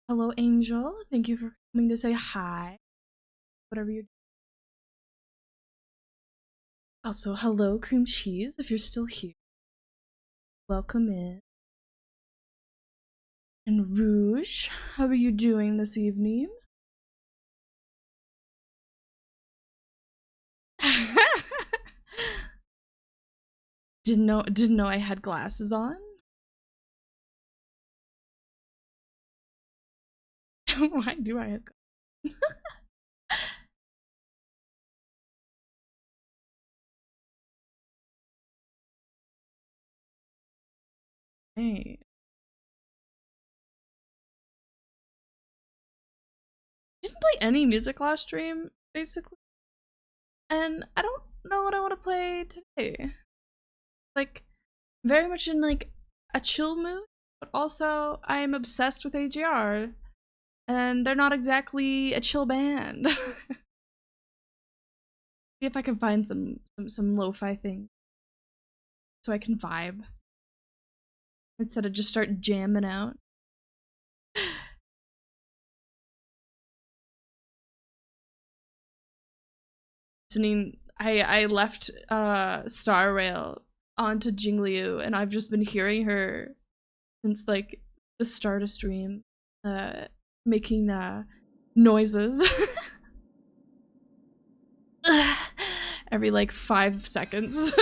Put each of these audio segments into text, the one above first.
Hello, Angel. Thank you for coming to say hi. Whatever you're doing. Also, hello, Cream Cheese, if you're still here. Welcome in. And Rouge, how are you doing this evening? Didn't know I had glasses on. Why do I have glasses? Hey. Didn't play any music last stream, basically. And I don't know what I want to play today. Like, very much in like a chill mood, but also I'm obsessed with AGR. And they're not exactly a chill band. See if I can find some lo-fi thing so I can vibe instead of just start jamming out. Listening, I left Star Rail onto Jingliu, and I've just been hearing her since like the start of stream, making noises every like 5 seconds.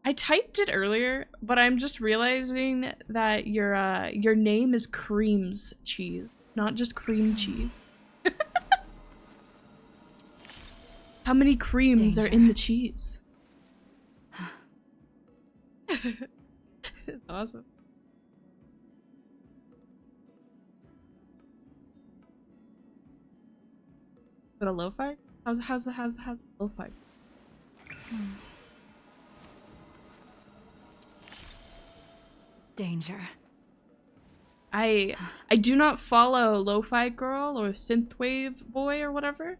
I typed it earlier, but I'm just realizing that your name is Creams Cheese, not just cream cheese. How many creams are in the cheese? It's awesome. But a lo-fi? How's lo-fi? Danger. I do not follow Lo-Fi Girl or Synthwave Boy or whatever.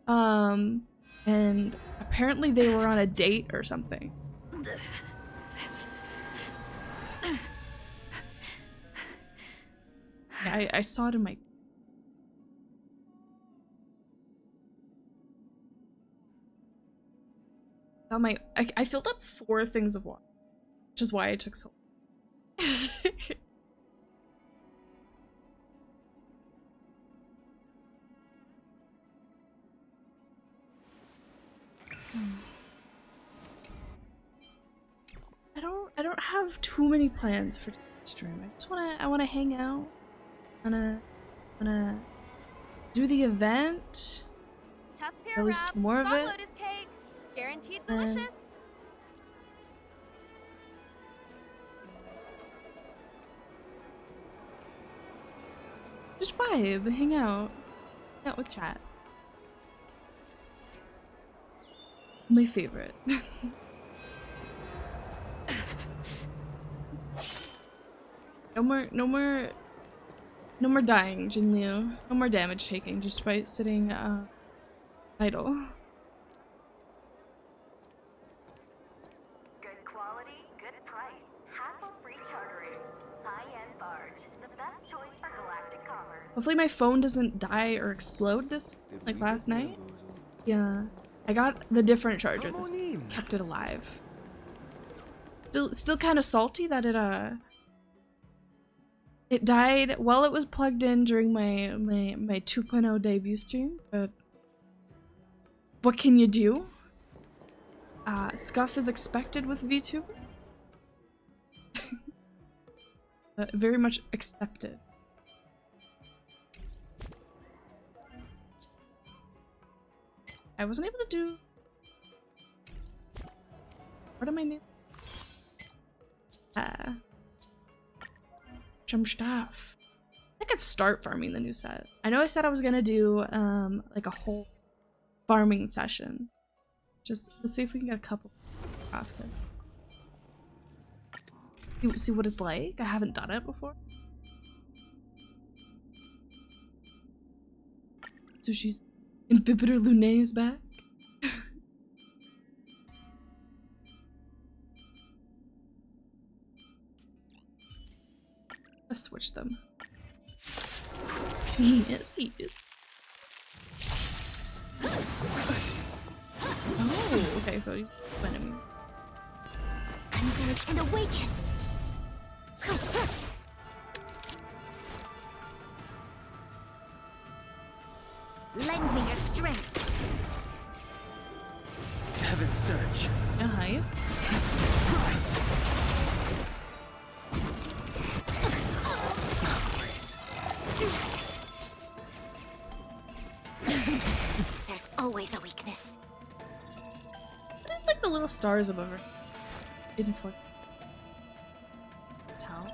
And apparently they were on a date or something. Yeah, I saw it in my... I filled up 4 things of water, which is why it took so long. I don't have too many plans for today's stream. I wanna hang out. Wanna do the event. Or at least more of it. Cake. Guaranteed delicious. Just vibe, hang out with chat. My favorite. No more dying, Jinliu. No more damage taking just by sitting idle. Good quality, good price, hassle-free chartering. High-end barge, the best choice for galactic commerce. Hopefully my phone doesn't die or explode this like last night. Yeah. I got the different charger this kept it alive. Still kind of salty that it died while it was plugged in during my 2.0 debut stream, but what can you do? Scuff is expected with VTuber. Very much accepted. I wasn't able to do... What am I new? Some stuff. I could start farming the new set. I know I said I was gonna do like a whole farming session. Just let's see if we can get a couple crafted. See what it's like. I haven't done it before. So she's in Bipiter Lunae is back. Let's switch them. Yes, yes. Oh, okay, so he's enemy. Converge and awaken. Lend me your strength. Heaven's surge. Yeah, hi. Rise. There's always a weakness. What is like the little stars above her? Inflict. Towel.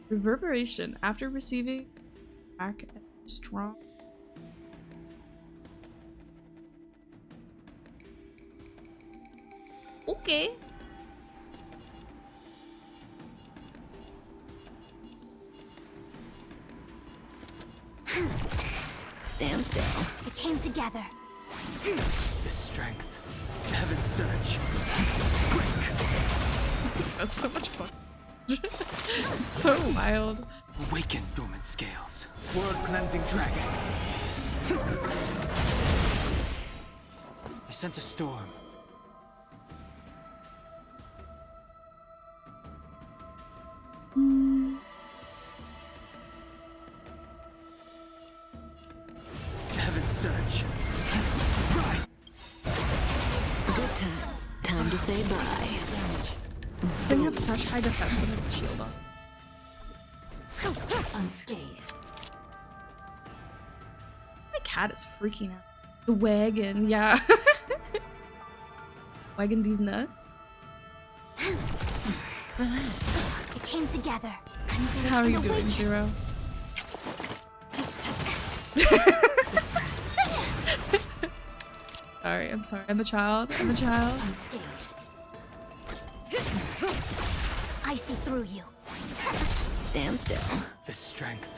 Reverberation after receiving back at strong. Okay. Stand still. It came together. The strength. Heaven's surge. That's so much fun. It's so wild. Awaken dormant scales. World cleansing dragon. I sense a storm. Heaven's surge. Rise. Good times. Time to say bye. This thing has such high defense and has a shield on. Unscathed. My cat is freaking out. The wagon, yeah. Wagon these nuts. Relax. It came together. Converge How are and you doing, awaken. Zero? Sorry, I'm sorry. I'm a child. I'm a child. Unscathed. I see through you. Stand still. The strength.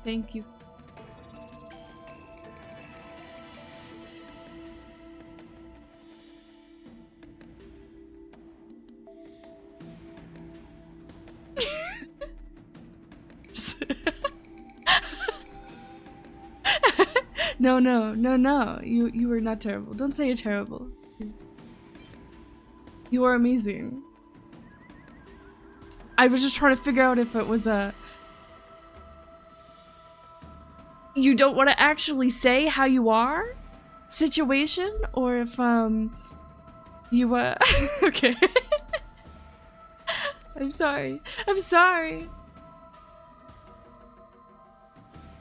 Thank you. No, no, no, no. You are not terrible. Don't say you're terrible. Please. You are amazing. I was just trying to figure out if it was a... You don't want to actually say how you are? Situation? Or if, you, okay. I'm sorry. I'm sorry.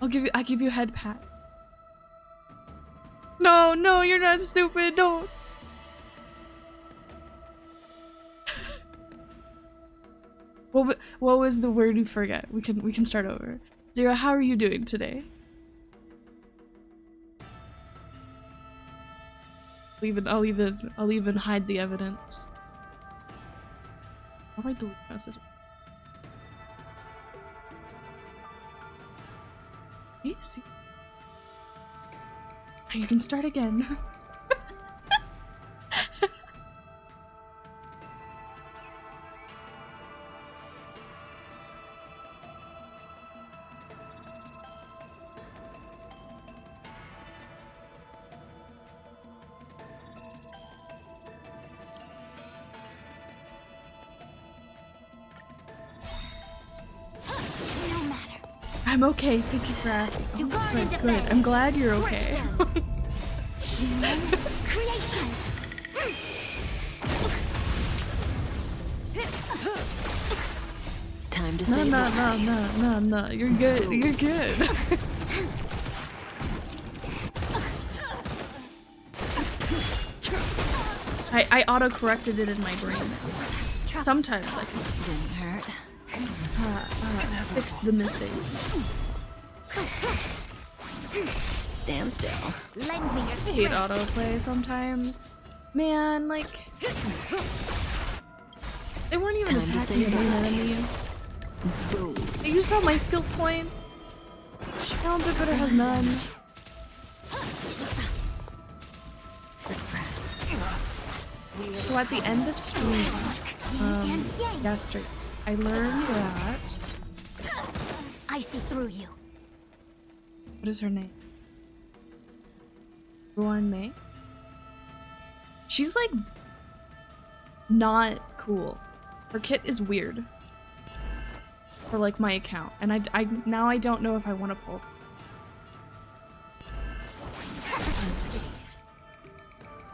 I give you a head pat. No, no, you're not stupid. Don't. What was the word you forget? We can start over. Zero, how are you doing today? I'll even hide the evidence. How do I delete messages? See? You can start again. No matter. I'm okay. Thank you for asking. To guard and Good, good. defend. I'm glad you're Crush okay. them. Human creations. Time to No, say no, bye. no. You're good. You're good. I auto-corrected it in my brain. Trust. Sometimes I can Didn't hurt. fix the mistake. Stand still. Lend me your I hate strength. autoplay sometimes. Man, like they weren't even Time to attacking say the main bye. enemies. Boom. I used all my skill points. Now Bitter has none. So at the end of stream, yesterday, I learned that. I see through you. What is her name? Ruan Mei? She's like not cool. Her kit is weird. For like my account. And I now I don't know if I want to pull.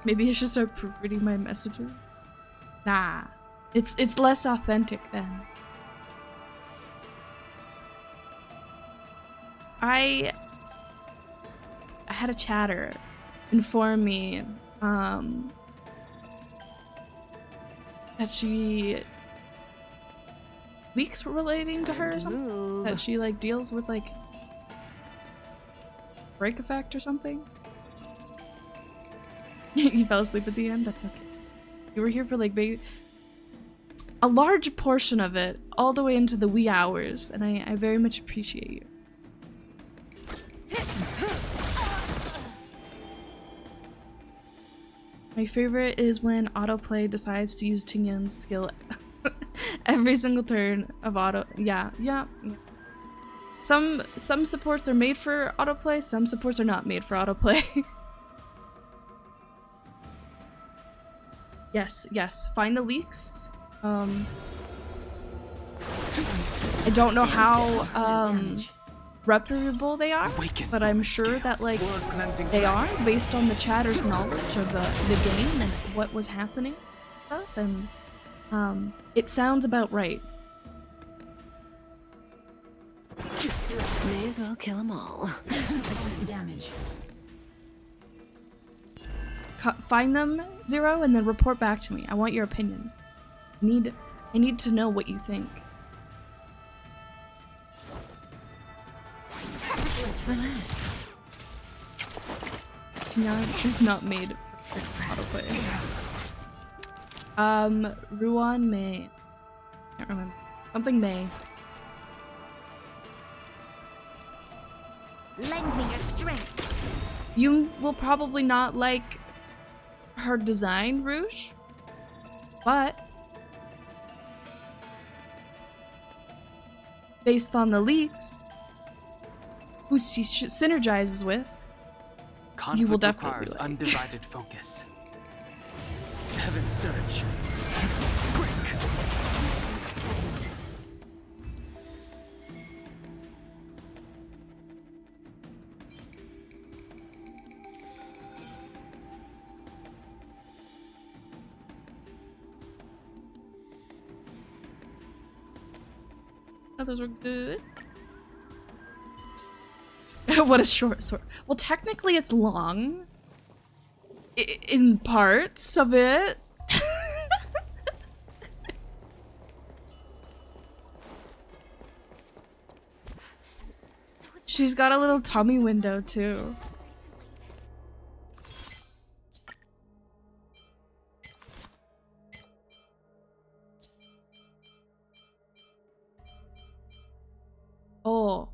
Maybe I should start proofreading my messages. Nah. It's less authentic then. I had a chatter inform me that she leaks relating to her or something. Move. That she like deals with like break effect or something. You fell asleep at the end? That's okay. You were here for like a large portion of it, all the way into the wee hours, and I very much appreciate you. My favorite is when autoplay decides to use Tingyun's skill every single turn of auto. Yeah. Some supports are made for autoplay, some supports are not made for autoplay. Yes. Find the leaks. I don't know how reputable they are, but I'm sure that like World cleansing they dragon. are based on the chatter's knowledge of the game and what was happening and stuff, and it sounds about right. May as well kill them all. Damage. Find them, Zero, and then report back to me. I want your opinion. I need to know what you think. Relax. Tingyun is not made for autoplay. Ruan Mei. Can't remember. Something Mei. Lend me your strength. You will probably not like her design, Rouge, but based on the leaks, who she synergizes with, Conflict will definitely requires like. undivided focus. Heaven's surge. Break. Oh, those were good. What a short sword. Well, technically it's long. In parts of it. She's got a little tummy window too. Oh.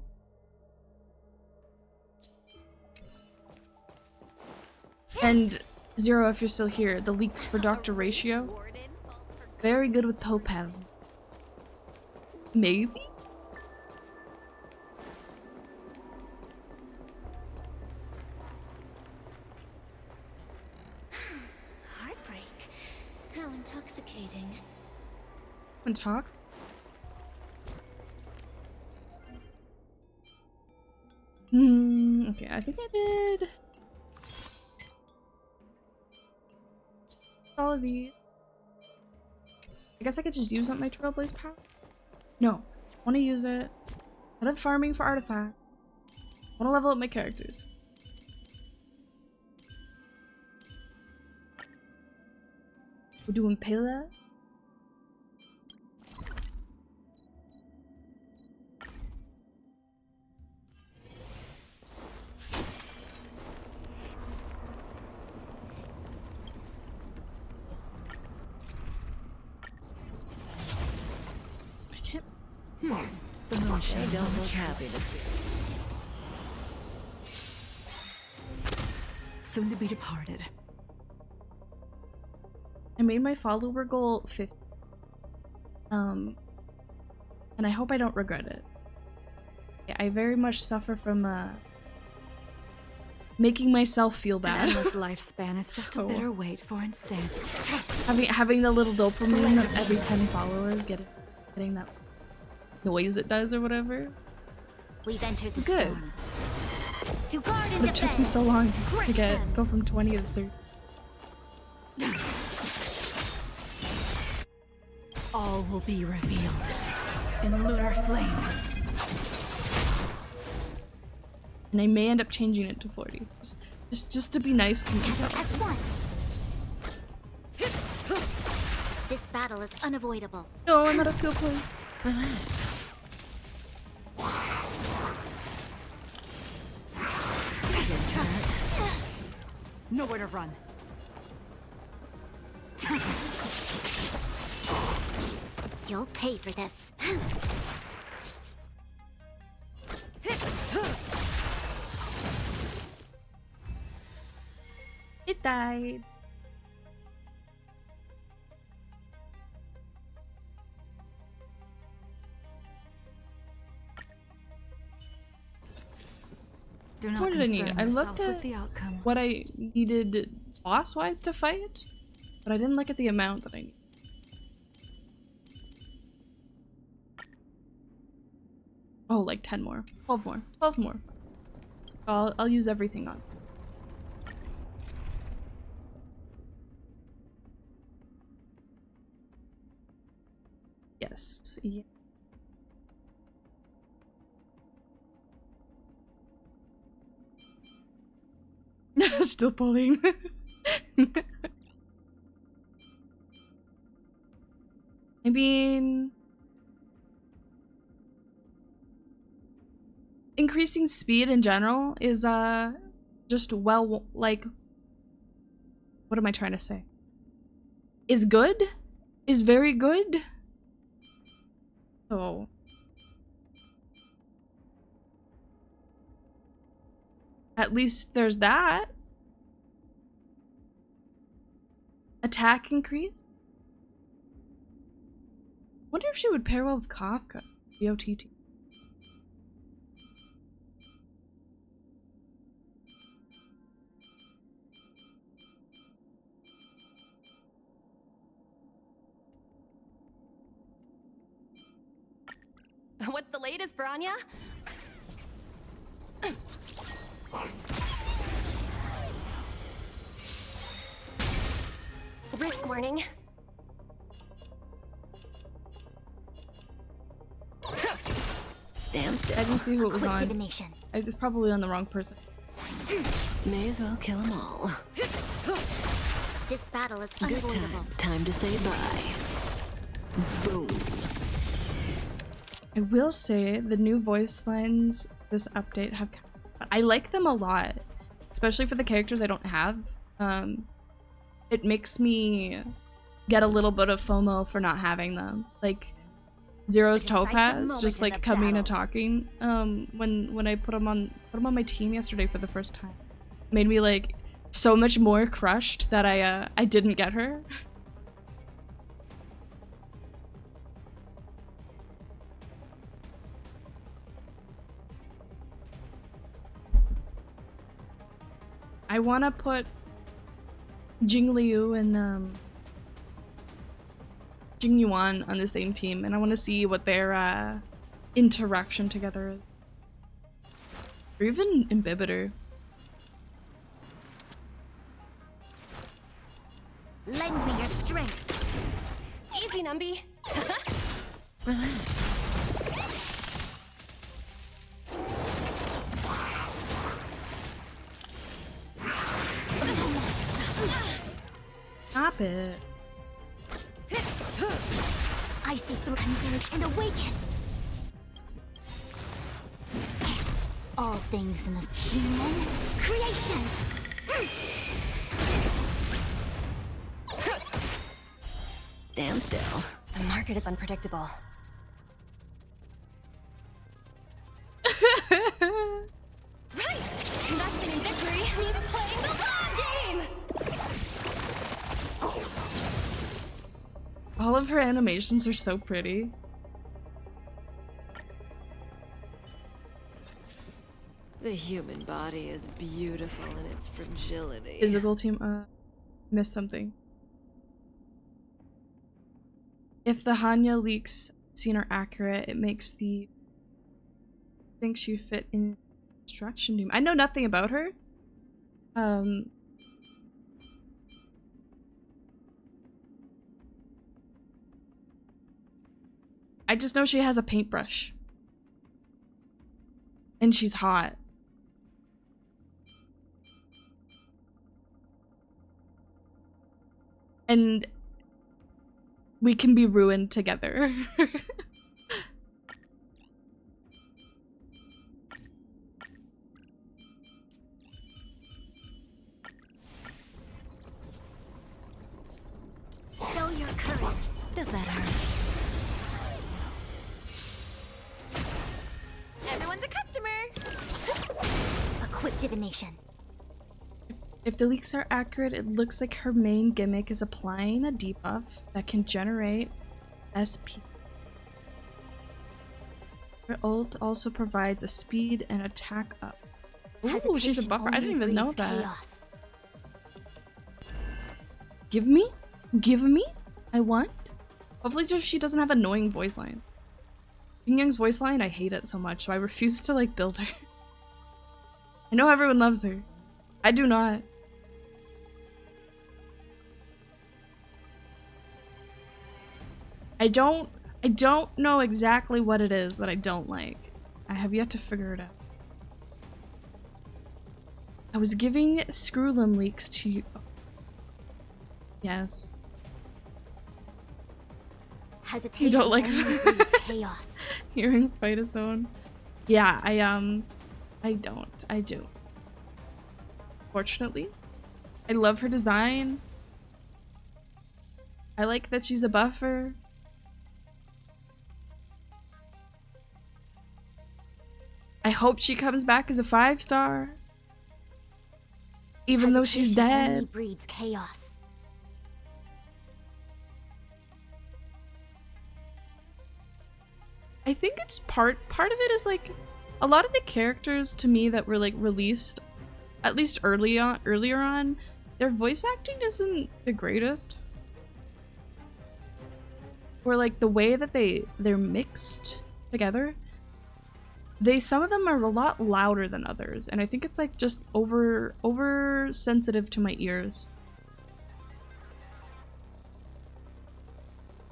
And Zero, if you're still here, the leaks for Dr. Ratio. Very good with Topaz. Maybe? Heartbreak. How intoxicating. When talks? Okay, I think I did all of these. I guess I could just use up my Trailblaze power. No, I want to use it instead of farming for artifacts. I want to level up my characters. We're doing Pela. The moonshine don't look happy this year. Soon to be departed. I made my follower goal 50. And I hope I don't regret it. I very much suffer from making myself feel An bad. endless lifespan is just So- a bitter wait for insanity. having the little dopamine of every 10 followers getting that noise it does or whatever. We've entered the Good. storm. To guard and But it took me defend. so long to Crush them. go from 20 to 30. All will be revealed in lunar flame. And I may end up changing it to 40. Just to be nice to myself. As one. This battle is unavoidable. No, I'm not a skill player. Relax. Your turn. Nowhere to run. You'll pay for this. It died. Do not What did I need? concern I yourself looked with at the outcome. what I needed boss-wise to fight, but I didn't look at the amount that I need. Oh, like 10 more. 12 more. 12 more. I'll use everything on. Yes. Yeah. Still pulling. I mean, increasing speed in general is just like, what am I trying to say? Is good? Is very good? So at least there's that. Attack increase? Wonder if she would pair well with Kafka. VOTT. What's the latest, Branya? Risk warning. Stand still. I didn't see who it was Quick on. divination. It's probably on the wrong person. May as well kill them all. This battle is Good unavoidable. times. Time to say bye. Boom. I will say the new voice lines this update have. I like them a lot, especially for the characters I don't have. It makes me get a little bit of FOMO for not having them. Like Zero's Decisive Topaz, moment just in like the coming and battle. talking. When I put him on my team yesterday for the first time, made me like so much more crushed that I didn't get her. I want to put Jing Liu and Jing Yuan on the same team, and I want to see what their interaction together is. Or even Imbibitor. Lend me your strength. Easy, Numby. Relax. Stop it. I see through, converge, and awaken. All things in the human creations. Stand still. The market is unpredictable. He's playing the long game! All of her animations are so pretty. The human body is beautiful in its fragility. Physical team, missed something. If the Hanya leaks seen are accurate, it makes the think she fit in destruction team. I know nothing about her. I just know she has a paintbrush. And she's hot. And we can be ruined together. Show your courage. Does that hurt? Everyone's a customer! A quick divination. If the leaks are accurate, it looks like her main gimmick is applying a debuff that can generate SP. Her ult also provides a speed and attack up. Ooh, she's a Hesitation buffer. I didn't only even know breeds that. chaos. Give me? Give me? I want? Hopefully she doesn't have annoying voice line. King Young's voice line, I hate it so much, so I refuse to like build her. I know everyone loves her. I do not. I don't know exactly what it is that I don't like. I have yet to figure it out. I was giving Screwlim leaks to you. Yes. Hesitation You don't like only breeds chaos. hearing fight a zone. Yeah, I don't. I do. Fortunately. I love her design. I like that she's a buffer. I hope she comes back as a 5-star. Even though she's Hesitation only dead. breeds chaos. I think it's part of it is like a lot of the characters to me that were like released at least earlier on, their voice acting isn't the greatest. Or like the way that they're mixed together. Some of them are a lot louder than others, and I think it's like just over sensitive to my ears.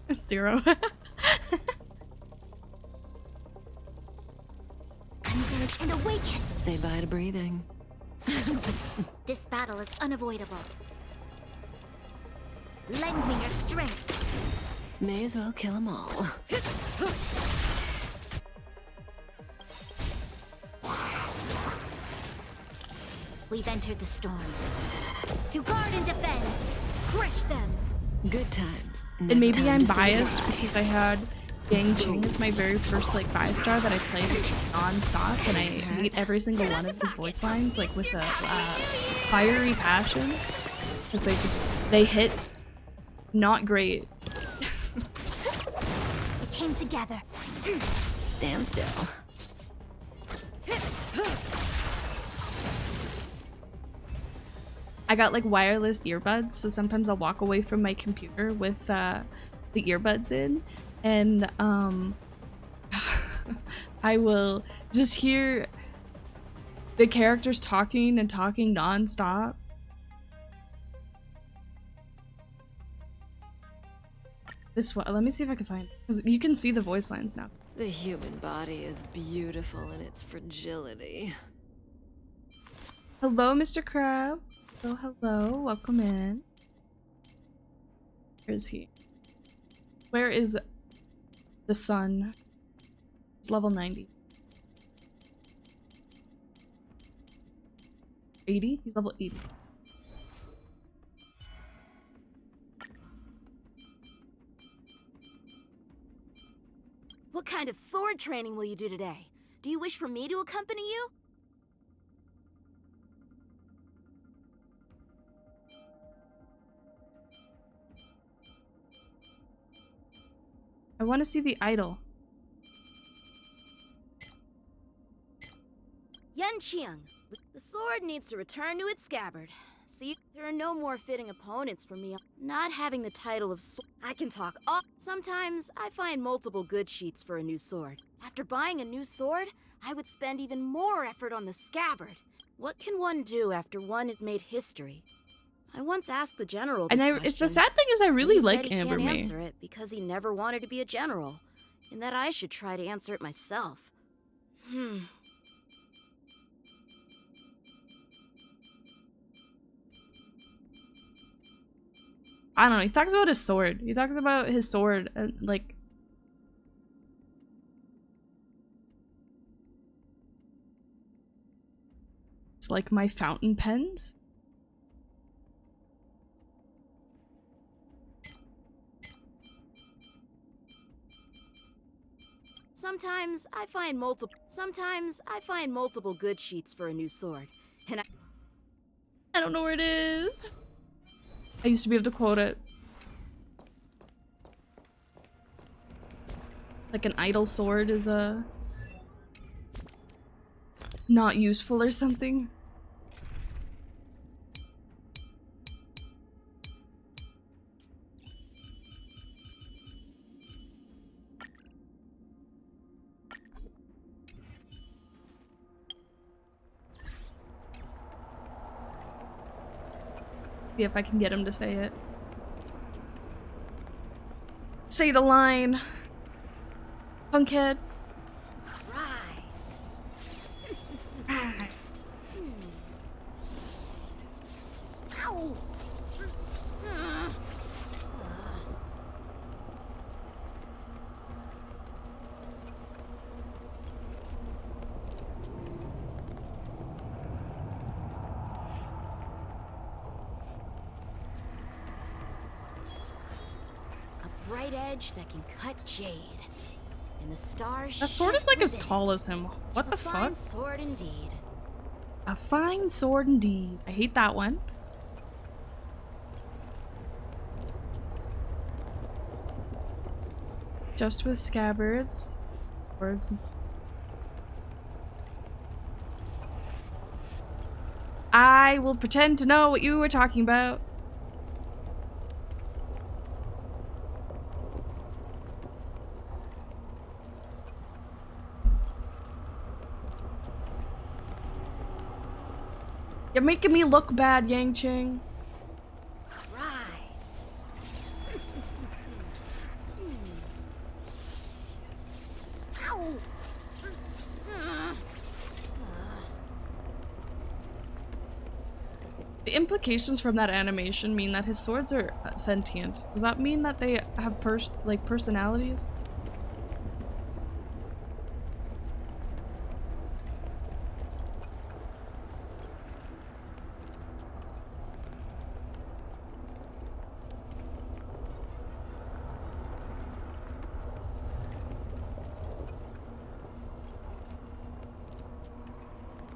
It's 0. Converge and awaken. Say bye to breathing. This battle is unavoidable. Lend me your strength. May as well kill them all. We've entered the storm. To guard and defend. Crush them. Good times. And maybe Time I'm to say biased goodbye. because I had Yang Ching as my very first like 5-star that I played non-stop, and I hate every single one of his voice lines like with a fiery passion because they hit not great. We came together. Stand still. I got like wireless earbuds, so sometimes I'll walk away from my computer with the earbuds in, and I will just hear the characters talking and talking non-stop. This one, let me see if I can find it, because you can see the voice lines now. The human body is beautiful in its fragility. Hello, Mr. Crab. Hello, hello. Welcome in. Where is he? Where is the sun? It's level 90. 80? He's level 80. What kind of sword training will you do today? Do you wish for me to accompany you? I want to see the idol. Yanqiang. The sword needs to return to its scabbard. See, there are no more fitting opponents for me. Not having the title of I can talk all. Sometimes I find multiple good sheets for a new sword. After buying a new sword, I would spend even more effort on the scabbard. What can one do after one has made history? I once asked the general this question. The sad thing is I really He like said he Amber can't May. answer it because he never wanted to be a general, and that I should try to answer it myself. I don't know. He talks about his sword. He talks about his sword and like. It's like my fountain pens. Sometimes I find multiple good sheets for a new sword, and I don't know where it is. I used to be able to quote it. Like an idle sword is a not useful or something. See if I can get him to say it. Say the line. Punkhead. rise. Ow. A bright edge that can cut jade, and the stars. That sword is like as within tall it. as him. What the A fine fuck? sword indeed. A fine sword indeed. I hate that one. Just with scabbards. Words and I will pretend to know what you were talking about. You're making me look bad, Yang Ching. Rise. Ow. The implications from that animation mean that his swords are sentient. Does that mean that they have personalities?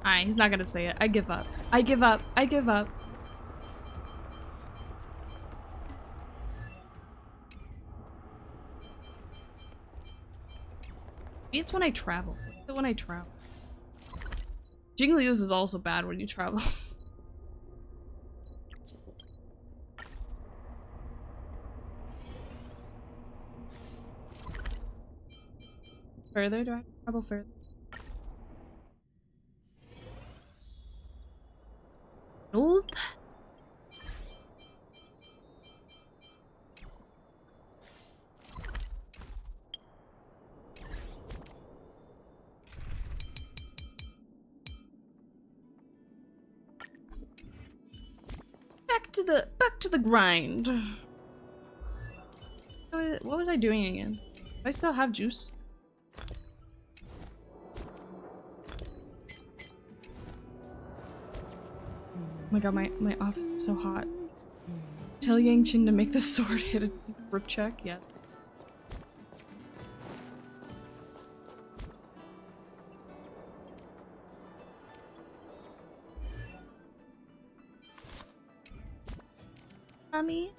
Alright, he's not gonna say it. I give up. I give up. I give up. Maybe it's when I travel. It's when I travel. Jinglios is also bad when you travel. Further? Do I have to travel further? Nope. Back to the grind. What was I doing again? Do I still have juice? Oh my god, my office is so hot. Tell Yang Qin to make the sword hit a rip check? Yeah. Mommy?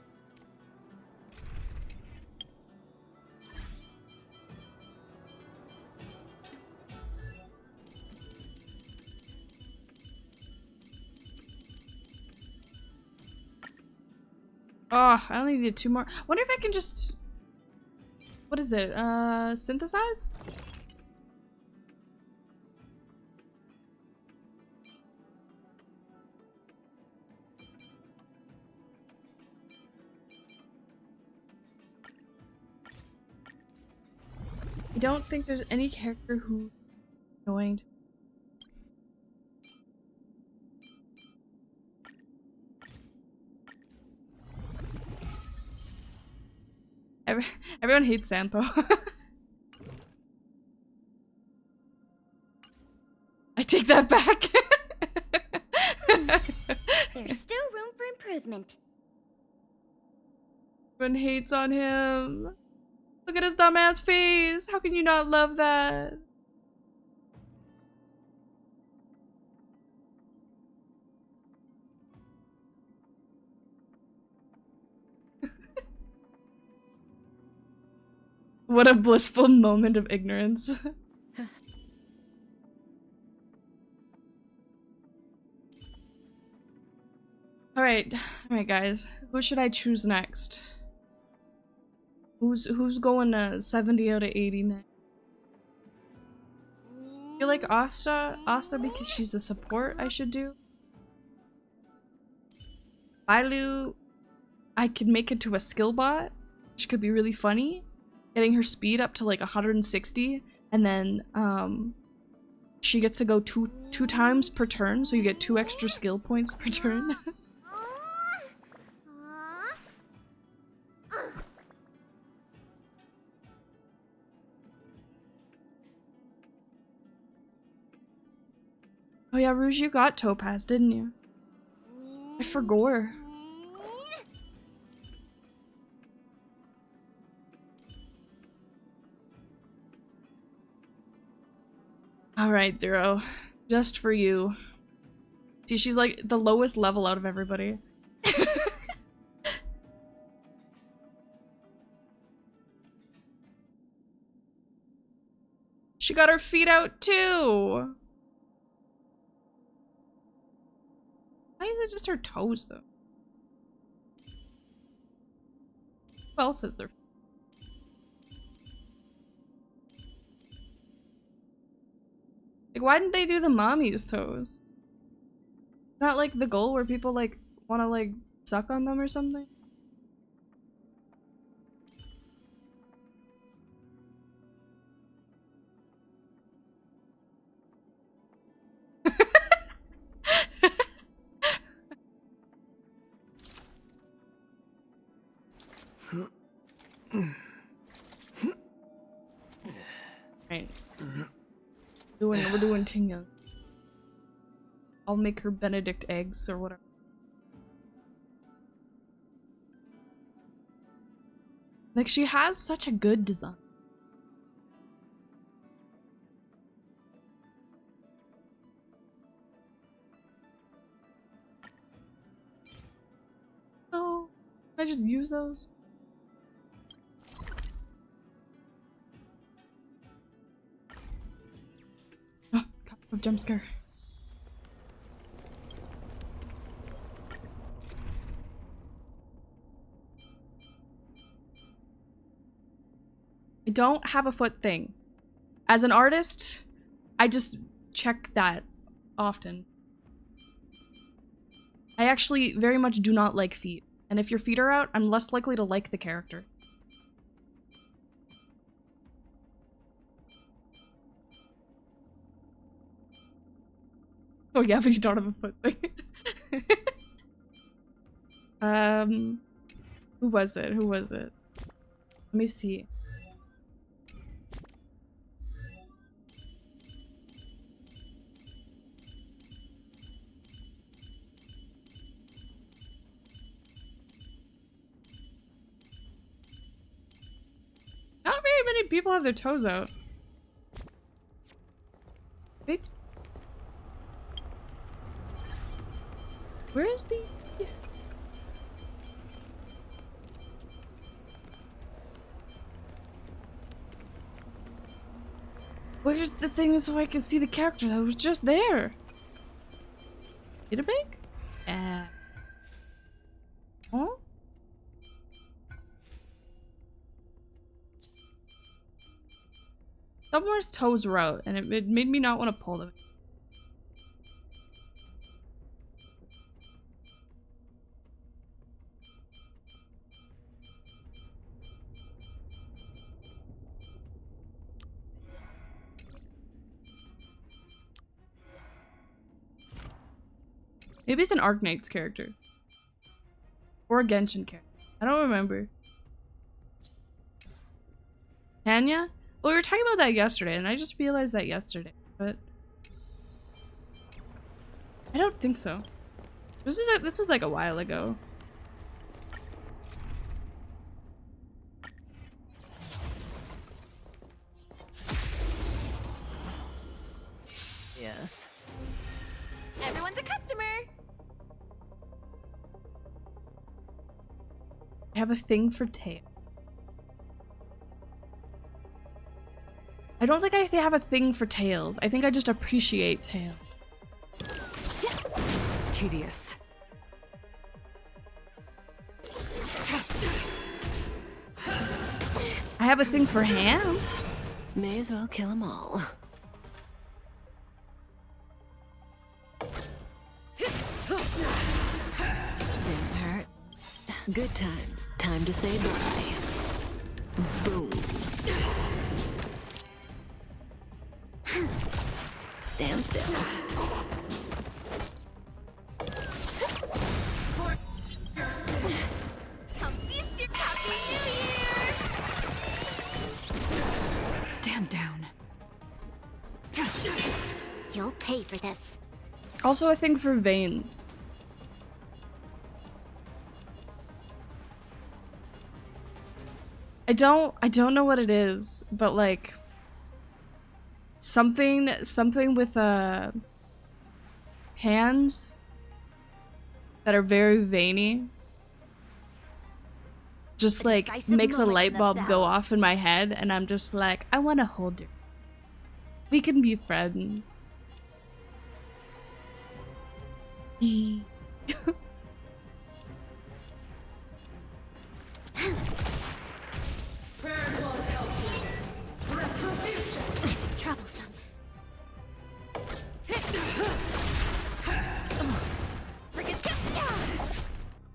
Oh, I only need 2 more. Wonder if I can just... What is it? Synthesize? I don't think there's any character who's annoying. Everyone hates Sampo. I take that back. There's still room for improvement. Everyone hates on him. Look at his dumbass face. How can you not love that? What a blissful moment of ignorance. Alright, guys. Who should I choose next? Who's going 70 out of 80 next? I feel like Asta because she's a support I should do. Bailu, I could make it to a skill bot, which could be really funny. Getting her speed up to like 160, and then she gets to go two times per turn, so you get 2 extra skill points per turn. Oh yeah, Rouge, you got Topaz, didn't you? I forgot. Alright, Zero. Just for you. See, she's like the lowest level out of everybody. She got her feet out too! Why is it just her toes, though? Who else has their... Like, why didn't they do the mommy's toes? Not like the goal where people, like, want to, like, suck on them or something? Right. We're doing Tinga. I'll make her Benedict eggs or whatever. Like, she has such a good design. Oh, can I just use those? Oh, God, jump scare. I don't have a foot thing. As an artist, I just check that often. I actually very much do not like feet. And if your feet are out, I'm less likely to like the character. Oh yeah, but you don't have a foot thing. Who was it? Who was it? Let me see. Not very many people have their toes out. Wait. Where is the... Where's the thing so I can see the character that was just there? Did it bake? Huh? somewhere's toes were out, and it made me not want to pull them. Maybe it's an Arknight's character. Or a Genshin character. I don't remember. Tanya? Well, we were talking about that yesterday, and I just realized that yesterday, but I don't think so. This was like a while ago. Yes. Everyone's a customer. I have a thing for tail. I don't think I have a thing for tails. I think I just appreciate tails. Tedious. I have a thing for hands. May as well kill them all. Didn't hurt. Good times. Time to say bye. Boom. Stand still. Stand down. You'll pay for this. Also a thing for veins. I don't know what it is, but like something with hands that are very veiny. Just A like decisive makes a moment light in the bulb go battle. off in my head, and I'm just like, I want to hold her. We can be friends. Troublesome.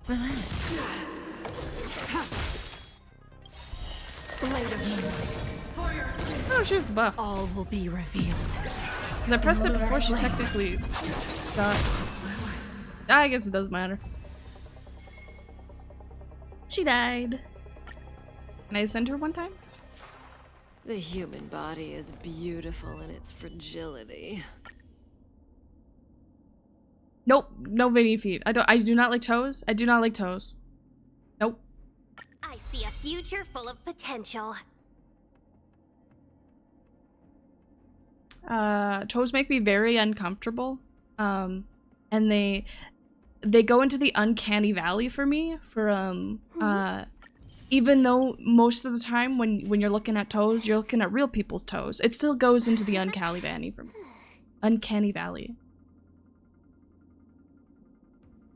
Relax. Oh, she has the buff. All will be revealed. Because I pressed it before she technically got. I guess it doesn't matter. She died. Can I send her one time? The human body is beautiful in its fragility. Nope, no veiny feet. I do not like toes. I do not like toes. Nope. I see a future full of potential. Toes make me very uncomfortable. And they go into the uncanny valley for me for even though most of the time when you're looking at toes, you're looking at real people's toes. It still goes into the uncanny valley for me. Uncanny valley.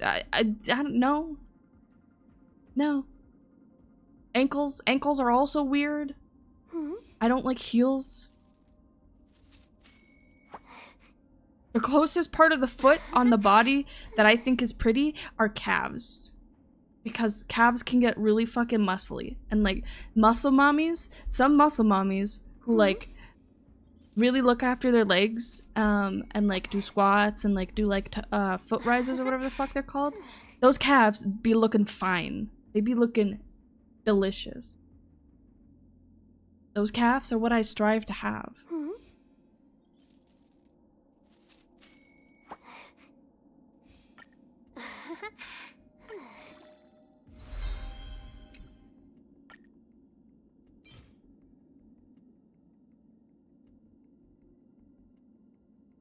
I don't know. No. Ankles are also weird. I don't like heels. The closest part of the foot on the body that I think is pretty are calves. Because calves can get really fucking muscly. And like muscle mommies, some muscle mommies who like really look after their legs and like do squats and like do like foot rises or whatever the fuck they're called. Those calves be looking fine. They be looking delicious. Those calves are what I strive to have.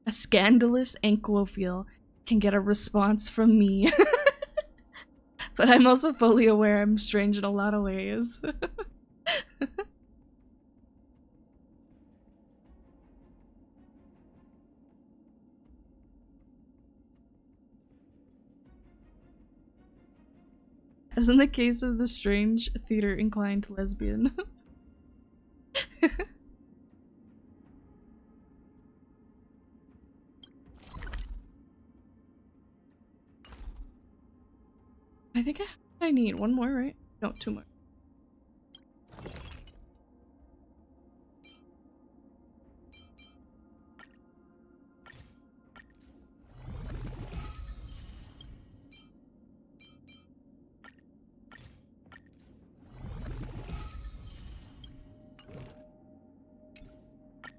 A scandalous anklophile can get a response from me. But I'm also fully aware I'm strange in a lot of ways. As in the case of the strange theater-inclined lesbian. think I need one more, right? No, two more.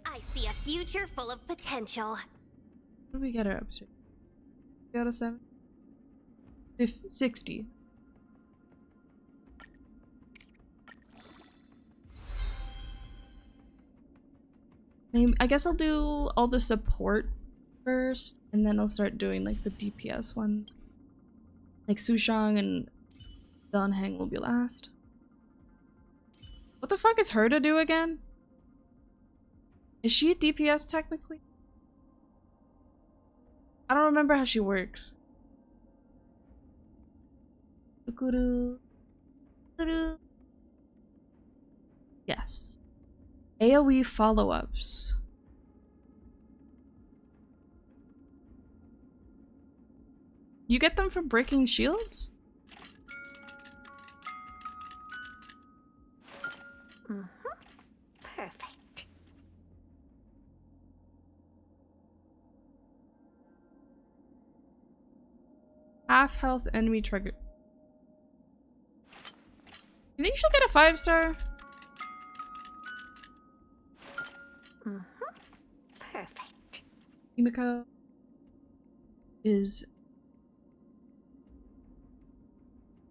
I see a future full of potential. What do we get her up to? Got a 7? 60. Maybe, I guess I'll do all the support first, and then I'll start doing like the DPS one. Like Sushang and Donheng will be last. What the fuck is her to do again? Is she a DPS technically? I don't remember how she works. Yes. AoE follow-ups. You get them from breaking shields? Perfect. Half health enemy trigger. You think she'll get a 5-star? Perfect. Himiko is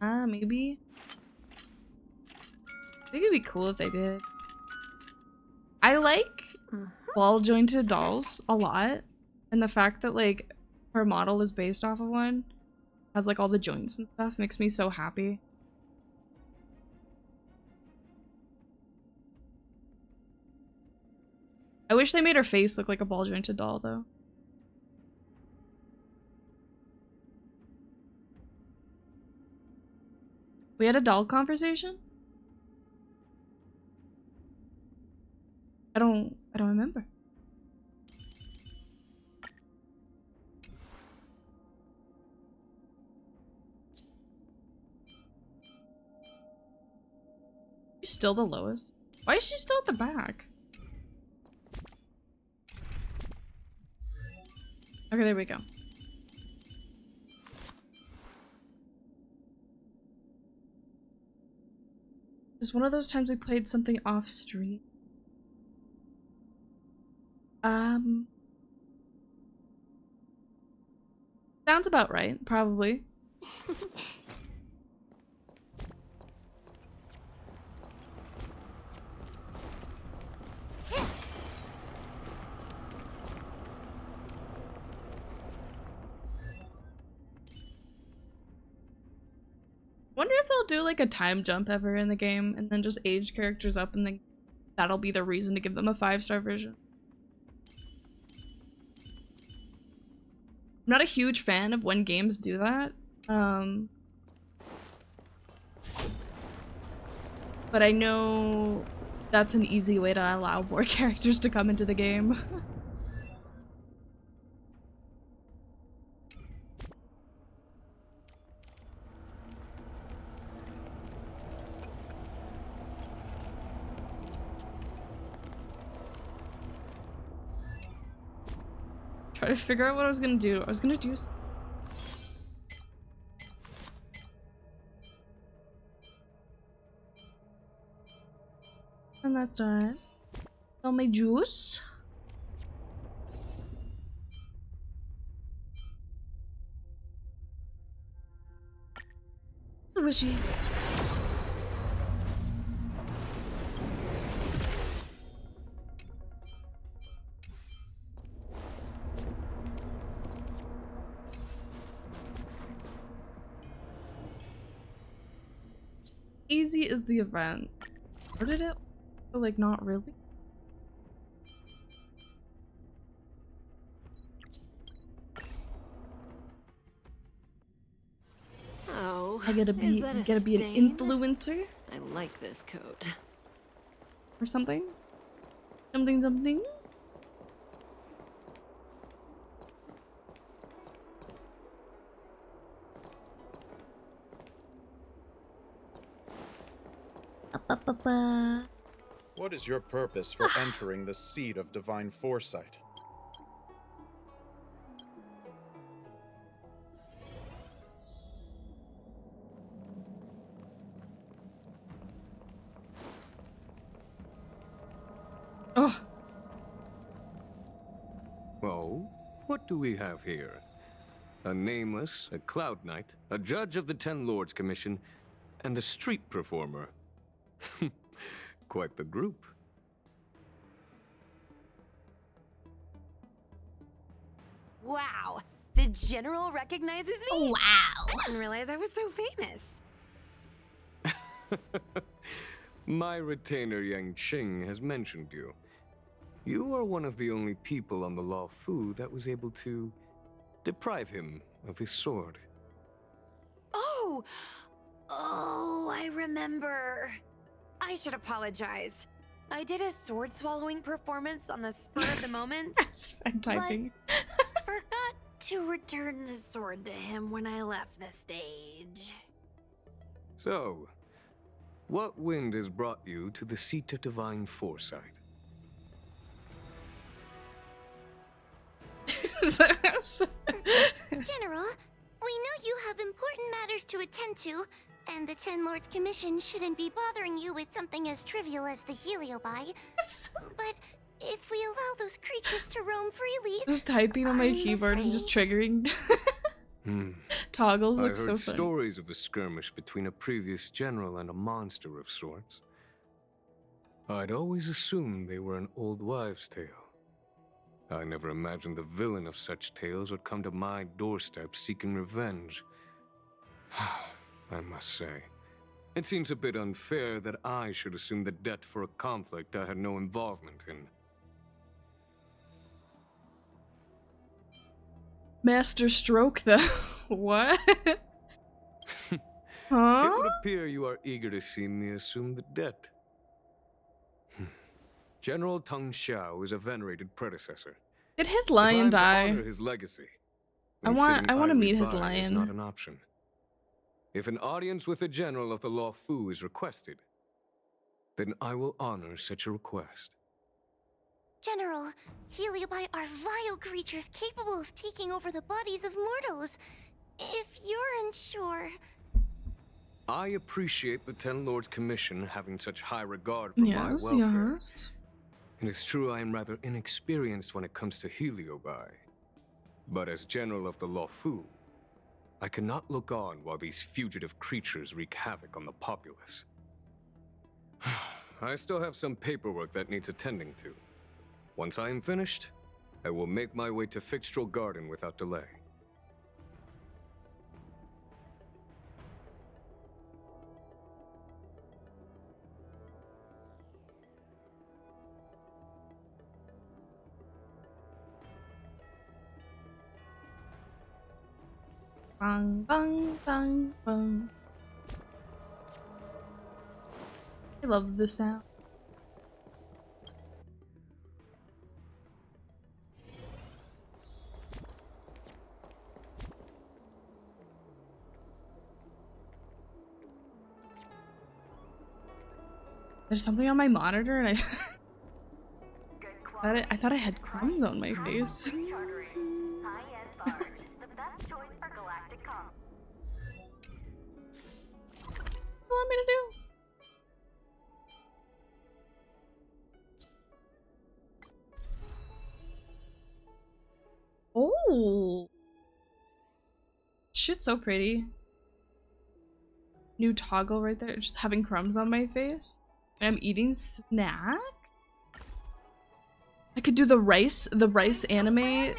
maybe. I think it'd be cool if they did. I like wall jointed dolls a lot, and the fact that like her model is based off of one, has like all the joints and stuff, makes me so happy. I wish they made her face look like a ball jointed doll though. We had a doll conversation? I don't remember. She's still the lowest. Why is she still at the back? Okay, there we go. It was one of those times we played something off stream. Sounds about right, probably. Wonder if they'll do like a time jump ever in the game and then just age characters up and then that'll be the reason to give them a 5-star version. I'm not a huge fan of when games do that. But I know that's an easy way to allow more characters to come into the game. Try to figure out what I was gonna do. I was gonna do. And that's done. All my juice. Who was she? Easy is the event. Or did it? But like not really. Oh, I gotta is be that a an stain? influencer I like this coat. or something. Something. What is your purpose for entering the seat of divine foresight? Oh, Oh, what do we have here? A nameless, a cloud knight, a judge of the Ten Lords Commission, and a street performer. Quite the group. Wow, the General recognizes me? Wow. I didn't realize I was so famous. My retainer Yang Qing has mentioned you. You are one of the only people on the Law Fu that was able to deprive him of his sword. Oh, I remember. I should apologize. I did a sword-swallowing performance on the spur of the moment. I'm typing. Forgot to return the sword to him when I left the stage. So, what wind has brought you to the seat of divine foresight? General, we know you have important matters to attend to, and the Ten Lords Commission shouldn't be bothering you with something as trivial as the Heliobi. But if we allow those creatures to roam freely... Just typing on my keyboard and just triggering toggles I looks heard so funny. stories of a skirmish between a previous general and a monster of sorts. I'd always assumed they were an old wives' tale. I never imagined the villain of such tales would come to my doorstep seeking revenge. I must say, it seems a bit unfair that I should assume the debt for a conflict I had no involvement in. Master stroke, though. What? Huh? It would appear you are eager to see me assume the debt. General Teng Xiao is a venerated predecessor. Did his If lion I'm to die? honor his legacy, I then want sitting to idly meet his by is lion. not an option. If an audience with the general of the Law Fu is requested, then I will honor such a request. General, Heliobi are vile creatures capable of taking over the bodies of mortals. If you're unsure... I appreciate the Ten Lords Commission having such high regard for my Yes, welfare. yes. It is true I am rather inexperienced when it comes to Heliobi. But as General of the Law Fu, I cannot look on while these fugitive creatures wreak havoc on the populace. I still have some paperwork that needs attending to. Once I am finished, I will make my way to Fixtral Garden without delay. Bang, bang, bang, bang. I love the sound. There's something on my monitor and I thought I had crumbs on my face. Rechartering. High-end barge. The best choice for galactic commerce. What do you want me to do? Oh, shit's so pretty. New toggle right there, just having crumbs on my face. I'm eating snacks. I could do the rice anime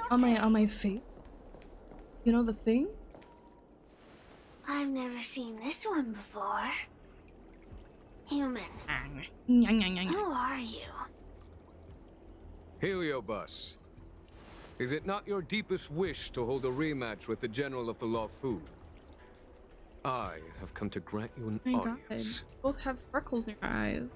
on my face. You know the thing? I've never seen this one before. Human, who are you? Heliobus, is it not your deepest wish to hold a rematch with the General of the Law Fu? I have come to grant you an Oh my god, audience. both have freckles near our eyes.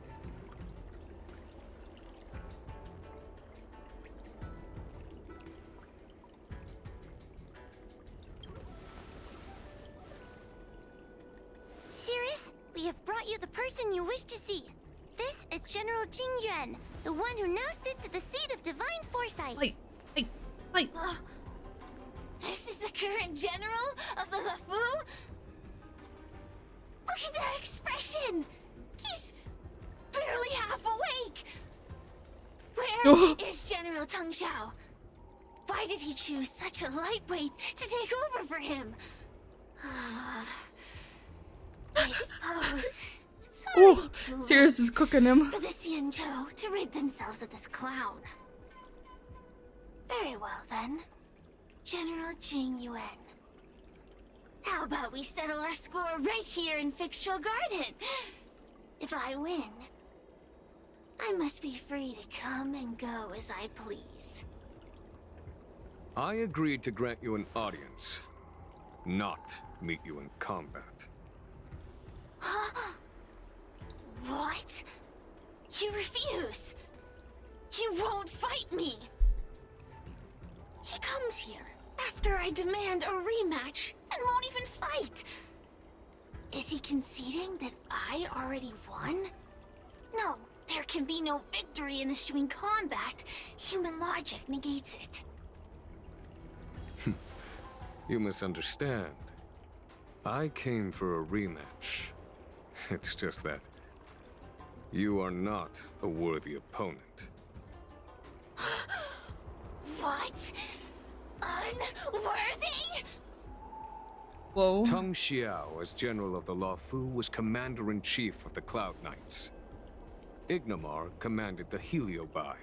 Cirrus, we have brought you the person you wish to see. this is General Jing Yuan, the one who now sits at the seat of divine foresight. Fight. This is the current general of the LeFou? Look at that expression! He's barely half awake! Where is General Teng Xiao? Why did he choose such a lightweight to take over for him? I suppose it's already too late Sirius is cooking him. for the Xianzhou to rid themselves of this clown. Very well then. General Jing Yuan. How about we settle our score right here in Fictional Garden? If I win, I must be free to come and go as I please. I agreed to grant you an audience, not meet you in combat. What? You refuse? You won't fight me? He comes here after I demand a rematch and won't even fight. Is he conceding that I already won? No, there can be no victory in eschewing combat. Human logic negates it. You misunderstand. I came for a rematch. It's just that you are not a worthy opponent. What? Unworthy? Whoa. Teng Xiao, as General of the LeFou, was Commander-in-Chief of the Cloud Knights. Ignamar commanded the Heliobai.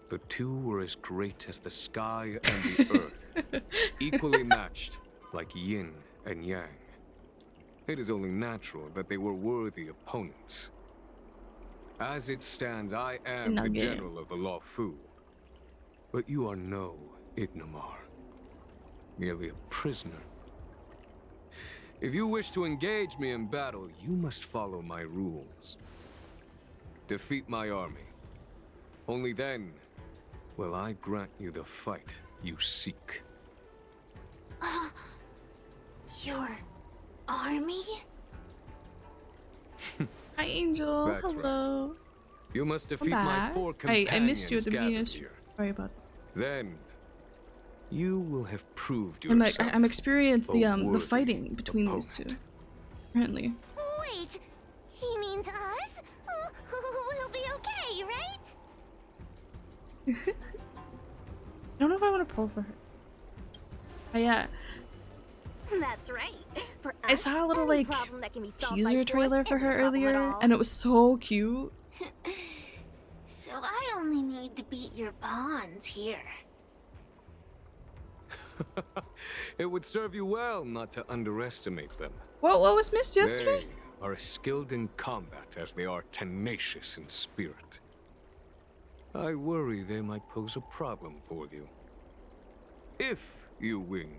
The two were as great as the sky and the earth, equally matched like yin and yang. It is only natural that they were worthy opponents. As it stands, I am the General of the LeFou. But you are no Ignamar, merely a prisoner. If you wish to engage me in battle, you must follow my rules. Defeat my army. Only then will I grant you the fight you seek. Your army? Hi, Angel. That's Hello. right. You must defeat I'm my back. 4 companions I missed you at the gathered beginning. here. Sorry about that. Then you will have proved I'm yourself. I'm experiencing a the worthy fighting between these two. opponent. Apparently. Wait, he means us? We'll be okay, right? I don't know if I want to pull for her. Oh, yeah. That's right. For us, I saw a little any like problem that can be solved by teaser force trailer for isn't a her problem at earlier, all. and it was so cute. So I only need to beat your pawns here. It would serve you well not to underestimate them. What was missed yesterday? They are as skilled in combat as they are tenacious in spirit. I worry they might pose a problem for you. If you win,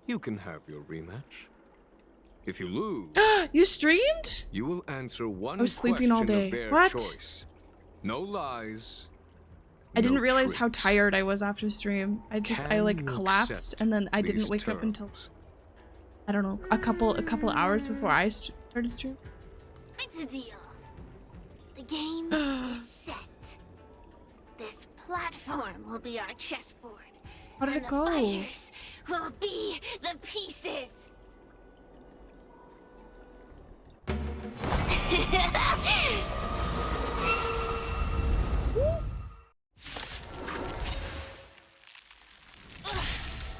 you can have your rematch. If you lose, You streamed? you will answer one I was sleeping all question day. of their What? choice. No lies. I didn't no realize how tricks. tired I was after stream. I Can like you collapsed, accept and then I didn't these wake up until terms? I don't know, a couple hours before I started stream. It's a deal. The game is set. This platform will be our chessboard. How did and it the go? fighters will be the pieces.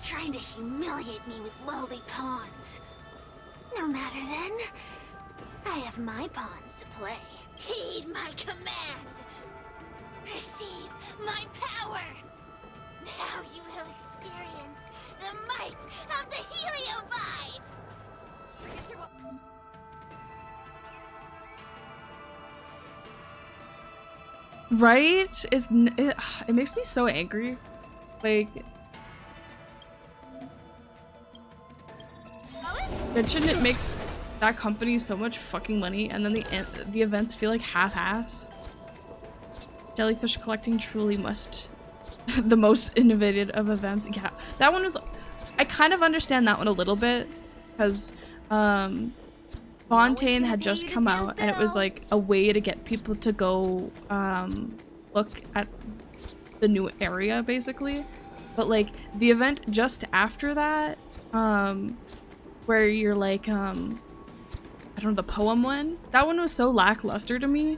Trying to humiliate me with lowly pawns. No matter then. I have my pawns to play. Heed my command. Receive my power. Now you will experience the might of the Heliobi. Right? It makes me so angry. Like, mention it makes that company so much fucking money, and then the events feel like half-ass. Jellyfish collecting truly must the most innovative of events. Yeah, that one was. I kind of understand that one a little bit, because Fontaine had just come out, and it was like a way to get people to go look at the new area, basically. But like the event just after that, where you're like, I don't know, the poem one, that one was so lackluster to me.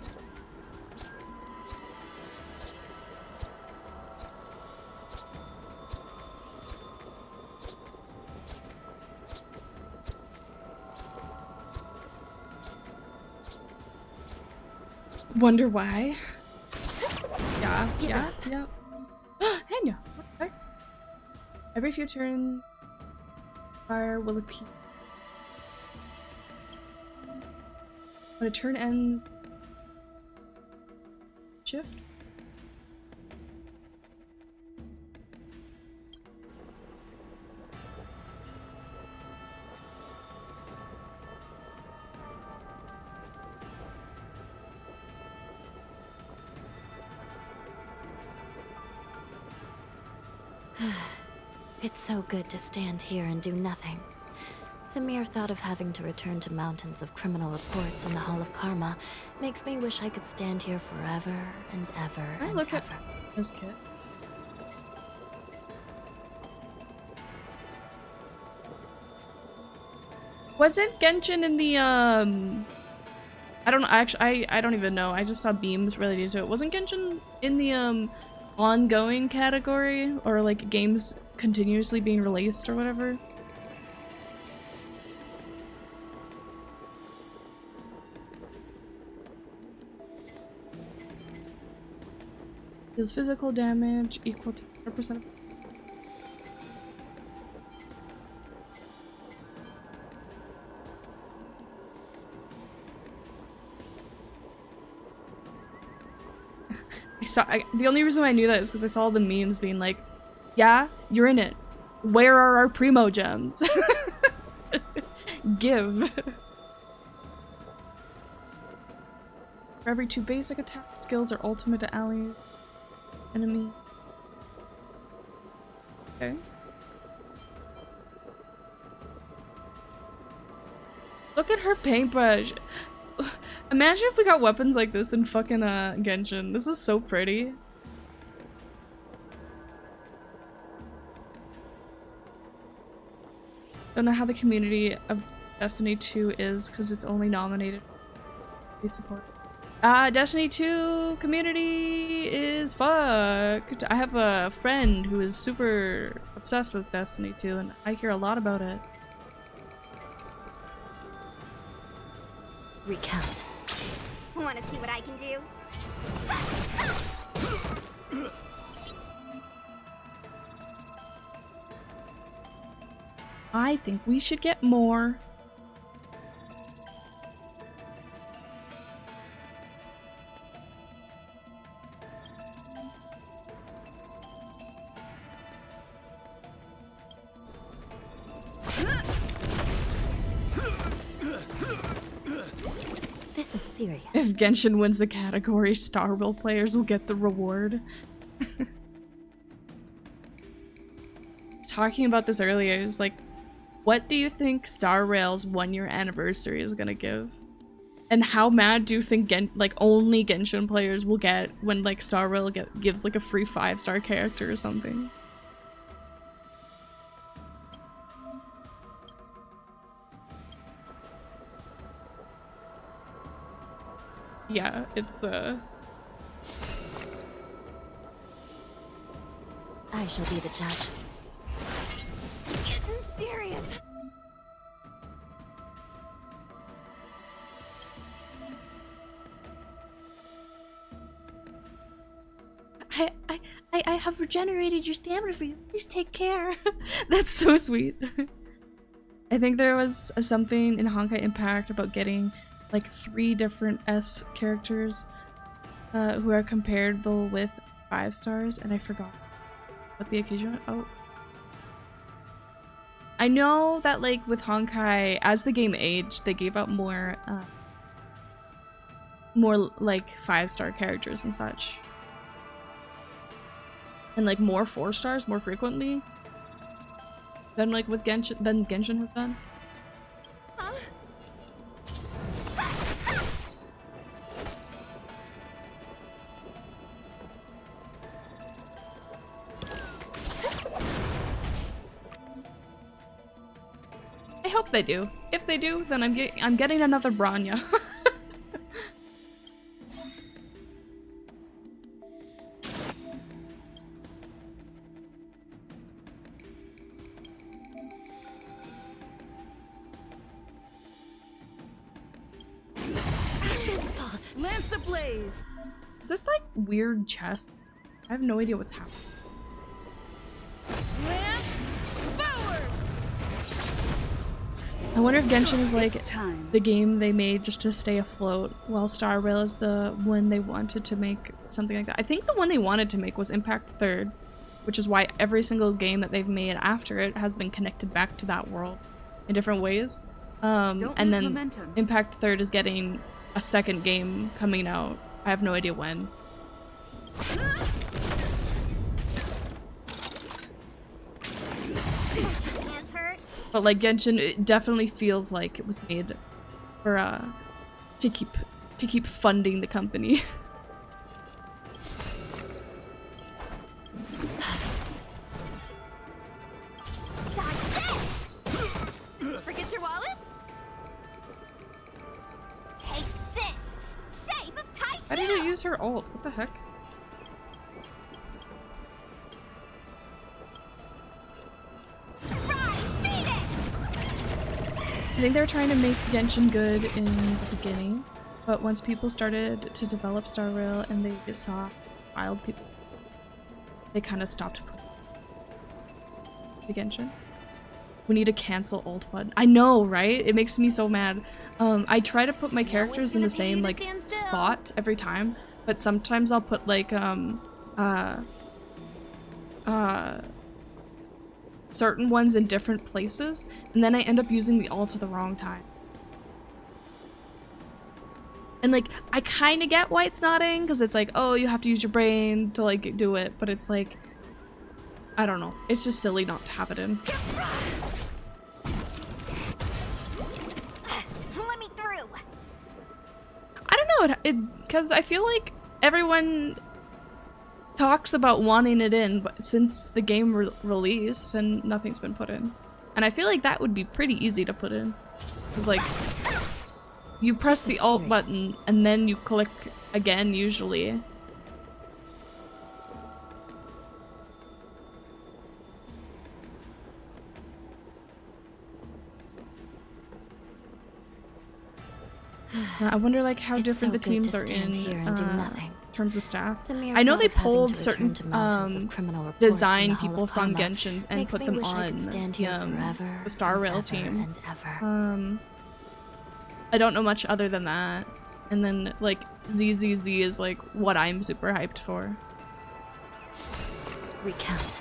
Wonder why? Yeah, yeah. Henya! Okay. Every few turns, fire will appear. When a turn ends, shift. It's so good to stand here and do nothing. The mere thought of having to return to mountains of criminal reports in the Hall of Karma makes me wish I could stand here forever and ever and look ever. at this kid. Wasn't Genshin in the I don't know, actually I don't even know. I just saw beams related to it. Wasn't Genshin in the ongoing category, or like games continuously being released or whatever? Deals physical damage equal to 100% of the only reason why I knew that is because I saw all the memes being like, yeah, you're in it. Where are our primo gems? Give. For every 2 basic attack skills are ultimate to ally enemy. Okay. Look at her paintbrush. Imagine if we got weapons like this in fucking Genshin. This is so pretty. Don't know how the community of Destiny 2 is because it's only nominated for support. Destiny 2 community is fucked. I have a friend who is super obsessed with Destiny 2 and I hear a lot about it. Recount. Want to see what I can do? I think we should get more. This is serious. If Genshin wins the category, Star Rail players will get the reward. Talking about this earlier, it's like, what do you think Star Rail's 1-year anniversary is gonna give? And how mad do you think only Genshin players will get when like Star Rail gives like a free 5-star character or something? Yeah, it's I shall be the judge. Getting serious. I have regenerated your stamina for you. Please take care. That's so sweet. I think there was something in Honkai Impact about getting like 3 different S characters who are comparable with 5 stars, and I forgot what the occasion was. Oh. I know that like with Honkai, as the game aged, they gave out more like 5-star characters and such. And like more 4 stars more frequently than like with Genshin has done. hope they do. If they do, then I'm getting another Branya. Lance ablaze. Is this like weird chess? I have no idea what's happening. Lance forward. I wonder if Genshin is like the game they made just to stay afloat, while Star Rail is the one they wanted to make, something like that. I think the one they wanted to make was Impact 3rd, which is why every single game that they've made after it has been connected back to that world in different ways. And then momentum. Impact 3rd is getting a second game coming out. I have no idea when. But like Genshin, it definitely feels like it was made for to keep funding the company. Forget your wallet? Take this! Shape of Tai Why did it use her ult? What the heck? I think they were trying to make Genshin good in the beginning, but once people started to develop Star Rail and they saw wild people, they kind of stopped the Genshin. We need to cancel ult button. I know, right? It makes me so mad. I try to put my characters in the same like spot every time, but sometimes I'll put like certain ones in different places, and then I end up using the ult at the wrong time. And like, I kind of get why it's nodding, because it's like, oh, you have to use your brain to like do it, but it's like, I don't know. It's just silly not to have it in. Let me through. I don't know, because I feel like everyone talks about wanting it in, but since the game released and nothing's been put in. And I feel like that would be pretty easy to put in. It's like, you press the alt button and then you click again usually. I wonder like how different the teams are in terms of staff. I know they pulled certain design people from Genshin and put them on the Star Rail team. I don't know much other than that. And then like ZZZ is like what I'm super hyped for. Recount.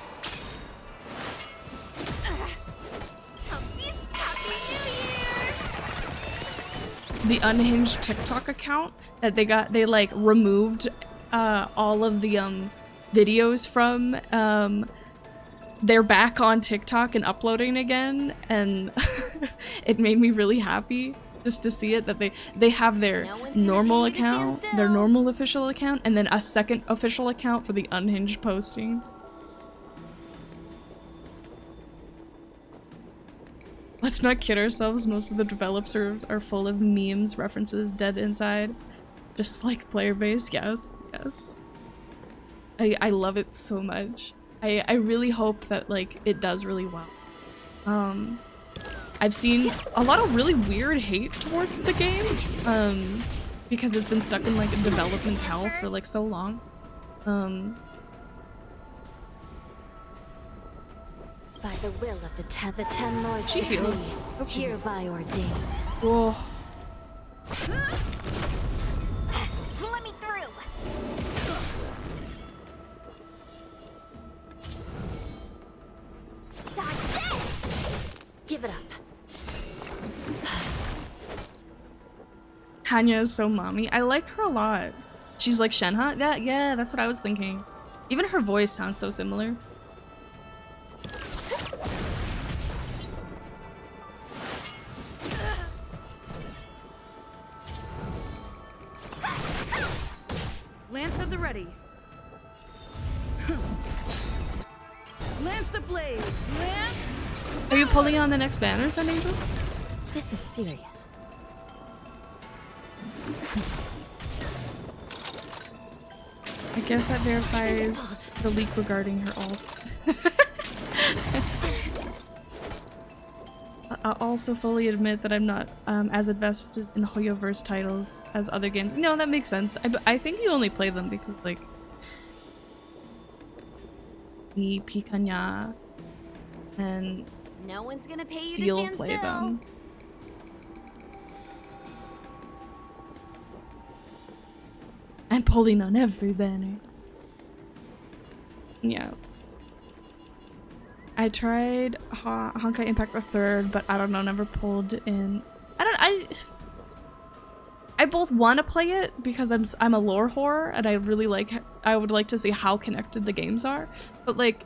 The unhinged TikTok account that they like removed all of the videos from, they're back on TikTok and uploading again, and it made me really happy just to see it, that they have their normal account, their normal official account, and then a second official account for the unhinged postings. Let's not kid ourselves, most of the developers are full of memes, references, dead inside. Just like player base, yes, yes. I love it so much. I really hope that like it does really well. I've seen a lot of really weird hate towards the game, because it's been stuck in like development hell for like so long. By the will of the ten lords decree, hereby ordained. Whoa. Let me through. Dodge this. Give it up. Hanya is so mommy. I like her a lot. She's like Shenhe? Yeah, that's what I was thinking. Even her voice sounds so similar. Lance at the ready. Lance ablaze. Lance. Are you pulling on the next banners then, Angel? This is serious. I guess that verifies the leak regarding her ult. I'll also fully admit that I'm not as invested in Hoyoverse titles as other games. No, that makes sense. I think you only play them because, like, me, Picanha, and No one's gonna pay you Seal to stand play still. them. I'm pulling on every banner. Yeah. I tried Honkai Impact the Third, but I don't know, never pulled in. I both want to play it because I'm a lore whore and I would like to see how connected the games are, but like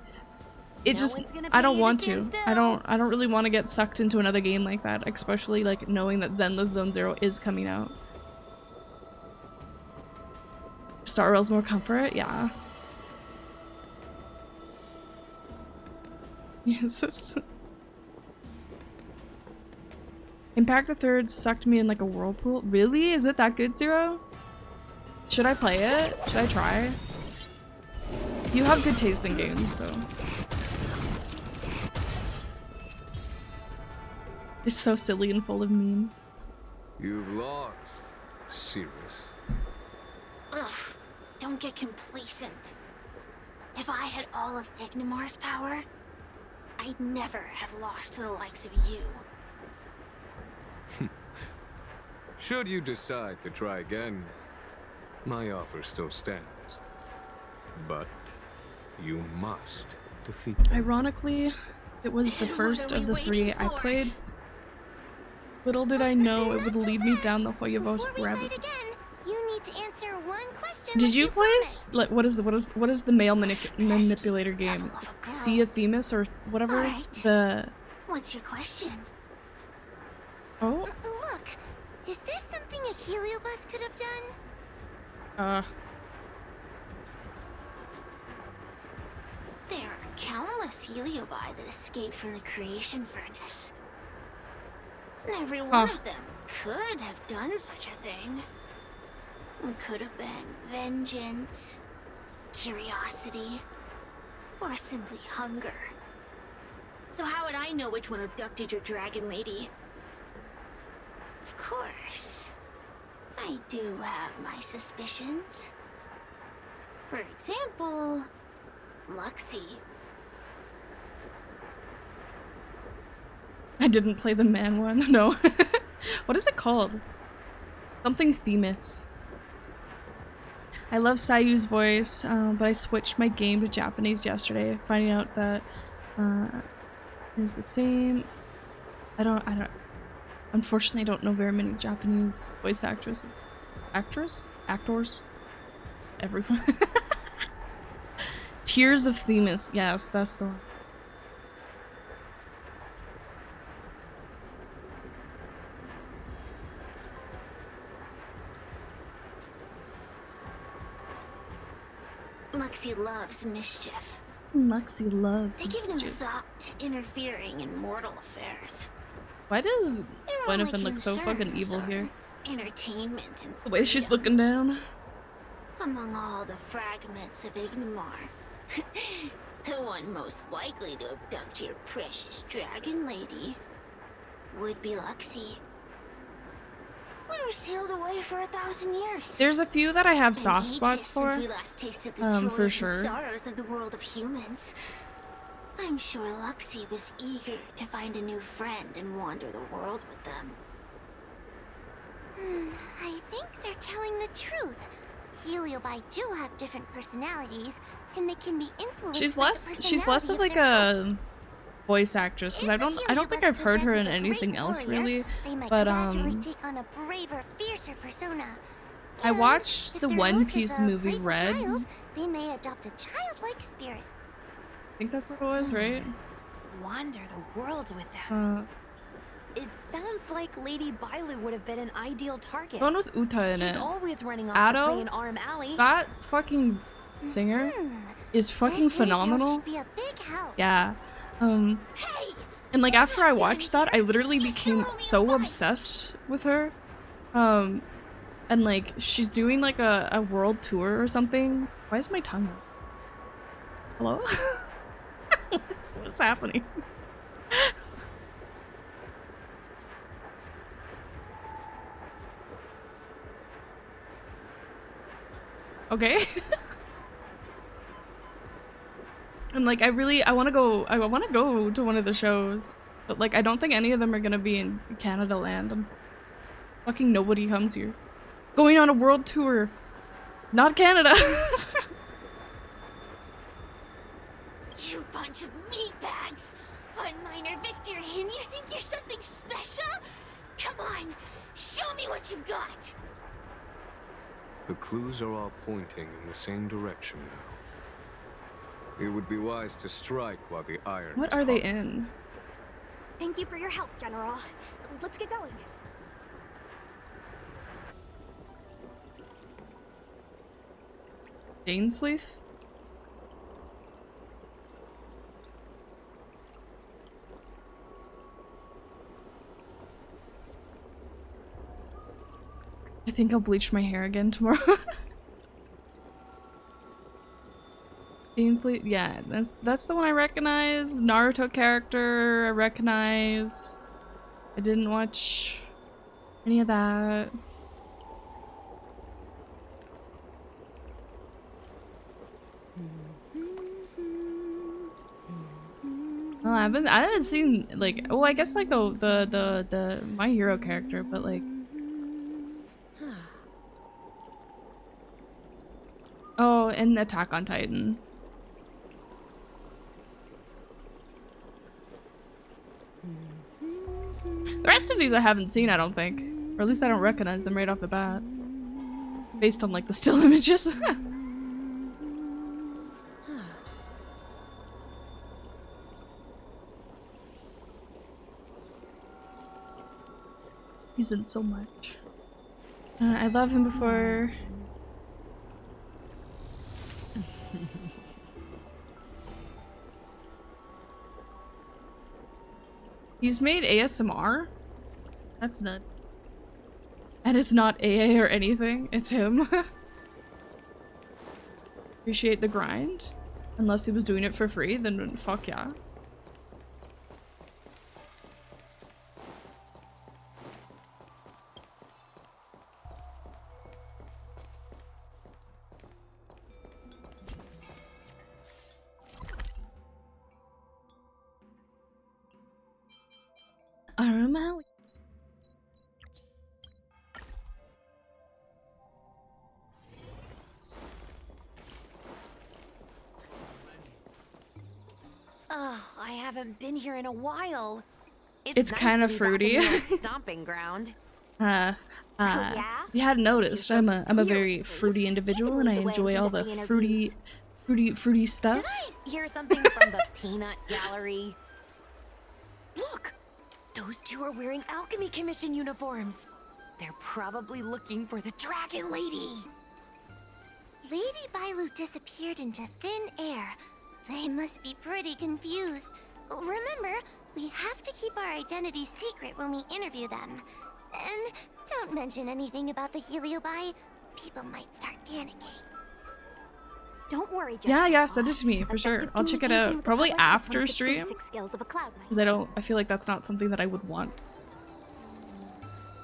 it just I don't want to. I don't really want to get sucked into another game like that, especially like knowing that Zenless Zone Zero is coming out. Star Rail's more comfort, yeah. Yes. Impact the Third sucked me in like a whirlpool. Really? Is it that good, Zero? Should I play it? Should I try? You have good taste in games, so. It's so silly and full of memes. You've lost. Serious. Ugh, don't get complacent. If I had all of Ignimar's power, I'd never have lost to the likes of you. Should you decide to try again, my offer still stands. But you must defeat them. Ironically, it was the first of the three I played. Little did I know it would lead me down the Hoyoverse rabbit. You need to answer one question. Did you play like what is the male manipulator game? Sea of Themis or whatever? Right. The What's your question? Oh? Look, is this something a heliobus could have done? There are countless heliobi that escaped from the creation furnace. And every one of them could have done such a thing. It could have been vengeance, curiosity, or simply hunger. So how would I know which one abducted your dragon lady? Of course, I do have my suspicions. For example, Luxie. I didn't play the man one, no. What is it called? Something Themis. I love Sayu's voice, but I switched my game to Japanese yesterday, finding out that it's the same. Unfortunately, I don't know very many Japanese voice actors. Actors? Everyone. Tears of Themis. Yes, that's the one. Luxie loves mischief. Luxie loves They give no mischief. thought to interfering in mortal affairs. Why does Their Gwyneth only look so fucking concerns evil are here? Entertainment and The way she's freedom. looking down. Among all the fragments of Ignimar, the one most likely to abduct your precious dragon lady would be Luxie. We were sealed away for 1,000 years. There's a few that I have It's been soft ages spots for. since we last tasted the joys For and sure. sorrows of the world of humans. I'm sure Luxie was eager to find a new friend and wander the world with them. I think they're telling the truth. Heliobi do have different personalities, and they can be influenced. She's by the less of personality like their host. a voice actress because I don't think I've heard her in anything else really. They might But gradually take on a braver, fiercer persona. I And watched if the their One host is Piece a movie playful Red. child, they may adopt a childlike spirit. I think that's what it was, right? Wander the world with them. It sounds like Lady Bailu would have been an ideal target. The one with Uta in She's it. always running off Ado? to play in Arm Alley. That fucking singer is fucking This radio phenomenal. should be a big help. Yeah. Hey, And like after I watched that, I literally became so obsessed with her. And like she's doing like a world tour or something. Why is my tongue out? Hello? What's happening? Okay. And like I want to go to one of the shows, but like I don't think any of them are gonna be in Canada land. Fucking nobody comes here. Going on a world tour. Not Canada. You bunch of meatbags! One minor victory and you think you're something special? Come on, show me what you've got! The clues are all pointing in the same direction now. It would be wise to strike while the iron What is are they hot. in? Thank you for your help, General. Let's get going. Dainsleaf? I think I'll bleach my hair again tomorrow. Gameplay, yeah, that's the one I recognize. Naruto character I recognize. I didn't watch any of that. Oh, I haven't seen like, well, I guess like the My Hero character, but like, oh, and Attack on Titan. The rest of these I haven't seen, I don't think, or at least I don't recognize them right off the bat, based on like the still images. He's in so much. I love him before. He's made ASMR? That's nuts. And it's not AA or anything, it's him. Appreciate the grind. Unless he was doing it for free, then fuck yeah. Aramawi. Oh, I haven't been here in a while. It's nice kind to of be back fruity. in the old stomping ground. yeah? If you hadn't noticed, I'm a very fruity individual and I enjoy all the fruity stuff. Did I hear something from the peanut gallery? Look! Those two are wearing Alchemy Commission uniforms. They're probably looking for the Dragon Lady. Lady Bailu disappeared into thin air. They must be pretty confused. Remember, we have to keep our identities secret when we interview them. And don't mention anything about the Heliobi. People might start panicking. Don't worry, Yeah, send it to me for sure. I'll check it out probably after stream, because I feel like that's not something that I would want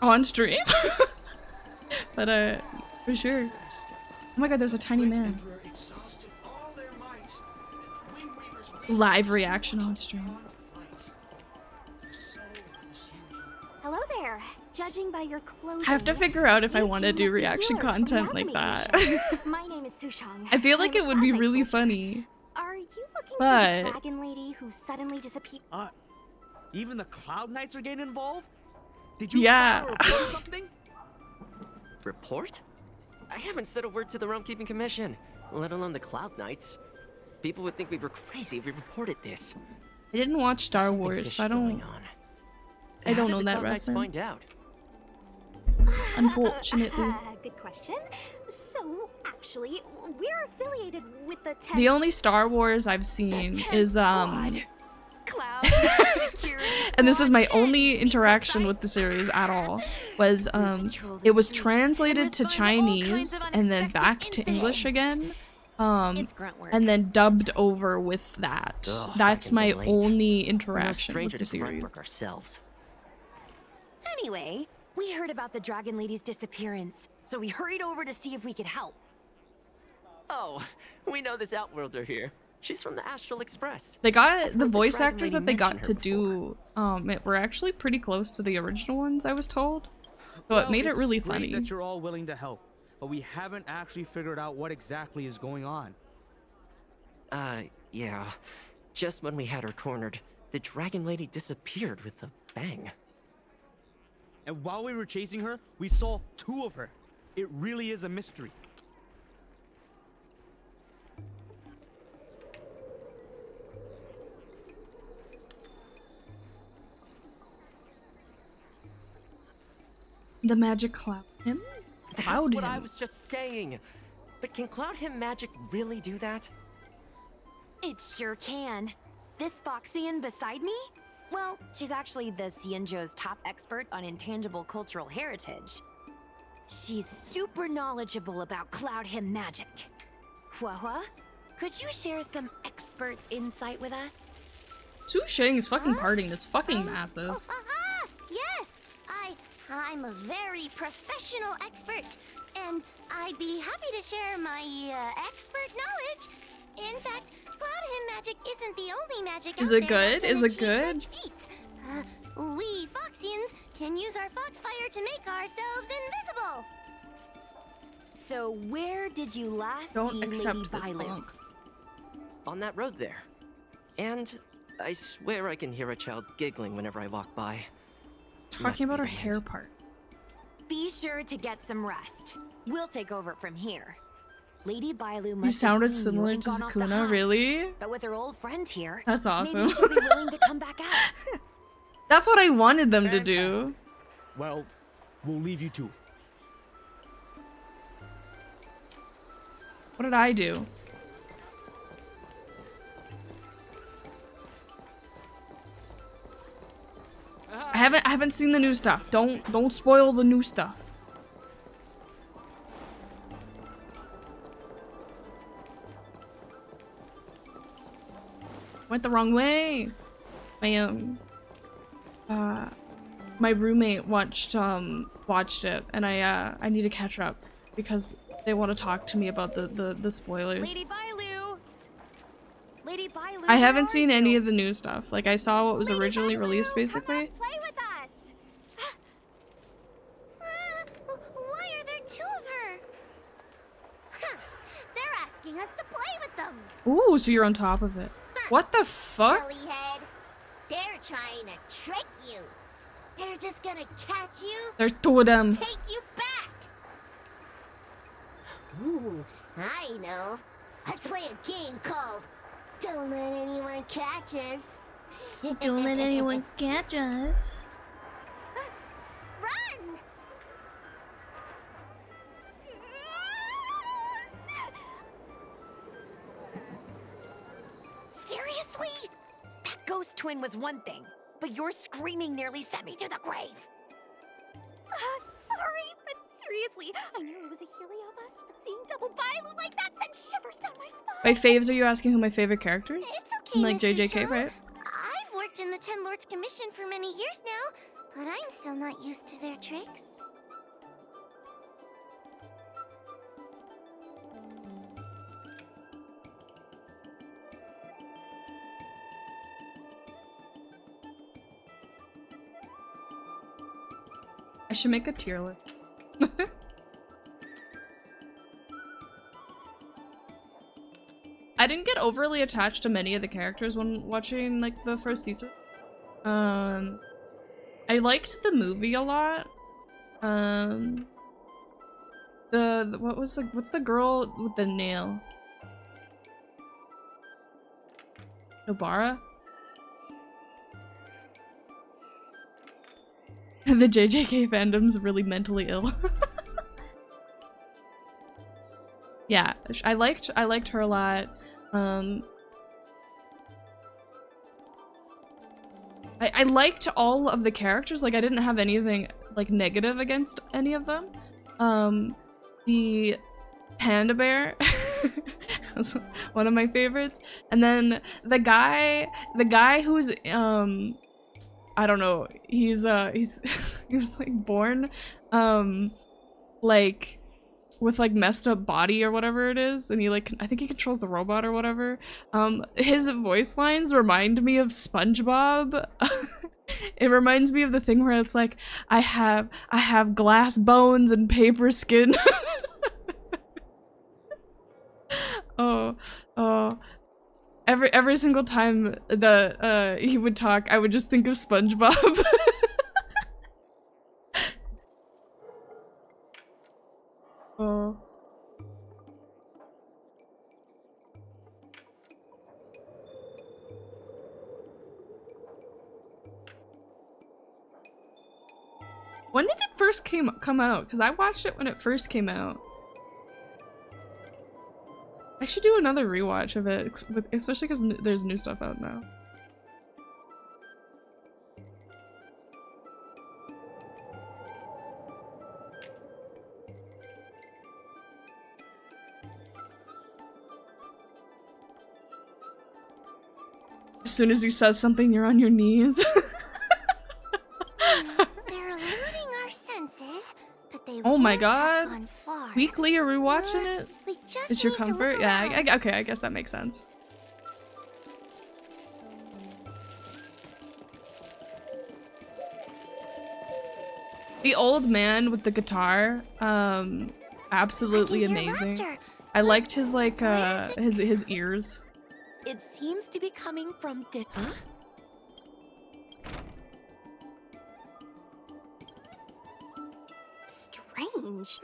on stream. But for sure. Oh my god, there's a tiny man. Live reaction on stream. Hello there. Judging by your clothing, I have to figure out if I want to do reaction content like that. My name is Sushang. I feel like it would be really funny. Are you looking But for the dragon lady who suddenly disappeared? Even the Cloud Knights are getting involved? Did you Yeah. file a report or something? Report? I haven't said a word to the Realm Keeping Commission, let alone the Cloud Knights. People would think we were crazy if we reported this. I didn't watch Star Something Wars, fishy so I don't going on. I don't How know did the that Cloud Knights reference. find out? Unfortunately. Good question. So, actually, we're affiliated with the The only Star Wars I've seen is Cloud about security and this is my squad only 10 interaction because with I the series swear at all, was patrol the it was streets translated and to respond all kinds Chinese of and then unexpected back to English incidents. again. It's grunt work. And then dubbed over with that. Ugh, That's I my can relate. only We're no interaction with stranger the to grunt series. work ourselves. Anyway, we heard about the Dragon Lady's disappearance, so we hurried over to see if we could help. Oh, we know this Outworlder here. She's from the Astral Express. They got I've the heard voice Dragon actors Lady that they got mention to her before. do it were actually pretty close to the original ones, I was told. So it made it really It's great funny. that you're all willing to help, but we haven't actually figured out what exactly is going on. Yeah. Just when we had her cornered, the Dragon Lady disappeared with a bang. And while we were chasing her, we saw 2 of her. It really is a mystery. The magic cloud him? That's Cloud what I him. was just saying. But can Cloud Him magic really do that? It sure can. This Foxian beside me? Well, she's actually the Xianzhou's top expert on intangible cultural heritage. She's super knowledgeable about Cloud Him magic. Huahua, could you share some expert insight with us? Su Sheng's fucking parting is fucking massive. Oh, yes, I'm a very professional expert, and I'd be happy to share my expert knowledge. In fact, Cloud Him magic isn't the only magic Is out it there good? that can Is it achieve good? such feats. We Foxians can use our Foxfire to make ourselves invisible. So where did you last Don't see accept Lady this Bailu? punk. On that road there. And I swear I can hear a child giggling whenever I walk by. Must Talking be about her the wind. hair part. Be sure to get some rest. We'll take over from here. Lady Bailu must He sounded have seen you similar and to gone off to Sukuna, hide. really? But with her old friend here, That's awesome. maybe she'll be willing to come back out. That's what I wanted them to do. Well, we'll leave you to. What did I do? I haven't seen the new stuff. Don't spoil the new stuff. Went the wrong way. My roommate watched it, and I need to catch up because they want to talk to me about the spoilers. Lady Bailu! Lady Bailu, I where haven't are seen you? any of the new stuff. Like I saw what was Lady originally Bailu, released, come basically. back, play with us. Why are there 2 of her? They're asking us to play with them. Ooh, so you're on top of it. What the fuck? Silly head. They're trying to trick you. They're just gonna catch you, There's 2 of them. take you back. Ooh, I know. Let's play a game called Don't Let Anyone Catch Us. Don't let anyone catch us. Run! Seriously? That ghost twin was one thing, but your screaming nearly sent me to the grave. Sorry, but seriously, I knew it was a Heliobus, but seeing double Bailu like that sent shivers down my spine. By faves, are you asking who my favorite character is? It's okay, Like Mr. JJK, Shaw. right? I've worked in the Ten Lords Commission for many years now, but I'm still not used to their tricks. I should make a tier list. I didn't get overly attached to many of the characters when watching like the first season. I liked the movie a lot. What's the girl with the nail? Nobara? The JJK fandom's really mentally ill. Yeah, I liked her a lot. I liked all of the characters. Like, I didn't have anything like negative against any of them. The panda bear was one of my favorites, and then the guy who's I don't know, he's he was like born like with like messed up body or whatever it is, and he like, I think he controls the robot or whatever. His voice lines remind me of SpongeBob. It reminds me of the thing where it's like, I have glass bones and paper skin. Oh, every single time that he would talk, I would just think of SpongeBob. Oh. When did it first come out? Because I watched it when it first came out. I should do another rewatch of it, especially because there's new stuff out now. As soon as he says something, you're on your knees. They're eluding our senses, but they Oh my won't have god. gone far. Weekly, are we watching it? We just It's your need to comfort? look Yeah, around. okay, I guess that makes sense. The old man with the guitar, absolutely I can hear amazing. laughter. I liked his like his ears. It seems to be coming from the. Huh? Strange.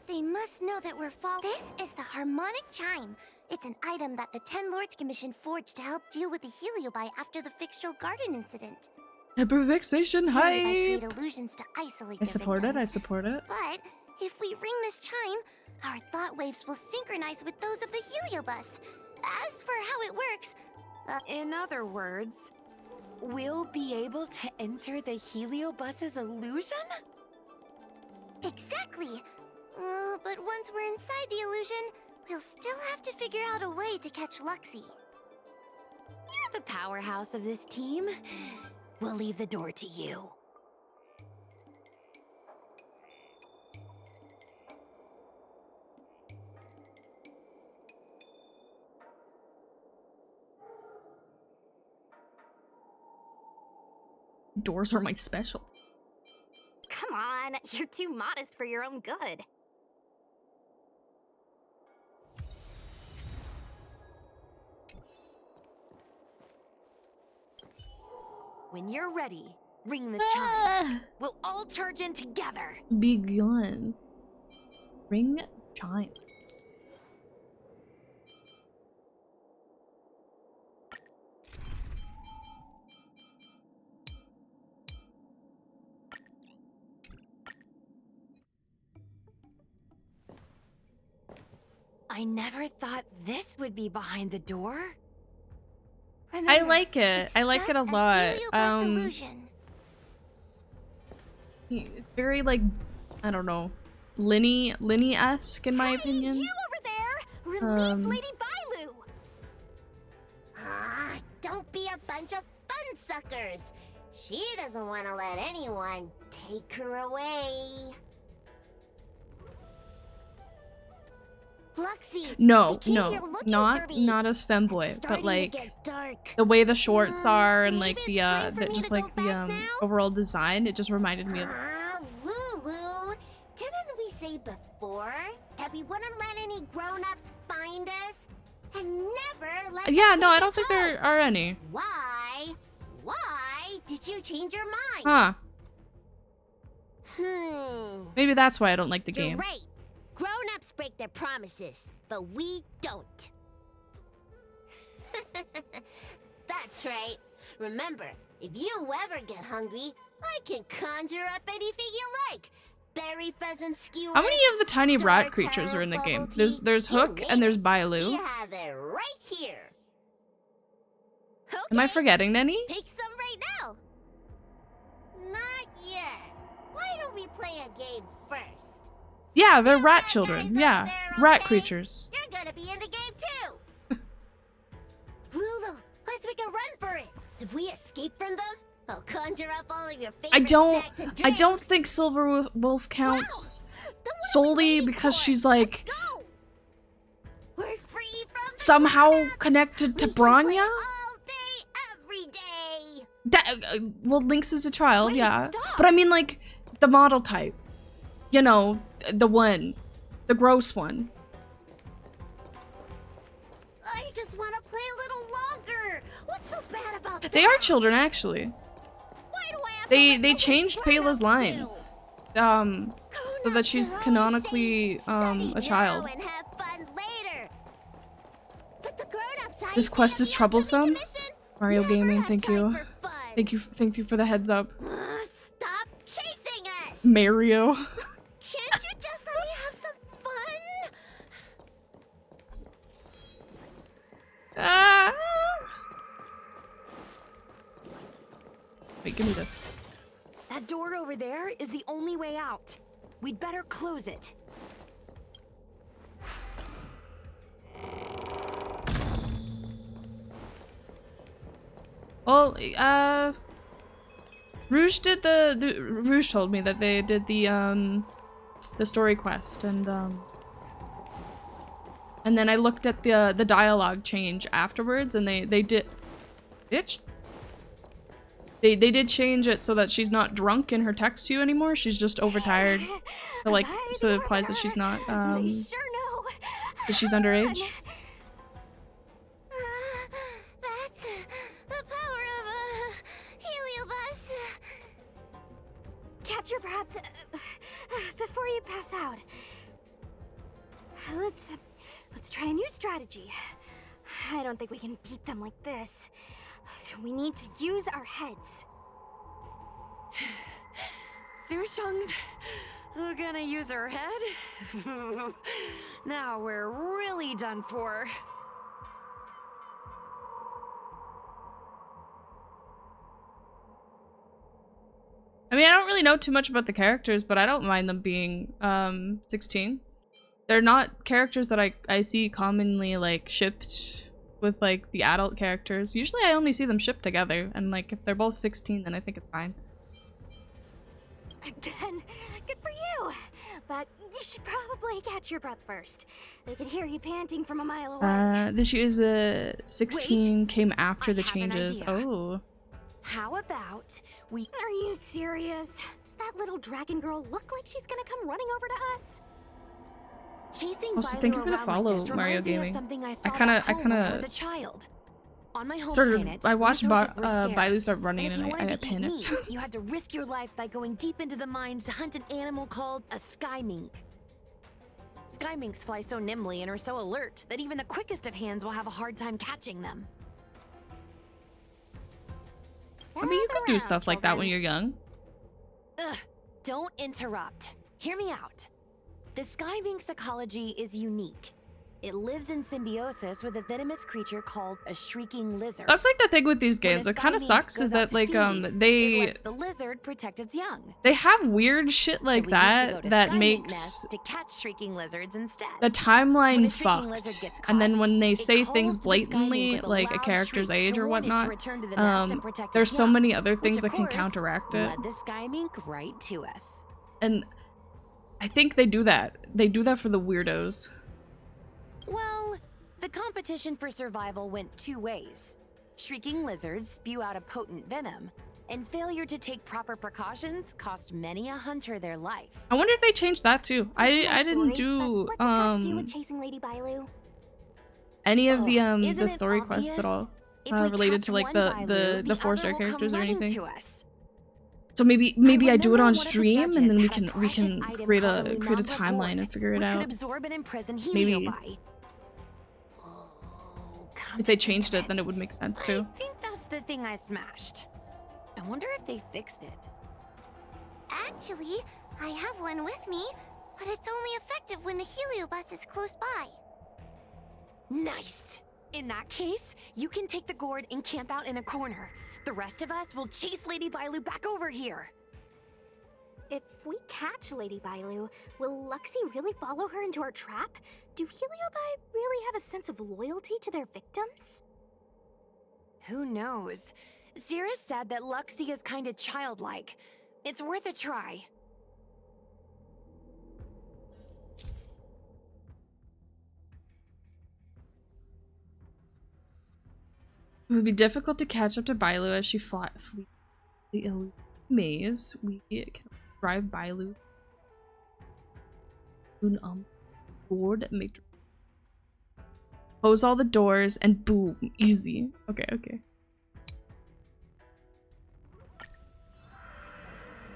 They must know that we're following. This is the harmonic chime. It's an item that the Ten Lords Commission forged to help deal with the Heliobi after the Fictional Garden incident. Hyperfixation Heliobi hype! create illusions to isolate I their support it, I victims. support it. But if we ring this chime, our thought waves will synchronize with those of the Heliobus. As for how it works, In other words, we'll be able to enter the Heliobus's illusion? exactly. But once we're inside the illusion, we'll still have to figure out a way to catch Luxie. You're the powerhouse of this team. We'll leave the door to you. Doors are my special. Come on, you're too modest for your own good. When you're ready, ring the chime. We'll all charge in together. Begun. Ring chime. I never thought this would be behind the door. Remember, I like it. it's I like it a just lot. Heliobus illusion. It's very like, I don't know, Linny-esque in my opinion. You over there! Release Lady Bailu! Ah, don't be a bunch of fun suckers. She doesn't want to let anyone take her away. Luxie, No, we came no, here looking not for me. not as femboy, It's but starting to like get dark. the way the shorts are and like maybe the it's time for me just to like go the back now? overall design. It just reminded me of. Ah, Lulu, didn't we say before that we wouldn't let any grown-ups find us? And never let Yeah, them no, take I don't us think home? there are any. Why? Why did you change your mind? Huh? Maybe that's why I don't like the You're game. right. Grown-ups break their promises, but we don't. That's right. Remember, if you ever get hungry, I can conjure up anything you like. Berry pheasant skewers. How many of the tiny star rat creatures are in the taro game? bubble tea, There's you Hook name and there's it. Bailu. We have it right here. Am I forgetting any? Pick some right now. Not yet. Why don't we play a game first? Yeah, they're rat children. Yeah, rat creatures. You're gonna be in the game too. Lulu, let's make a run for it. If we escape from them, I'll conjure up all of your favorite I snacks and don't drinks. think Silver Wolf counts solely because she's like We're free from the somehow grown-ups. connected to We can play Branya. all day, every day. That well, Lynx is a child, Wait, yeah. stop. But I mean like the model type. You know, the gross one. I just want to play a little longer. What's so bad about that? They are children actually. Why do I have to They listen to changed what Payla's grown-ups lines. do? So that she's Grown-ups are all canonically safe. Study a child. now and have fun later. But the grown-ups I This quest see is at the troublesome. commission Mario never Gaming, have thank time you. for fun. Thank you for the heads up. Stop chasing us. Mario. Can't you just let me have some fun? Ah! Wait, give me this. That door over there is the only way out. We'd better close it. Well, Rouge did Rouge told me that they did the story quest and then I looked at the dialogue change afterwards and they did bitch. They did change it so that she's not drunk in her text to you anymore. She's just overtired. So like so it implies that she's not They sure know. that she's underage. That's the power of a heliobus. Catch your breath before you pass out. Let's try a new strategy. I don't think we can beat them like this. We need to use our heads. Sushung's gonna use her head? Now we're really done for. I mean, I don't really know too much about the characters, but I don't mind them being 16. They're not characters that I see commonly like shipped with like the adult characters. Usually I only see them shipped together, and like if they're both 16 then I think it's fine. Then, good for you. But you should probably catch your breath first. They could hear you panting from a mile away. This year's 16 came after I the have an changes. idea. Oh. How about we... Are you serious? Does that little dragon girl look like she's gonna come running over to us? Chasing Also, Bailu thank you for the around follow, like this Mario reminds me of Gaming. something I saw I kinda- back home when I was a child. On my home planet, I watched resources were scarce, Bailu start running and if and you wanted I to eat panicked. meat, you had to risk your life by going deep into the mines to hunt an animal called a sky mink. Sky minks fly so nimbly and are so alert that even the quickest of hands will have a hard time catching them. I mean, you could do stuff like that when you're young. Ugh, don't interrupt. Hear me out. The sky mink's ecology is unique. It lives in symbiosis with a venomous creature called a shrieking lizard. That's like the thing with these When a games. It sky kind of mink sucks goes is out that to like feed, it they lets the lizard protect its young. they have weird shit So like we used to go that to that sky mink makes nests to catch shrieking lizards instead. the When timeline a shrieking lizard fucked. gets And then caught, when they it say calls things to the sky mink blatantly, with a like a loud character's shriek age to or warn it to whatnot, return to the nest and protect there's its so young, many other which, things of that can course, counteract it. led the sky mink right to us. And I think they do that. They do that for the weirdos. Well, the competition for survival went two ways. Shrieking lizards spew out a potent venom, and failure to take proper precautions cost many a hunter their life. I wonder if they changed that too. I didn't do What's it got to do with chasing Lady Bailu? any of Isn't the it story quests at obvious? all If we related catch to like one the Bailu, the other 4-star will come characters or running anything. to us. So maybe I do it remember on one of the stream and judges then we had a can precious item create called a the create a Lumambra timeline board, and figure it which could out. absorb and imprison Maybe. Heliobi. If they changed it, then it would make sense too. I think that's the thing I smashed. I wonder if they fixed it. Actually, I have one with me, but it's only effective when the heliobus is close by. Nice. In that case, you can take the gourd and camp out in a corner. The rest of us will chase Lady Bailu back over here. If we catch Lady Bailu, will Luxie really follow her into our trap? Do Heliobi really have a sense of loyalty to their victims? Who knows? Cirrus said that Luxie is kinda childlike. It's worth a try. It would be difficult to catch up to Bailu as she flees the illusion maze. We can drive Bailu. Board matrix. Close all the doors and boom, easy. Okay, okay. Is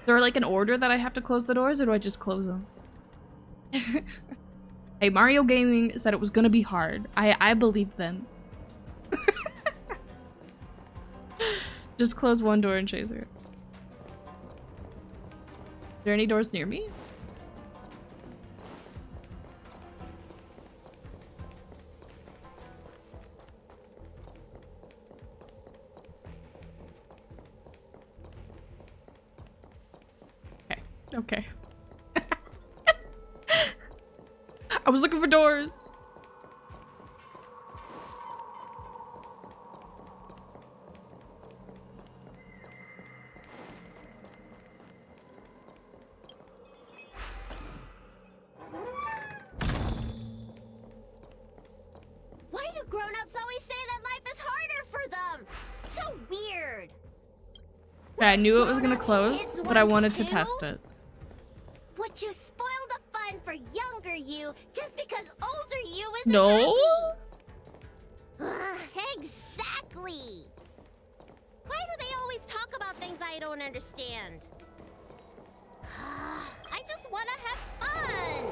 there like an order that I have to close the doors, or do I just close them? Hey, Mario Gaming said it was gonna be hard. I believe them. Just close one door and chase her. Are there any doors near me? Okay. I was looking for doors. Why do grown-ups always say that life is harder for them? So weird. Yeah, I knew it was gonna close, but I wanted to test it. Would you spoil the fun for younger you just because older you isn't No. happy? Exactly. Why do they always talk about things I don't understand? I just want to have fun.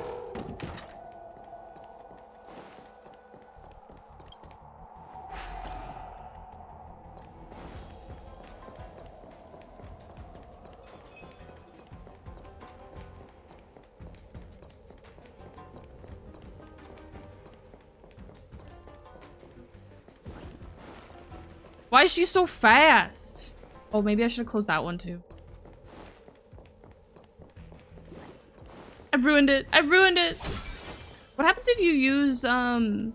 Why is she so fast? Oh, maybe I should have closed that one too. I ruined it. I ruined it. What happens if you use Yukong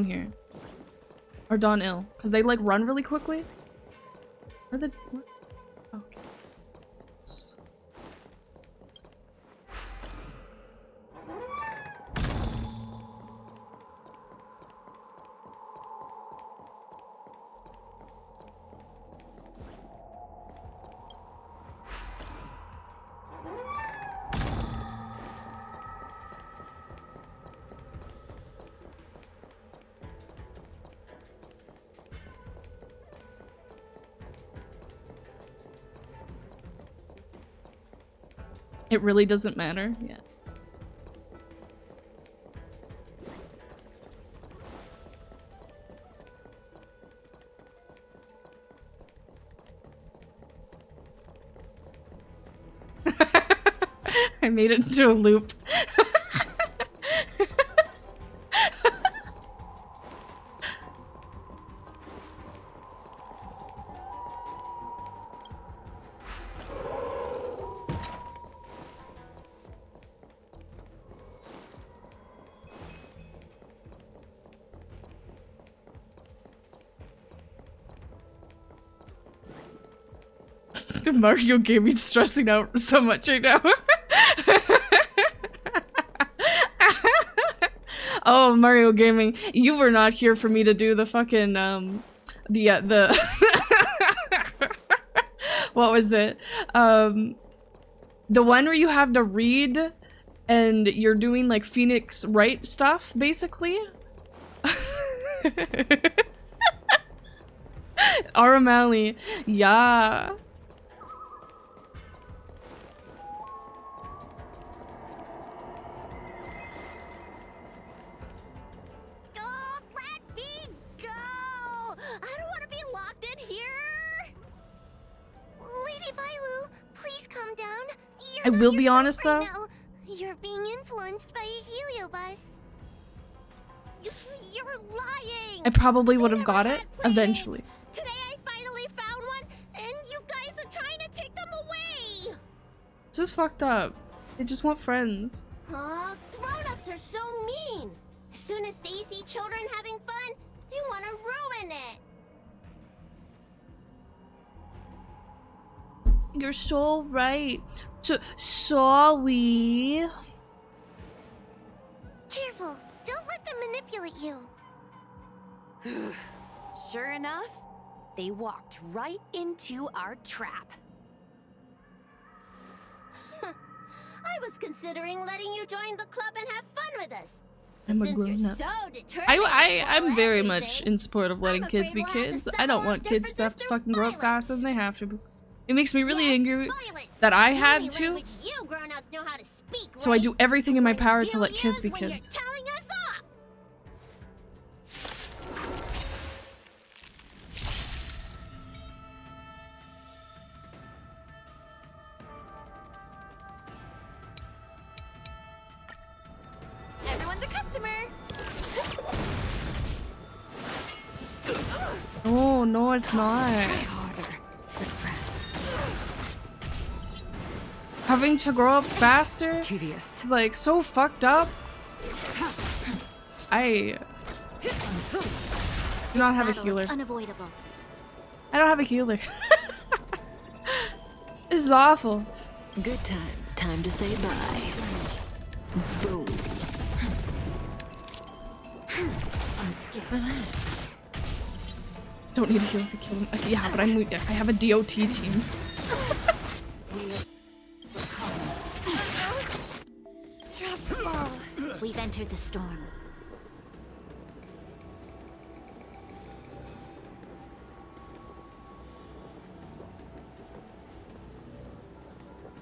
here? Or Don Il? Because they like run really quickly? Where the what? Okay. It really doesn't matter. Yeah. I made it into a loop. The Mario Gaming stressing out so much right now. Oh, Mario Gaming, you were not here for me to do the fucking the what was it? The one where you have to read and you're doing like Phoenix Wright stuff, basically. Aramali, yeah. I will be honest though. You're being influenced by a heliobus. You're lying! I probably would have got it eventually. Today I finally found one, and you guys are trying to take them away! This is fucked up. They just want friends. Grown-ups are so mean! As soon as they see children having fun, they want to ruin it! You're so right. So sorry. Careful! Don't let them manipulate you! Sure enough, they walked right into our trap. I was considering letting you join the club and have fun with us. I'm a Since grown you're up. so determined I'm very to much everything, in support of letting I'm kids afraid be we'll have to kids. I settle don't want our kids to have to differences fucking through grow up violence. faster than they have to. It makes me really angry Violence. that I The had only to, language you grown-ups know how to speak, so I right? do everything in my power to You let kids be use when kids. You're telling us off. Everyone's a customer. Oh, no, it's not. Having to grow up faster is like so fucked up. I do not have a healer. Unavoidable. I don't have a healer. This is awful. Good times. Time to say bye. Boom. Relax. Don't need a healer to kill him. Yeah, but I have a DOT team. We've entered the storm.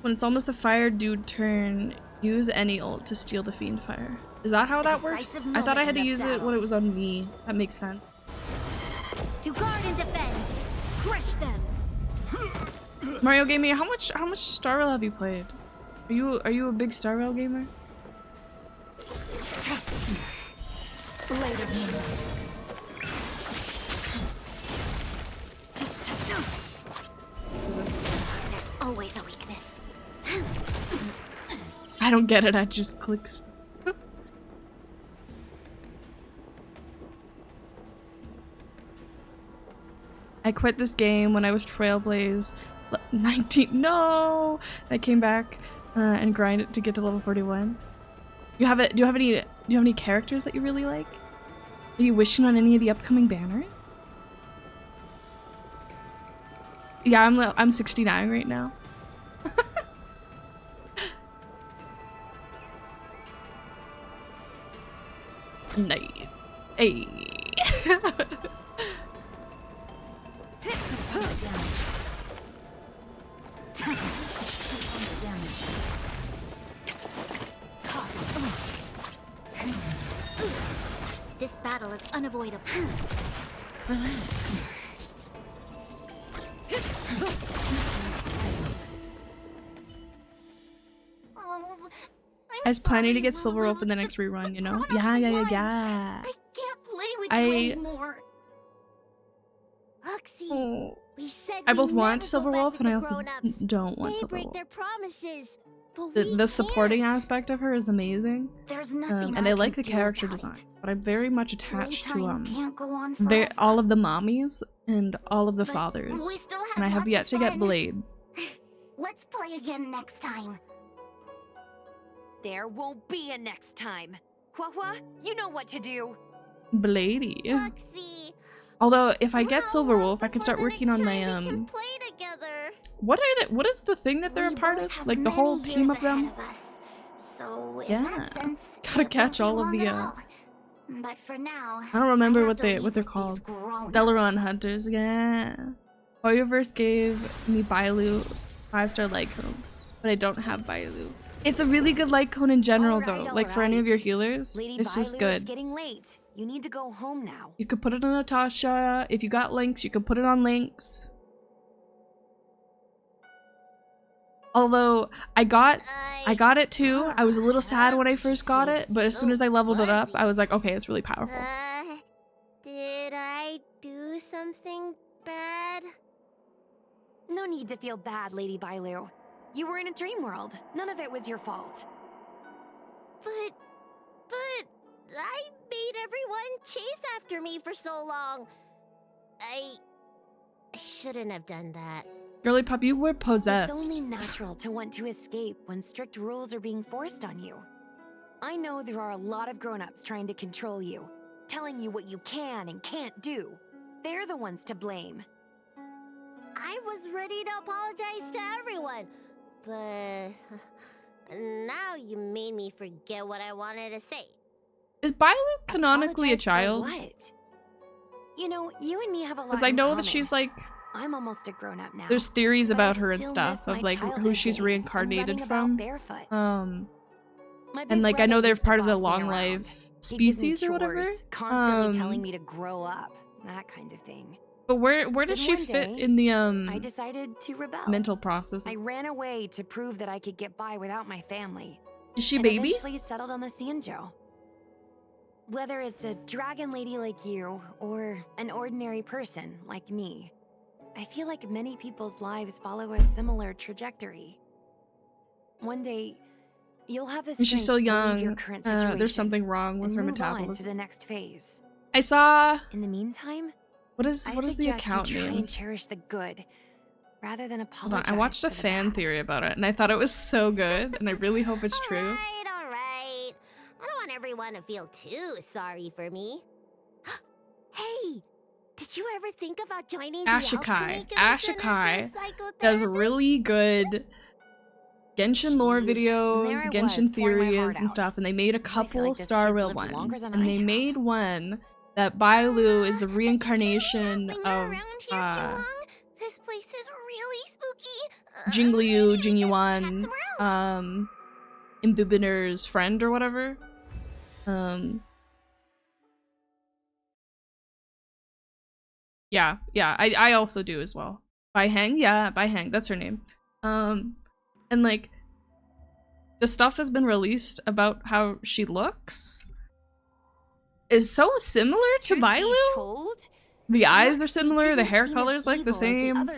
When it's almost the fire dude turn, use any ult to steal the fiend fire. Is that how that works? I thought I had to use it when it was on me. That makes sense. To guard and defend. Crush them. Mario Gaming, how much Star Rail have you played? Are you a big Star Rail gamer? Later. There's always a weakness. I don't get it. I just click stuff. I quit this game when I was Trailblaze 19. No, I came back and grinded to get to level 41. Do you have any characters that you really like? Are you wishing on any of the upcoming banners? Yeah, I'm 69 right now. Nice. Hey. This battle is unavoidable. Relax. Oh, I was planning to get Silver Wolf in the next rerun, you know? Yeah. I can't play with you anymore. Luxie, we said I both we'd want never Silver go back Wolf with and I the also grown-ups. don't want They Silver break Wolf. their promises, but we The supporting can't. aspect of her is amazing. There's nothing And I like can the do character about design, it. but I'm very much attached to Playtime can't go on all of the mommies and all of the fathers. we still have And I have lots yet of to get fun. Blade. Let's play again next time. There won't be a next time. Hua, you know what to do. Bladey. Luxie, Although if I get Silver Wolf, I can start working on my play together. what is the thing that they're a part of? Like the whole team of them? So in Yeah. that sense, Gotta it catch won't all be of the long at all. But for now, I don't remember have what to they're leave with these called. grown-ups. Stellaron Hunters, yeah. Hoyoverse gave me Bailu 5-star like cone, but I don't have Bailu. It's a really good like cone in general though. Like for any of your healers, Lady it's just Bailu, good. It's getting late. You need to go home now. You could put it on Natasha. If you got Lynx, you could put it on Lynx. Although I got it too. I was a little sad when I first got it, but as soon as I leveled it up, I was like, okay, it's really powerful. something bad? No need to feel bad, Lady Bailu. You were in a dream world. None of it was your fault. But I made everyone chase after me for so long. I shouldn't have done that. Girly Pop, you were possessed. It's only natural to want to escape when strict rules are being forced on you. I know there are a lot of grown-ups trying to control you, telling you what you can and can't do. They're the ones to blame. I was ready to apologize to everyone, but now you made me forget what I wanted to say. Is Bailu canonically a child? What? You know, you and me have a lot Because I in know common. that she's like... I'm almost a grown-up now. There's theories but about I her and still stuff, miss of my like who childhood she's days and reincarnated running about from. barefoot. My And big like I know brother they're used to part of the boss me long around. life He'd give me species or whatever. chores, constantly telling me to grow up, that kind of thing. But where does Then she one fit day, in the I decided to rebel. mental process? I ran away to prove that I could get by without my family. Is she and baby? Eventually settled on the Xianzhou. Whether it's a dragon lady like you or an ordinary person like me, I feel like many people's lives follow a similar trajectory. One day, you'll have the And she's strength still to leave your young. current situation. There's something wrong with and her move on to metabolism. the next phase. I saw. In the meantime, What is I the suggest account you try name? and cherish the good, rather than Hold apologize. on, I watched a for the fan bad. theory about it, and I thought it was so good, and I really hope it's true. All right. I don't want everyone to feel too sorry for me. Hey, did you ever think about joining the Ashikai. Alchemy Commission as a Ashikai does psychotherapist? really good Genshin lore videos, there I Genshin was, pouring my theories heart and out. stuff, and they made a I feel couple like this Star kid's Rail lived longer ones, than and I they have. made one that Bailu is the reincarnation When you're of around here too long, this place is really spooky. Jingliu, Maybe we can chat Jingyuan, somewhere else. Imbubiner's friend or whatever. Yeah, I also do as well. Bai Heng, yeah, Bai Heng, that's her name. And like, the stuff that's been released about how she looks is so similar to Bailu. The eyes are similar, the hair color's like the same.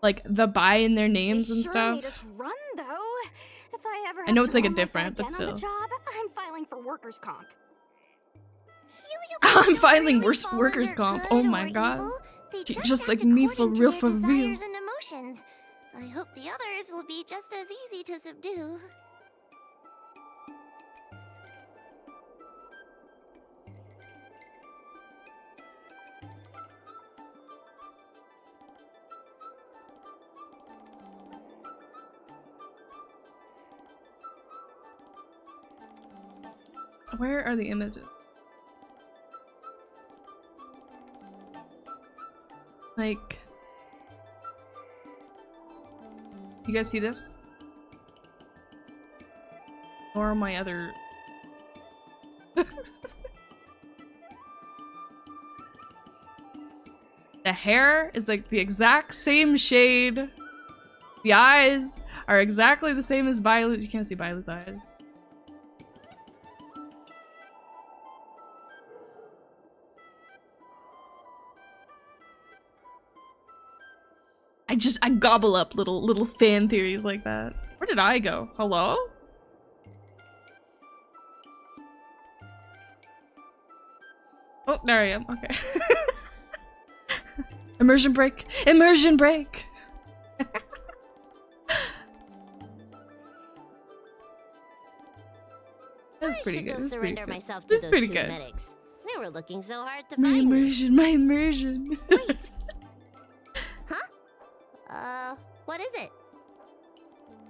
Like the Bai in their names and Sure stuff. made us run though. If I ever I know have it's to like a run that different, but again still. on the job, I'm filing for workers' comp. I'm filing workers' comp. Oh my god. Just like me, for real, for real. Desires and emotions. I hope the others will be just as easy to subdue. Where are the images? Like, you guys see this? Or my other... The hair is like the exact same shade. The eyes are exactly the same as Violet. You can't see Violet's eyes. I gobble up little fan theories like that. Where did I go? Hello? Oh, there I am. Okay. Immersion break! Immersion break! That's pretty good. That's pretty good. Myself to That's those pretty two good. medics. They were looking so hard to My find me. immersion, my immersion. Wait. What is it?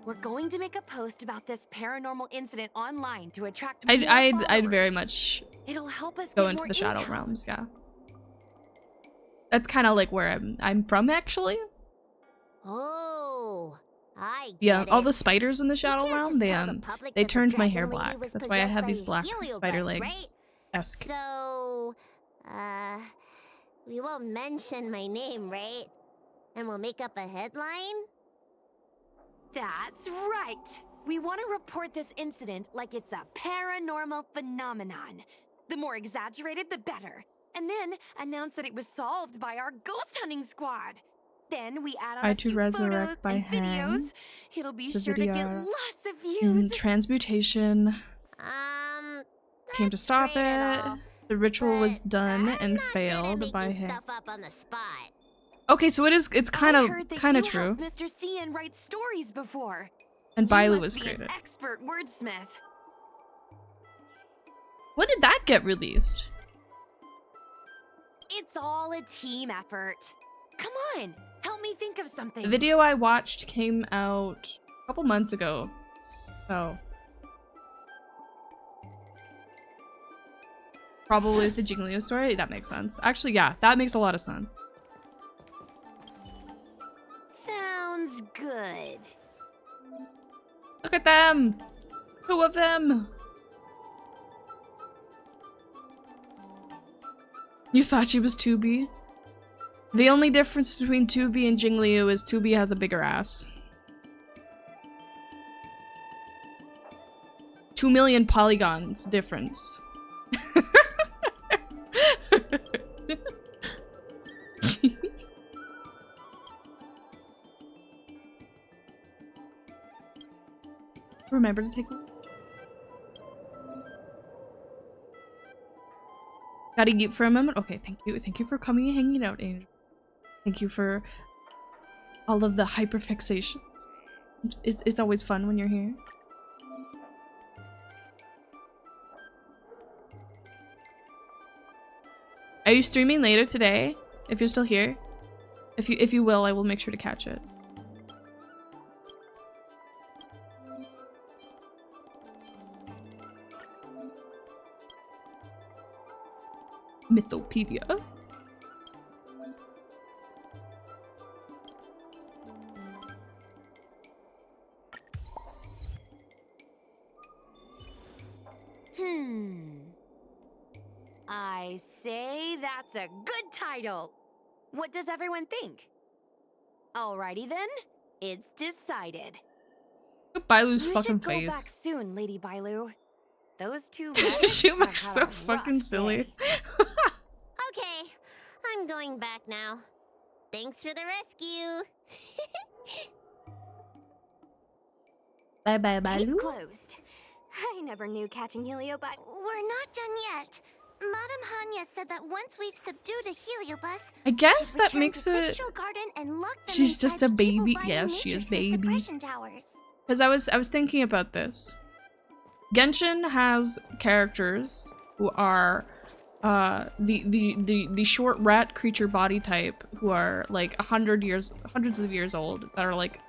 We're going to make a post about this paranormal incident online to attract more I'd very followers. much It'll help us go get into more the Shadow intel. Realms, yeah. That's kind of like where I'm from, actually. Oh, I get Yeah, all it. the spiders in the Shadow can't Realm, just tell the public they that the turned my dragon hair lady black. was That's why I possessed have by these black Heliobus, spider right? legs-esque. So, we won't mention my name, right? And we'll make up a headline? That's right. We want to report this incident like it's a paranormal phenomenon. The more exaggerated, the better. and then announced that it was solved by our ghost hunting squad. Then we add on Try a to few resurrect photos by and hand. videos. It'll be It's a sure to get video. lots of views. Transmutation came to stop great and it. all, The ritual was but done I'm and not good at failed by making him. stuff up on the spot. Okay, so it's kind I of heard that true. you helped Mr. Cian write stories before. And You Bailu must was be created. an expert wordsmith. When did that get released? It's all a team effort. Come on, help me think of something. The video I watched came out a couple months ago. So probably the Jinglio story. That makes sense. Actually, yeah, that makes a lot of sense. Sounds good. Look at them! 2 of them! You thought she was 2B? The only difference between 2B and Jingliu is 2B has a bigger ass. 2 million polygons difference. Remember to take one. Gotta eat for a moment? Okay, thank you. Thank you for coming and hanging out, Angel. Thank you for all of the hyperfixations. It's always fun when you're here. Are you streaming later today? If you're still here? If you will, I will make sure to catch it. Mythopedia. I say that's a good title. What does everyone think? Alrighty then, it's decided. Look at Bailu's You fucking should go back face. soon, Lady Bailu. Those two She have looks had so a fucking rough silly. day. Okay, I'm going back now. Thanks for the rescue. Bye bye, Case Bailu. closed. I never knew catching Heliobus. We're not done yet. Madame Hanya said that once we've subdued a Heliobus, I guess she'd that return makes to it. Spectral Garden and lock them She's inside just a the evil baby. binding Yes, she is matrix's baby. suppression towers. Because I was thinking about this. Genshin has characters who are the short rat creature body type who are like hundreds of years old, that are like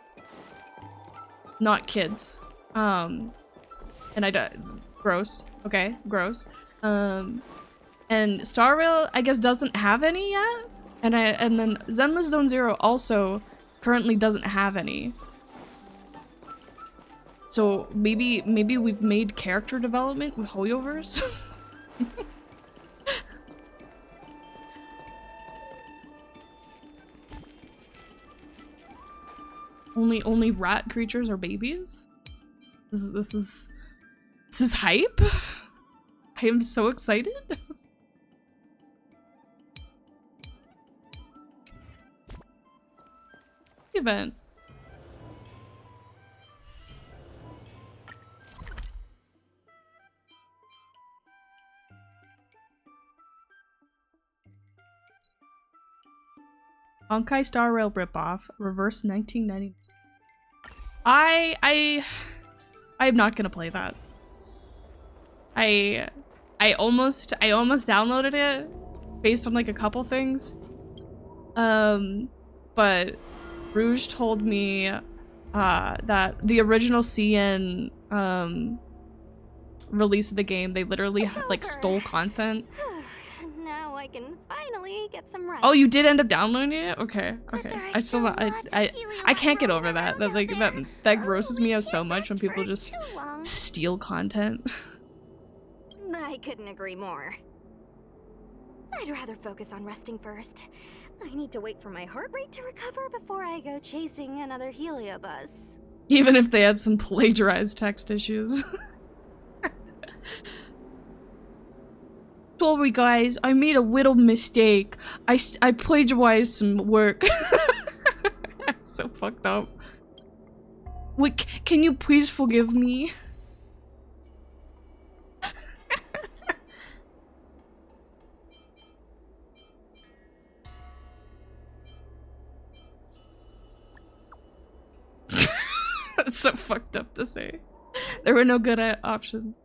not kids. And gross. Okay, gross. And Star Rail, I guess, doesn't have any yet. And then Zenless Zone Zero also currently doesn't have any. So maybe we've made character development with Hoyoverse. only rat creatures are babies? This is hype? I am so excited. Event. Honkai Star Rail ripoff, reverse 1990. I am not gonna play that. I almost downloaded it based on like a couple things. But Rouge told me that the original CN release of the game, they literally like stole content. Now I can finally get some rest. Oh, you did end up downloading it? Okay, okay. I still I can't get over that. That grosses me out so much when people just steal content. I couldn't agree more. I'd rather focus on resting first. I need to wait for my heart rate to recover before I go chasing another Heliobus. Even if they had some plagiarized text issues. Sorry guys, I made a little mistake. I plagiarized some work. So fucked up. Wait, can you please forgive me? That's so fucked up to say. There were no good options.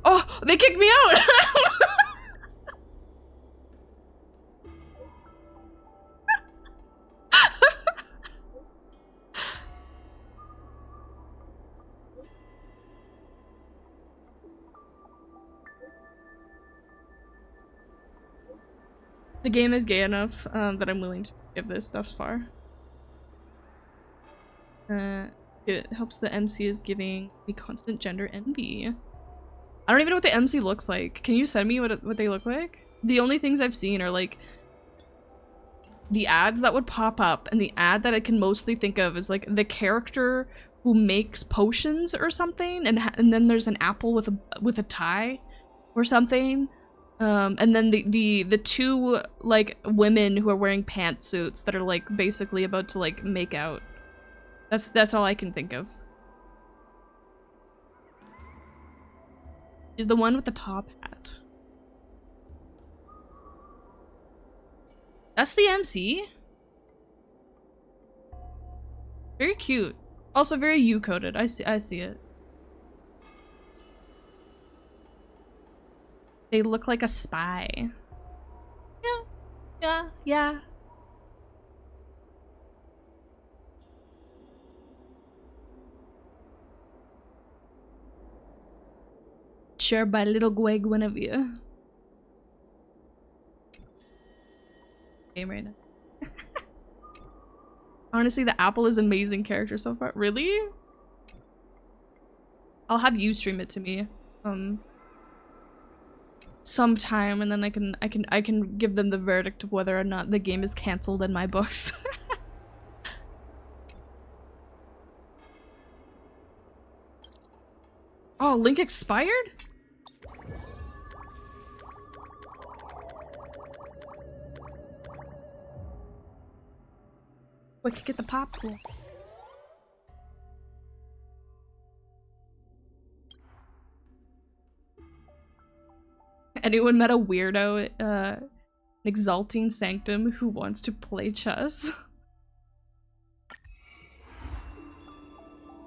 Oh, they kicked me out! The game is gay enough that I'm willing to give this thus far. It helps the MC is giving me constant gender envy. I don't even know what the MC looks like. Can you send me what they look like? The only things I've seen are like the ads that would pop up, and the ad that I can mostly think of is like the character who makes potions or something, and then there's an apple with a tie or something. And then the two like women who are wearing pantsuits that are like basically about to like make out. That's all I can think of. Is the one with the top hat. That's the MC. Very cute. Also very U-coded. I see it. They look like a spy. Yeah. Shared by little Gweg Guinevere. Game right now. Honestly, the apple is amazing character so far. Really? I'll have you stream it to me. Sometime, and then I can give them the verdict of whether or not the game is cancelled in my books. Oh, Link expired? We could get the popcorn. Anyone met a weirdo, an exalting sanctum who wants to play chess?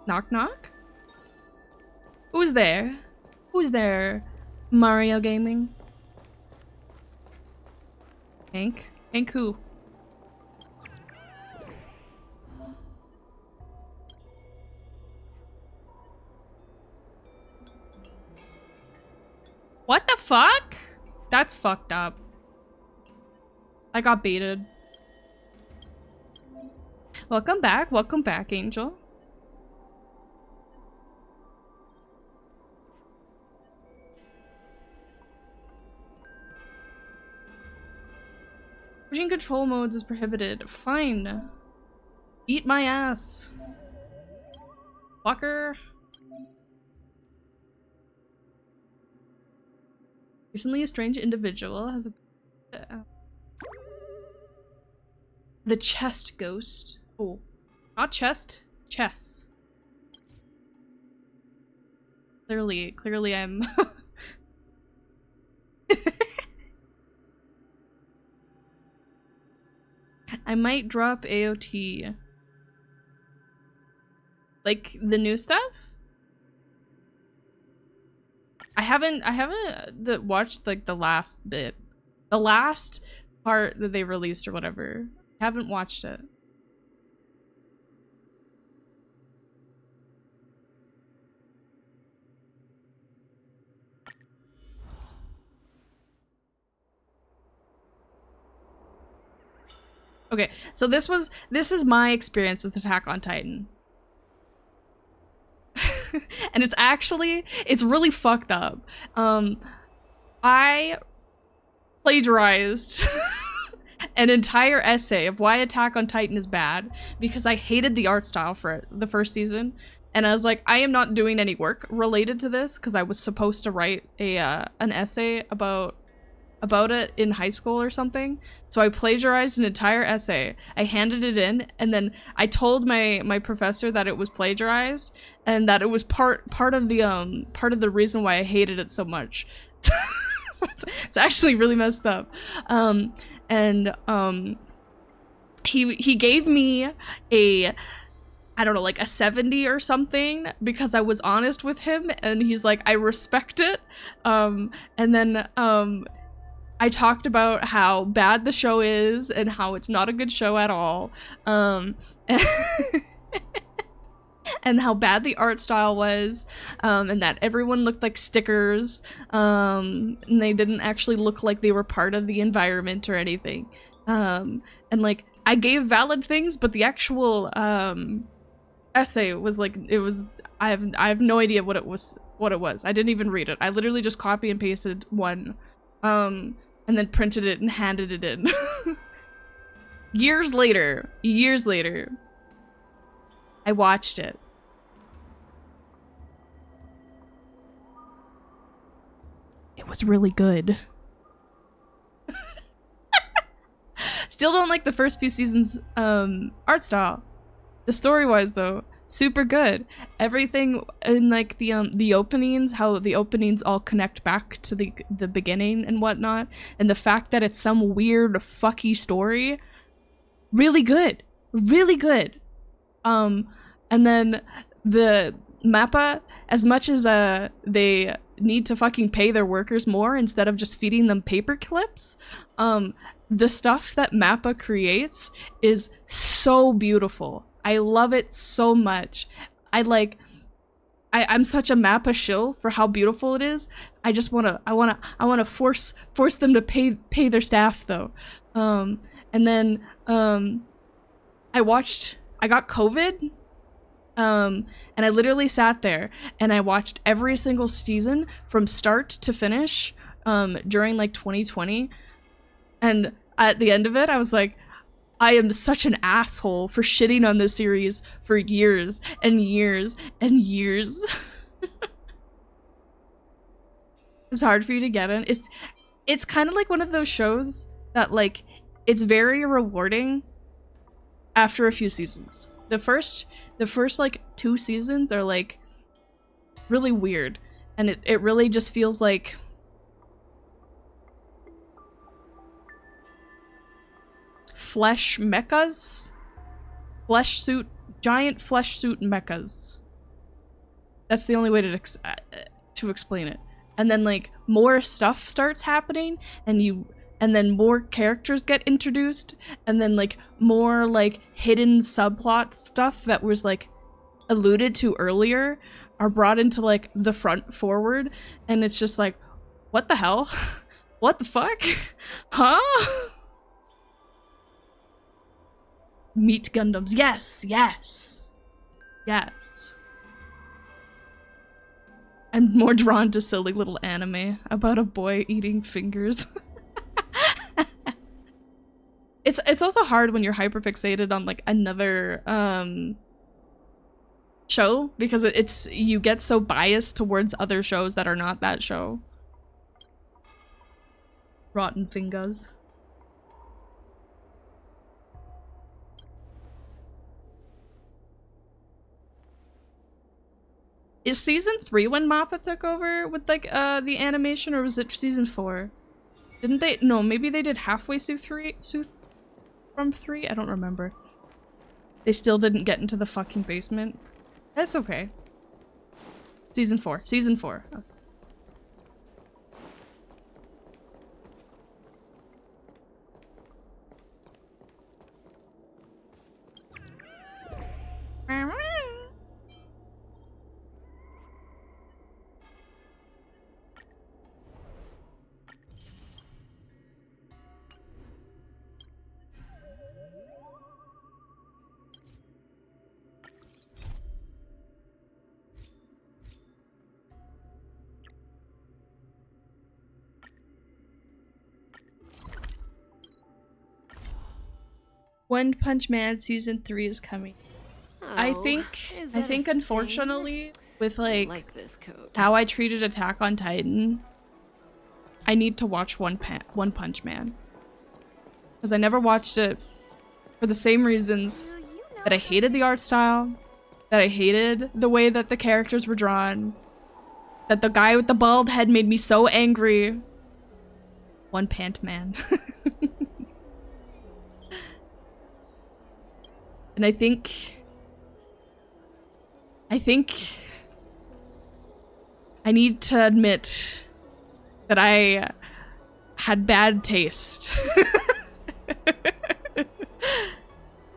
Knock knock? Who's there? Who's there? Mario Gaming? Hank? Hank who? What the fuck? That's fucked up. I got baited. Welcome back, Angel. Switching control modes is prohibited. Fine. Eat my ass. Fucker. Recently, a strange individual has a... The chest ghost. Oh. Not chest. Chess. Clearly I'm... I might drop AOT. Like, the new stuff? I haven't watched like the last bit. The last part that they released or whatever. I haven't watched it. Okay, so this is my experience with Attack on Titan. And it's really fucked up. I plagiarized an entire essay of why Attack on Titan is bad because I hated the art style for it, the first season. and I was like, I am not doing any work related to this because I was supposed to write a an essay about it in high school or something. So I plagiarized an entire essay. I handed it in, and then I told my professor that it was plagiarized and that it was part of the reason why I hated it so much. It's actually really messed up. He gave me a, I don't know, like a 70 or something because I was honest with him, and he's like, I respect it. And then I talked about how bad the show is and how it's not a good show at all. And how bad the art style was, and that everyone looked like stickers, and they didn't actually look like they were part of the environment or anything. And like, I gave valid things, but the actual essay was like, I have no idea what it was. I didn't even read it. I literally just copy and pasted one, and then printed it and handed it in. Years later, I watched it. It was really good. Still don't like the first few seasons art style. The story-wise though, super good. Everything in like the openings, how the openings all connect back to the beginning and whatnot, and the fact that it's some weird fucky story, really good. Really good. And then the Mappa, as much as they need to fucking pay their workers more instead of just feeding them paper clips, the stuff that Mappa creates is so beautiful. I love it so much. I'm such a Mappa shill for how beautiful it is. I wanna force them to pay their staff though. And then I got COVID. And I literally sat there and I watched every single season from start to finish during like 2020. And at the end of it, I was like, I am such an asshole for shitting on this series for years and years and years. It's hard for you to get in. It's kind of like one of those shows that like, it's very rewarding after a few seasons. The first like 2 seasons are like really weird, and it really just feels like flesh mechas, giant flesh suit mechas. That's the only way to explain it. And then like more stuff starts happening, and then more characters get introduced, and then like more like hidden subplot stuff that was like alluded to earlier are brought into like the front forward, and it's just like, what the hell? What the fuck? Huh? Meat Gundams. Yes, yes. Yes. I'm more drawn to silly little anime about a boy eating fingers. It's also hard when you're hyperfixated on like another show, because you get so biased towards other shows that are not that show. Rotten fingers. Is season 3 when Mappa took over with like the animation, or was it season 4? Didn't they? No, maybe they did halfway through 3 from 3? I don't remember. They still didn't get into the fucking basement. That's okay. Season 4. Season 4. Okay. One Punch Man season 3 is coming. I think unfortunately with like this coat. how I treated Attack on Titan, I need to watch One Punch Man. Because I never watched it for the same reasons that I hated the art style, that I hated the way that the characters were drawn, that the guy with the bald head made me so angry. One Pant Man. And I think I need to admit that I had bad taste.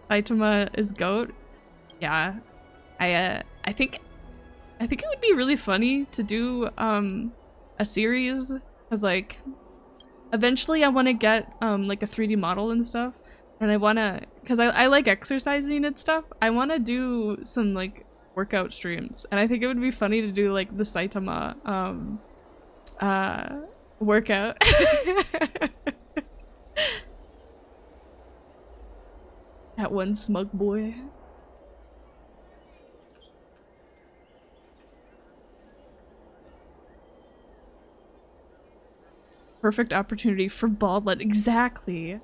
Saitama is GOAT. Yeah. I think it would be really funny to do a series, cuz like eventually I want to get like a 3D model and stuff, and I want to, cuz I like exercising and stuff. I want to do some like workout streams, and I think it would be funny to do like the Saitama workout. That one smug boy. Perfect opportunity for baldlet. Exactly.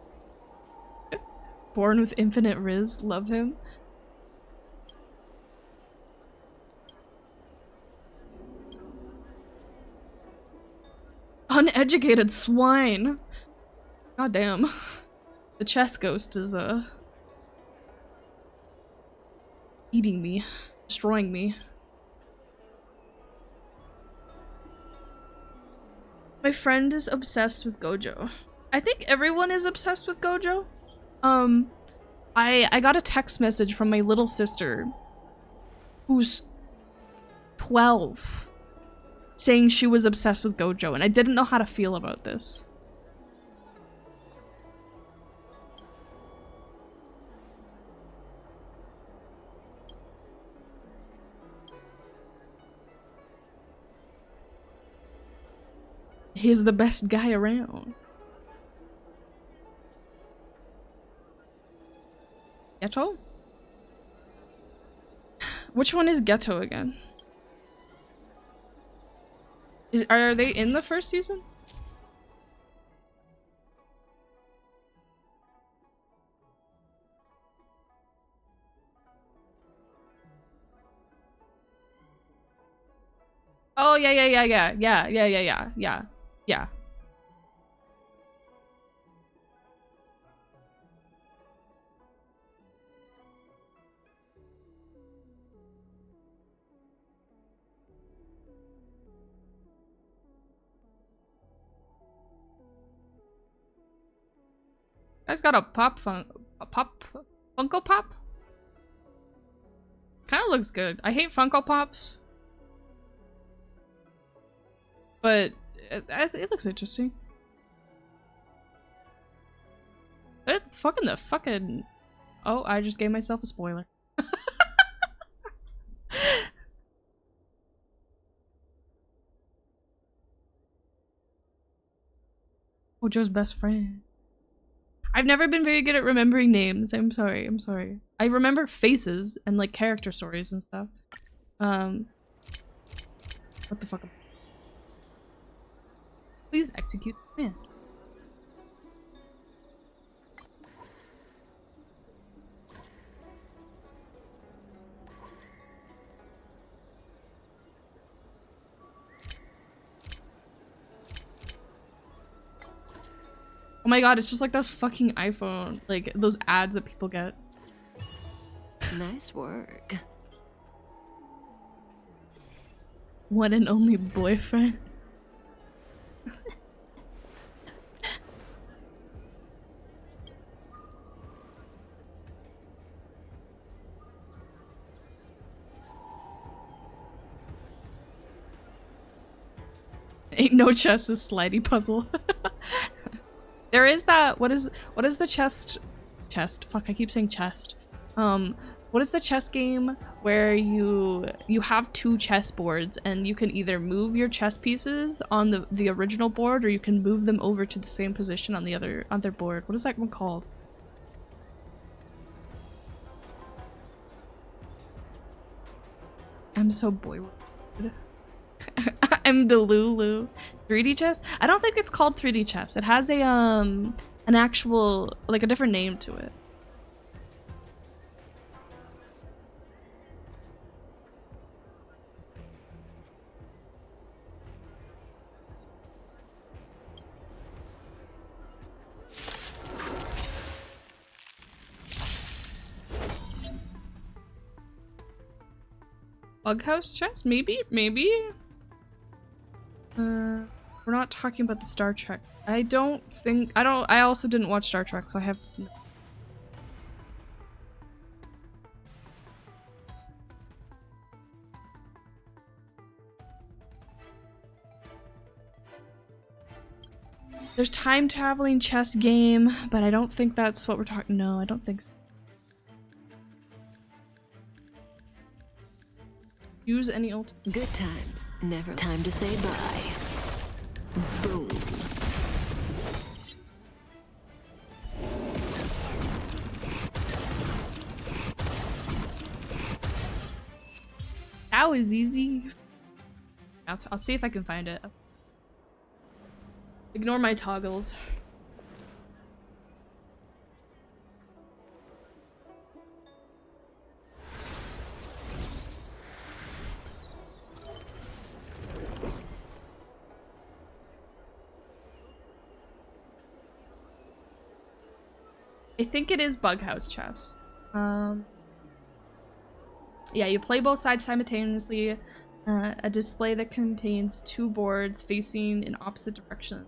Born with infinite riz. Love him. Uneducated swine. God damn. The chess ghost is eating me, destroying me. My friend is obsessed with Gojo. I think everyone is obsessed with Gojo. I got a text message from my little sister, who's 12, saying she was obsessed with Gojo, and I didn't know how to feel about this. He's the best guy around. Ghetto? Which one is Ghetto again? Are they in the first season? Oh yeah. Guy's got a Funko Pop? Kinda looks good. I hate Funko Pops. But it looks interesting. They're fucking oh, I just gave myself a spoiler. Gojo's best friend. I've never been very good at remembering names. I'm sorry. I remember faces and like character stories and stuff. What the fuck? Please execute the command. Oh my god, it's just like that fucking iPhone, like those ads that people get. Nice work. One and only boyfriend. Ain't no chess is slidey puzzle. There is that, what is the chest, fuck, I keep saying chest. What is the chess game where you have two chess boards and you can either move your chess pieces on the original board, or you can move them over to the same position on the other board. What is that one called? I'm so bored. I'm the Lulu. 3D chess? I don't think it's called 3D chess. It has a an actual, like, a different name to it. Bughouse chess? Maybe? Maybe? We're not talking about the Star Trek. I also didn't watch Star Trek, so I have no. There's time traveling chess game, but I don't think that's what we're talking. No, I don't think so. Use any ult. Good times, never time to say bye. Boom. That was easy. I'll see if I can find it. Ignore my toggles. I think it is Bughouse chess. Yeah, you play both sides simultaneously. A display that contains 2 boards facing in opposite directions.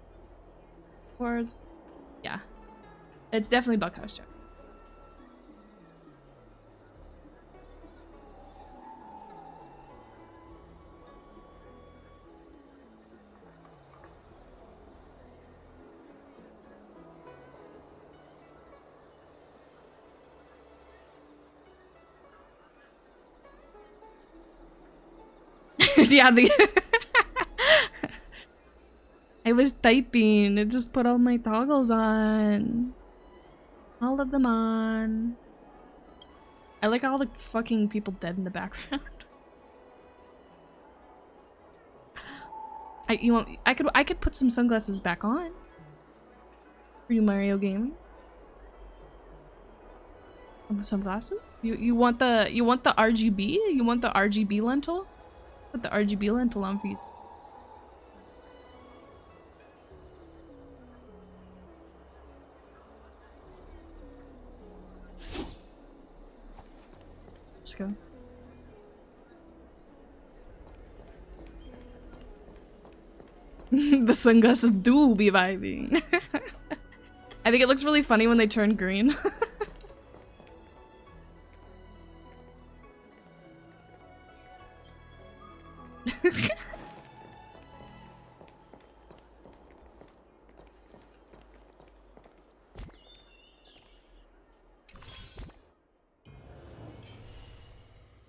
Boards. Yeah. It's definitely Bughouse chess. Yeah, I was typing. It just put all my toggles on. All of them on. I like all the fucking people dead in the background. I could put some sunglasses back on. For you, Mario game. Sunglasses? You want the RGB? You want the RGB lentil? Put the RGB lentil on for you. Let's go. The sunglasses do be vibing. I think it looks really funny when they turn green.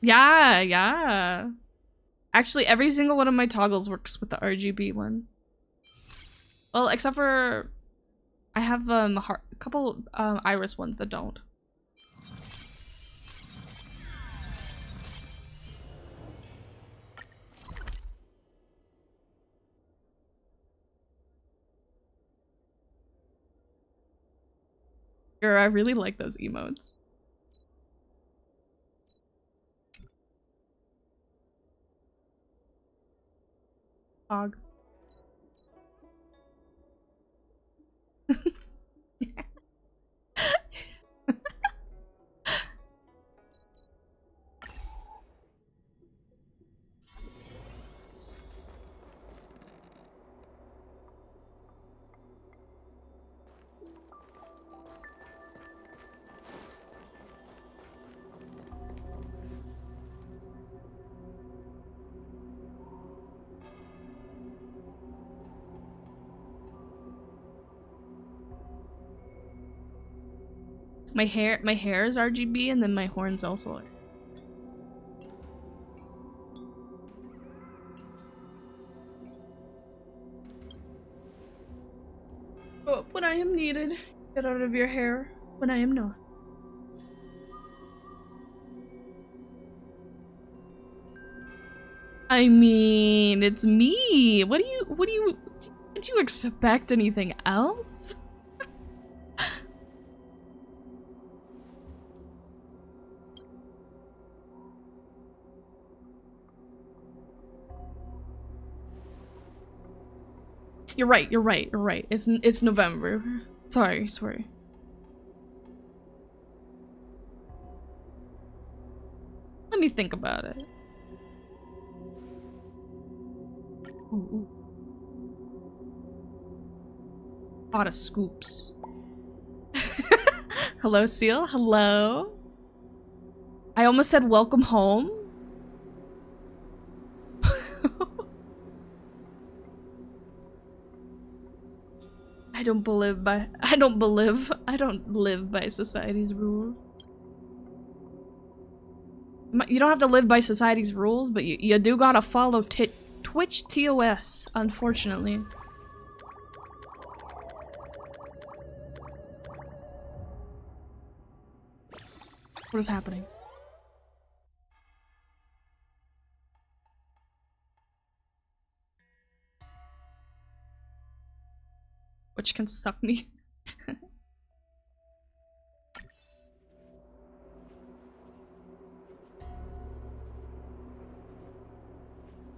Yeah, yeah. Actually, every single one of my toggles works with the RGB one. Well, except for I have a couple iris ones that don't. Girl, I really like those emotes. Dog. My hair is RGB, and then my horns also are. Oh, when I am needed, get out of your hair. When I am not. I mean, it's me. What do you did you expect anything else? You're right. It's November. Sorry. Let me think about it. Ooh. Lot of scoops. Hello, Seal. Hello. I almost said welcome home. I don't live by society's rules. You don't have to live by society's rules, but you do gotta follow Twitch TOS, unfortunately. What is happening? Which can suck me.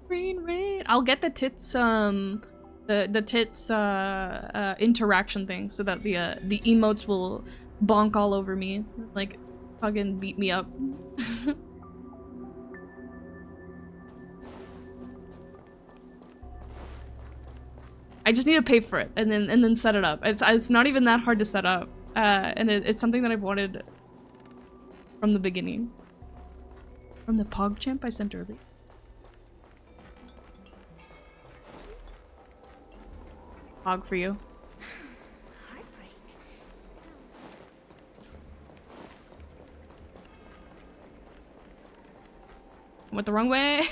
Green raid. I'll get the tits the tits interaction thing so that the emotes will bonk all over me, like fucking beat me up. I just need to pay for it and then set it up. It's not even that hard to set up, and it's something that I've wanted from the beginning. From the PogChamp I sent earlier. Pog for you. Went the wrong way.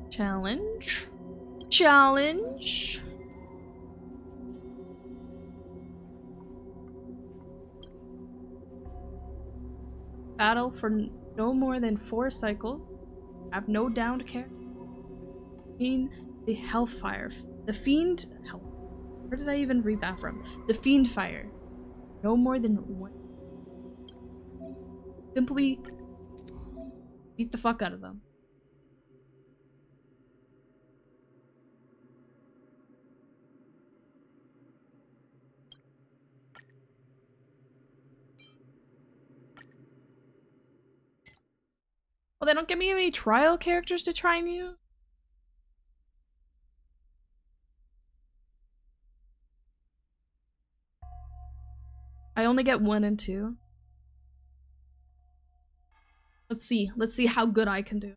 Challenge. Challenge. Battle for no more than 4 cycles. Have no downed character. The Hellfire. The Fiend. Where did I even read that from? The Fiend Fire. No more than 1. Simply beat the fuck out of them. Well, they don't give me any trial characters to try and use. I only get 1 and 2. Let's see how good I can do.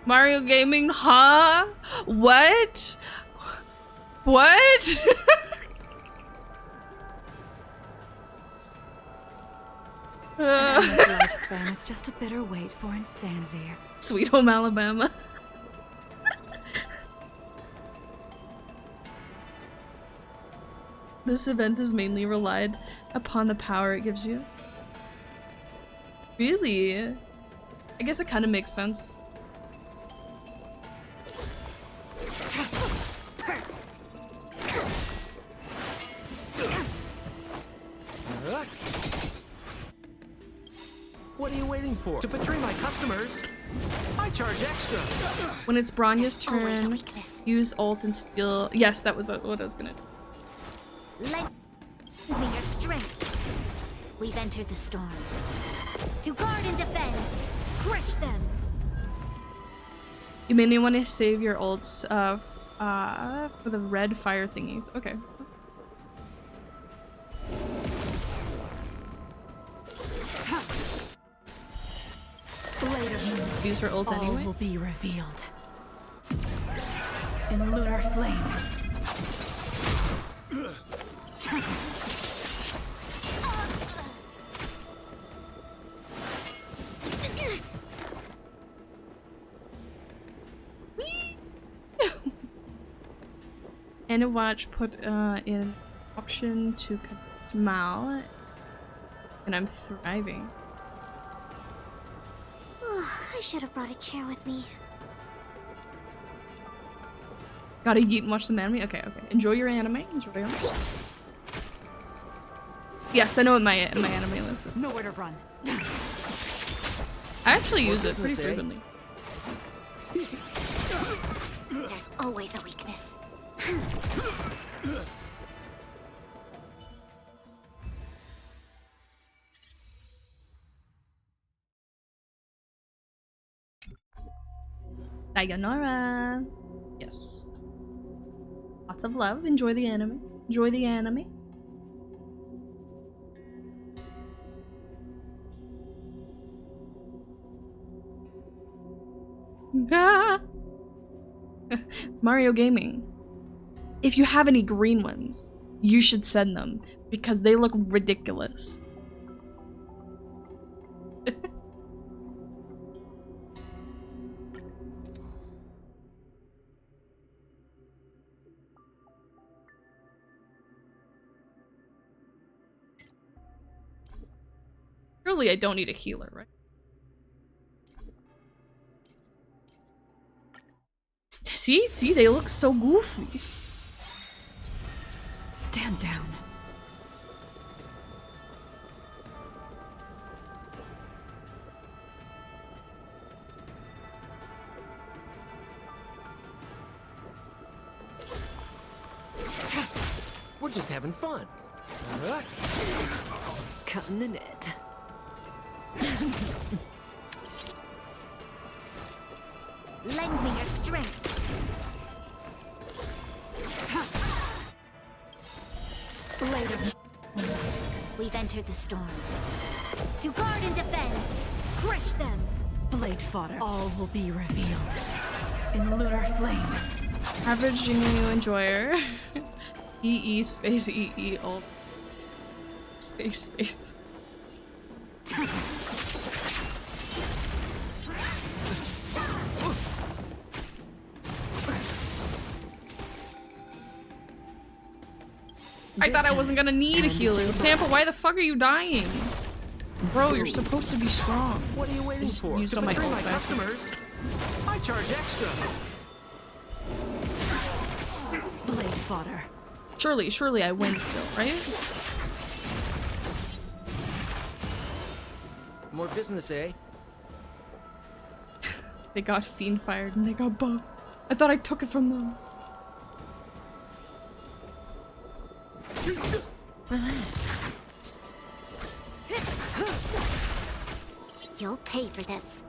Mario Gaming, huh? What? What? Lifespan is just a bitter wait for insanity. Sweet Home Alabama. This event is mainly relied upon the power it gives you. Really? I guess it kind of makes sense. What are you waiting for? To betray my customers? I charge extra. When it's Bronya's turn, use ult and steal. Yes, that was what I was gonna do. Lend me your strength. We've entered the storm. To guard and defend. Crush them. You may want to save your ults for the red fire thingies. Okay. use her ult All anyway. will be revealed in lunar flame. And watch put in option to connect Mal, and I'm thriving. I should have brought a chair with me. Gotta eat and watch some anime? Okay, okay. Enjoy your anime. Enjoy your Yes, I know what my anime list is. Nowhere to run. I actually use it pretty frequently. There's always a weakness. Sayonara. Yes. Lots of love. Enjoy the anime. Enjoy the anime. Mario Gaming. If you have any green ones, you should send them because they look ridiculous. Surely I don't need a healer, right? See, they look so goofy. Stand down. We're just having fun. Cut in the net. Lend me your strength. Later. We've entered the storm. To guard and defend. Crush them. Blade fodder. All will be revealed in lunar flame. Average Jingu enjoyer. EE space EE ult. Space. I thought I wasn't gonna need a healer. Sample, why the fuck are you dying? Bro, you're supposed to be strong. What are you waiting for? Used To on my betray ult my by accident. customers? I charge extra. Blade fodder. Surely I win still, right? More business, eh? They got fiend fired and they got buffed. I thought I took it from them. Relax. You'll pay for this.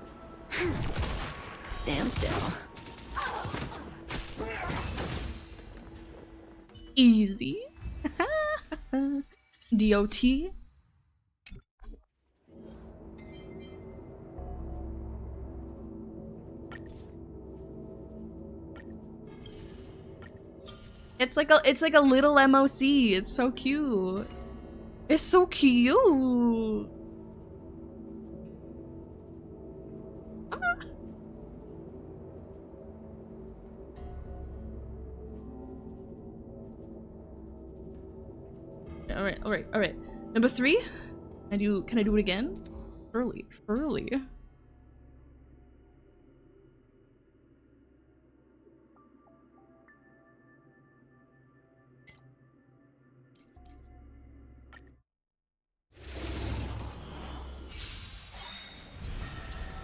Stand still. Easy. DOT. It's like a little MOC. It's so cute. It's so cute. All right. Number 3. Can I do it again? Early.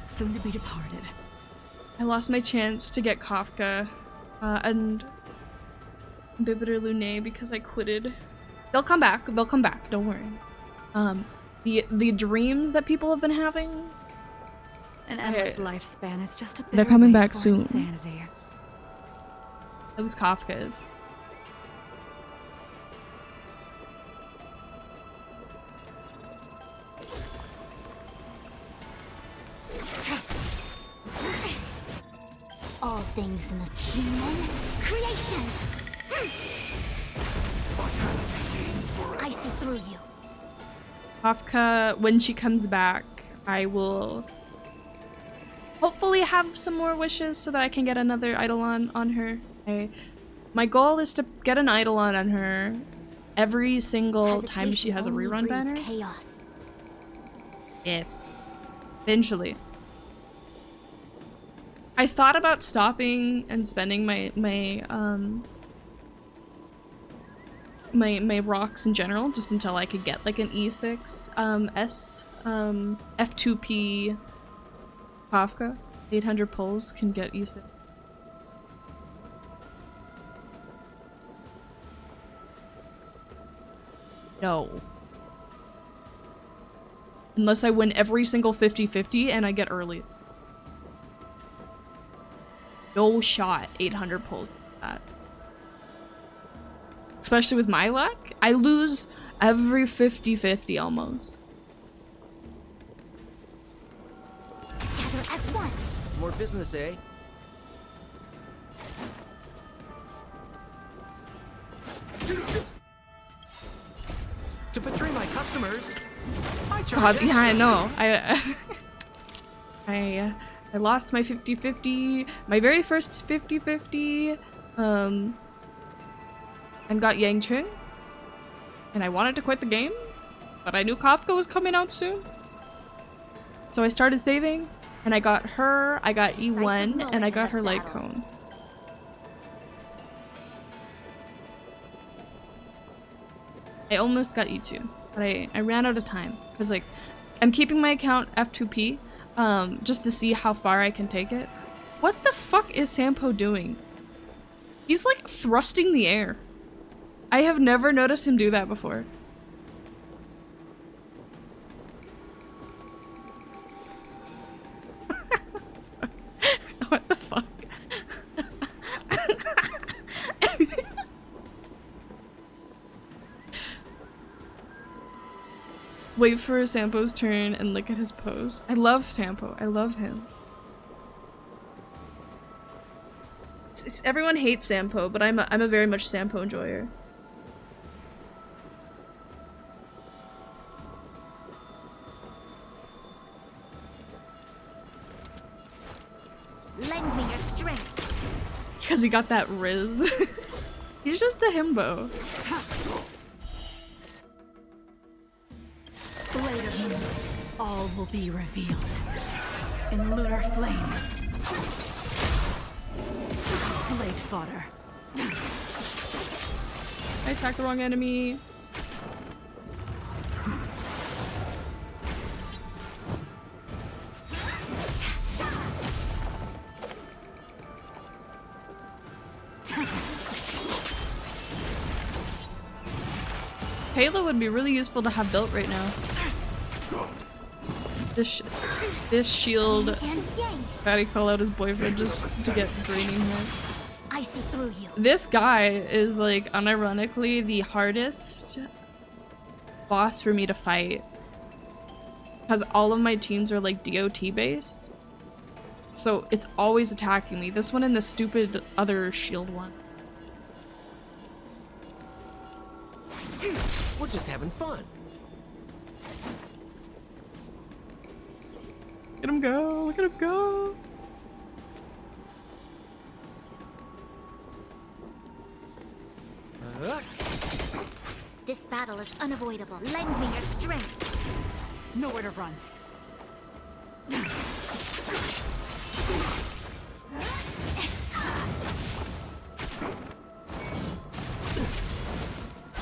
Soon to be departed. I lost my chance to get Kafka and Bibiter Lune because I quitted. They'll come back. Don't worry. The dreams that people have been having. An endless lifespan is just a They're bitter coming wait back for soon. insanity. At least Kafka is. things in the human creations. I see through you. Kafka, when she comes back, I will hopefully have some more wishes so that I can get another Eidolon on her. My goal is to get an Eidolon on her every single time she has a rerun banner. Chaos. Yes. Eventually. I thought about stopping and spending my rocks in general just until I could get like an E6 F2P Kafka. 800 pulls can get E6. No. Unless I win every single 50-50 and I get early. No shot 800 pulls like that. Especially with my luck, I lose every 50-50 almost. Together as one. More business, eh? To betray my customers, I charge God, yeah, I extra. know. I lost my 50-50, my very first 50-50, and got Yangchun. And I wanted to quit the game, but I knew Kafka was coming out soon. So I started saving, and I got her, I got E1, and I got her light cone. I almost got E2, but I ran out of time. Because, like, I'm keeping my account F2P, just to see how far I can take it. What the fuck is Sampo doing? He's, like, thrusting the air. I have never noticed him do that before. What the fuck? Wait for Sampo's turn and look at his pose. I love Sampo. I love him. Everyone hates Sampo, but I'm a very much Sampo enjoyer. Lend me your strength. Because he got that Riz. He's just a himbo. Blade of moonlight. All will be revealed. In lunar flame. Blade fodder. I attacked the wrong enemy. Halo would be really useful to have built right now. This shield. Gotta call out his boyfriend just to get draining here. I see through you. This guy is like unironically the hardest boss for me to fight. Because all of my teams are like DOT based. So it's always attacking me. This one and the stupid other shield one. We're just having fun. Look at him go! Look at him go! This battle is unavoidable. Lend me your strength. Nowhere to run.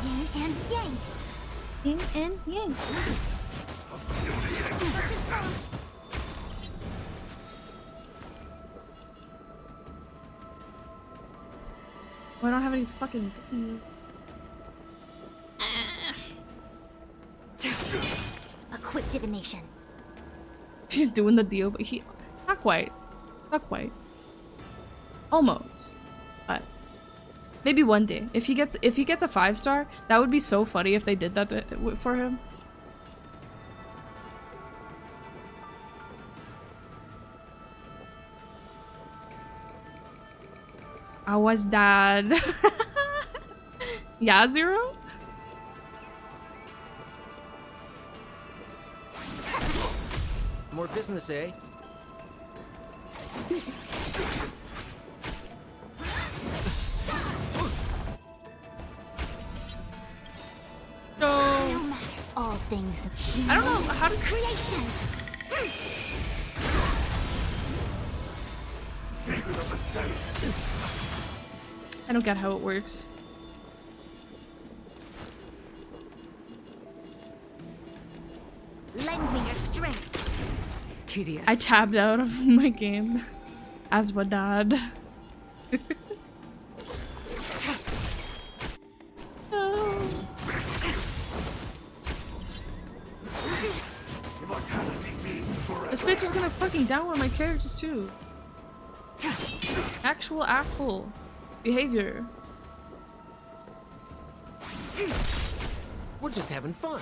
Yin and yang. Yin and yang. Oh, I don't have any fucking things. A quick divination. He's doing the deal, but not quite. Not quite. Almost. But maybe one day. If he gets a 5-star, that would be so funny if they did that for him. I was dad. Yeah, Zero? More business, eh? No. No matter all things. I don't know how does creations. I don't get how it works. Lend me your strength. Tedious. I tabbed out of my game. As would dad. No. This bitch is gonna fucking down one of my characters too. Actual asshole behavior. We're just having fun.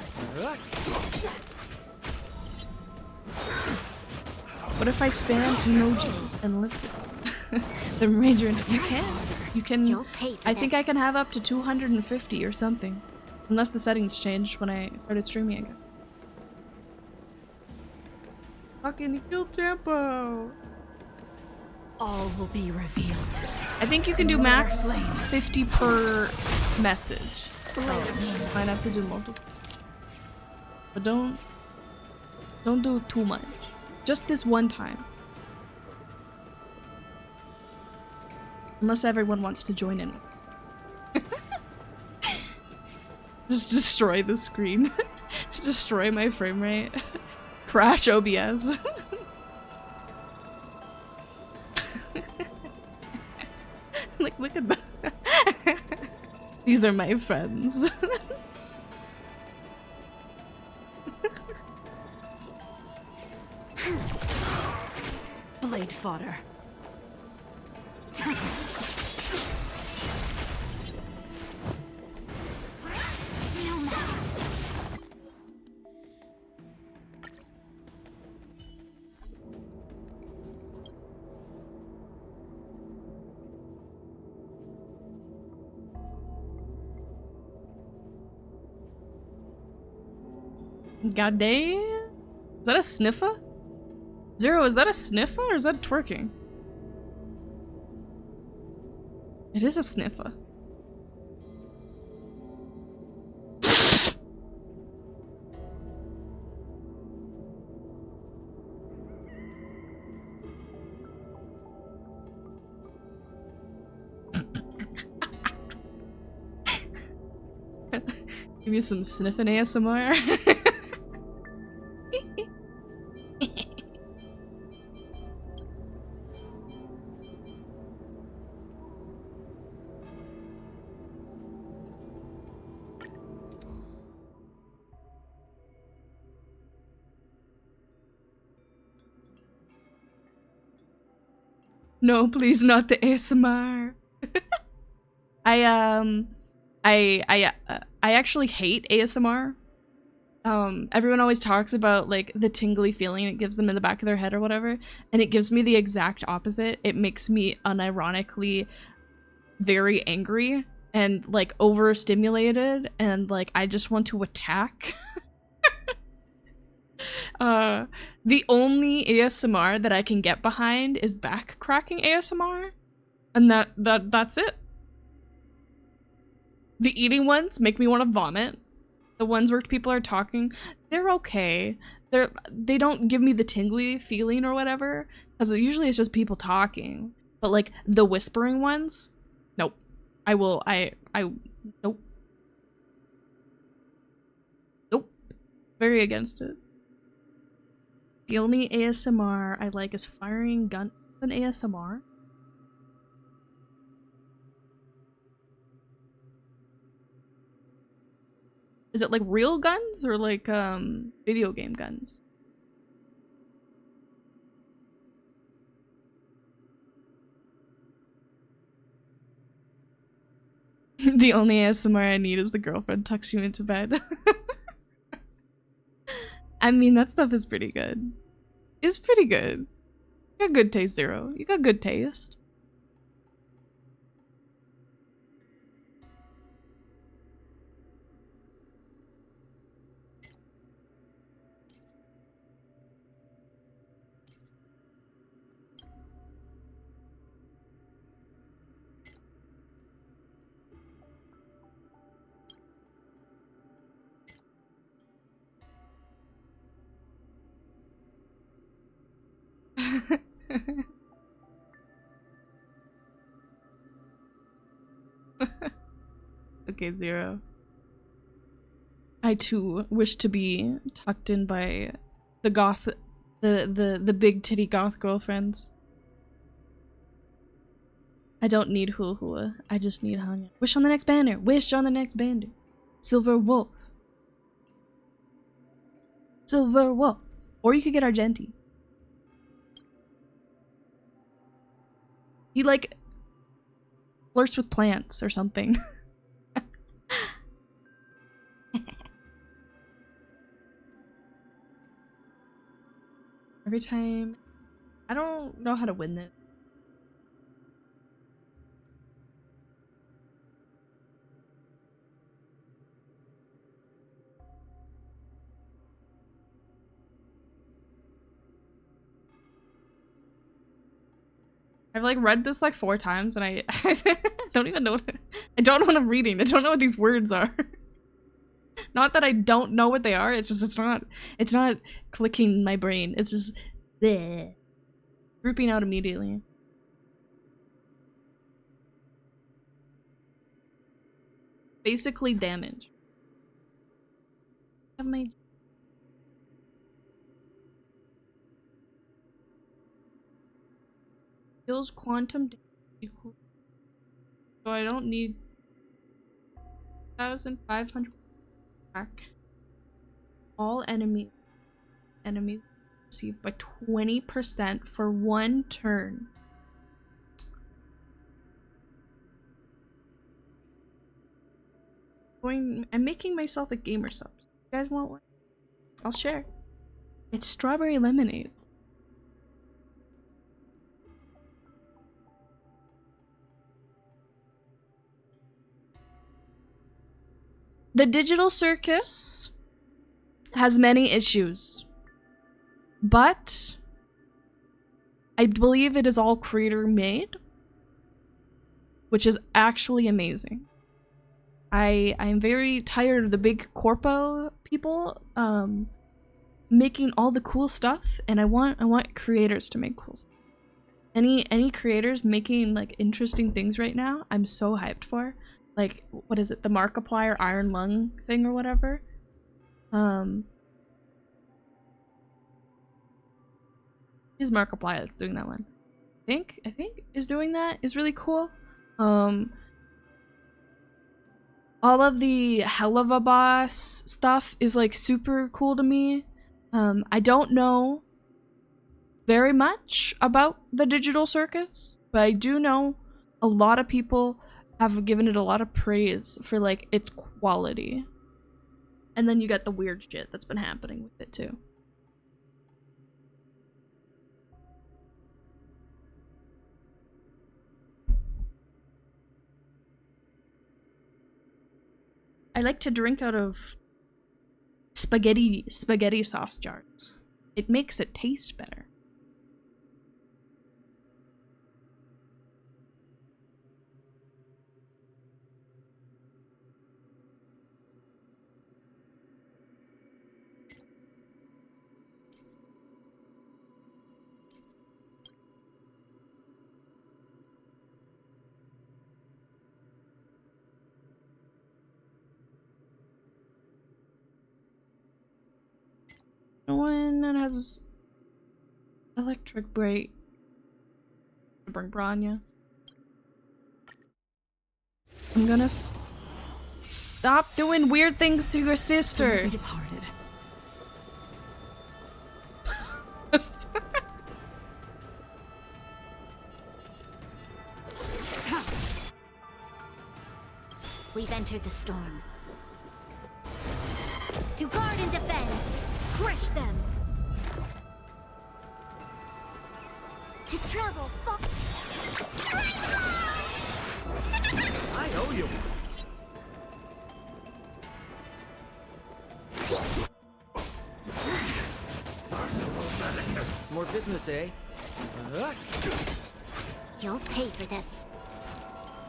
What if I spam emojis and lift it? The major. You can. You can. You'll pay for I think I this. can have up to 250 or something, unless the settings changed when I started streaming again. Fucking kill tempo. All will be revealed. I think you can do max 50 per message. Oh, might have to do multiple. But don't do too much. Just this one time. Unless everyone wants to join in. Just destroy the screen. Destroy my frame rate. Crash OBS. Like, look at that. These are my friends. Blade fodder. No matter. God damn. Is that a sniffer? Zero, is that a sniffer or is that twerking? It is a sniffer. Give you some sniffing ASMR. No, please, not the ASMR. I actually hate ASMR. Everyone always talks about like the tingly feeling it gives them in the back of their head or whatever, and it gives me the exact opposite. It makes me unironically very angry and like overstimulated, and like I just want to attack. The only ASMR that I can get behind is back cracking ASMR, and that's it. The eating ones make me want to vomit. The ones where people are talking, they're okay. They don't give me the tingly feeling or whatever, because usually it's just people talking. But like the whispering ones, nope. Nope. Nope. Very against it. The only ASMR I like is firing gun. An ASMR. Is it like real guns or like video game guns? The only ASMR I need is the girlfriend tucks you into bed. I mean, that stuff is pretty good. It's pretty good. You got good taste, Zero. You got good taste. Okay, Zero. I too wish to be tucked in by the goth, the big titty goth girlfriends. I don't need hula hula. I just need Hanya. Wish on the next banner. Wish on the next banner. Silver Wolf. Silver Wolf. Or you could get Argenti. He like flirts with plants or something. Every time. I don't know how to win this. I've like read this like 4 times and I don't even know what I don't know what I'm reading. I don't know what these words are. Not that I don't know what they are, it's just it's not clicking in my brain. It's just bleh. Grouping out immediately. Basically damage. Have my deals quantum damage equal. So I don't need 1,500 back. All enemies receive by 20% for 1 turn. I'm making myself a gamer sub. You guys want one? I'll share. It's strawberry lemonade. The digital circus has many issues, but I believe it is all creator made, which is actually amazing. I'm very tired of the big corpo people making all the cool stuff, and I want creators to make cool stuff. Any creators making like interesting things right now, I'm so hyped for. Like, what is it? The Markiplier Iron Lung thing or whatever. Who's Markiplier that's doing that one? I think is doing that is really cool. All of the Hell of a Boss stuff is like super cool to me. I don't know very much about the digital circus, but I do know a lot of people have given it a lot of praise for like its quality. And then you got the weird shit that's been happening with it too. I like to drink out of spaghetti sauce jars. It makes it taste better. No one that has electric brake. Bring Branya. I'm gonna stop doing weird things to your sister. Departed. We've entered the storm. To guard and defend! Crush them! To travel far. I owe you. More business, eh? You'll pay for this.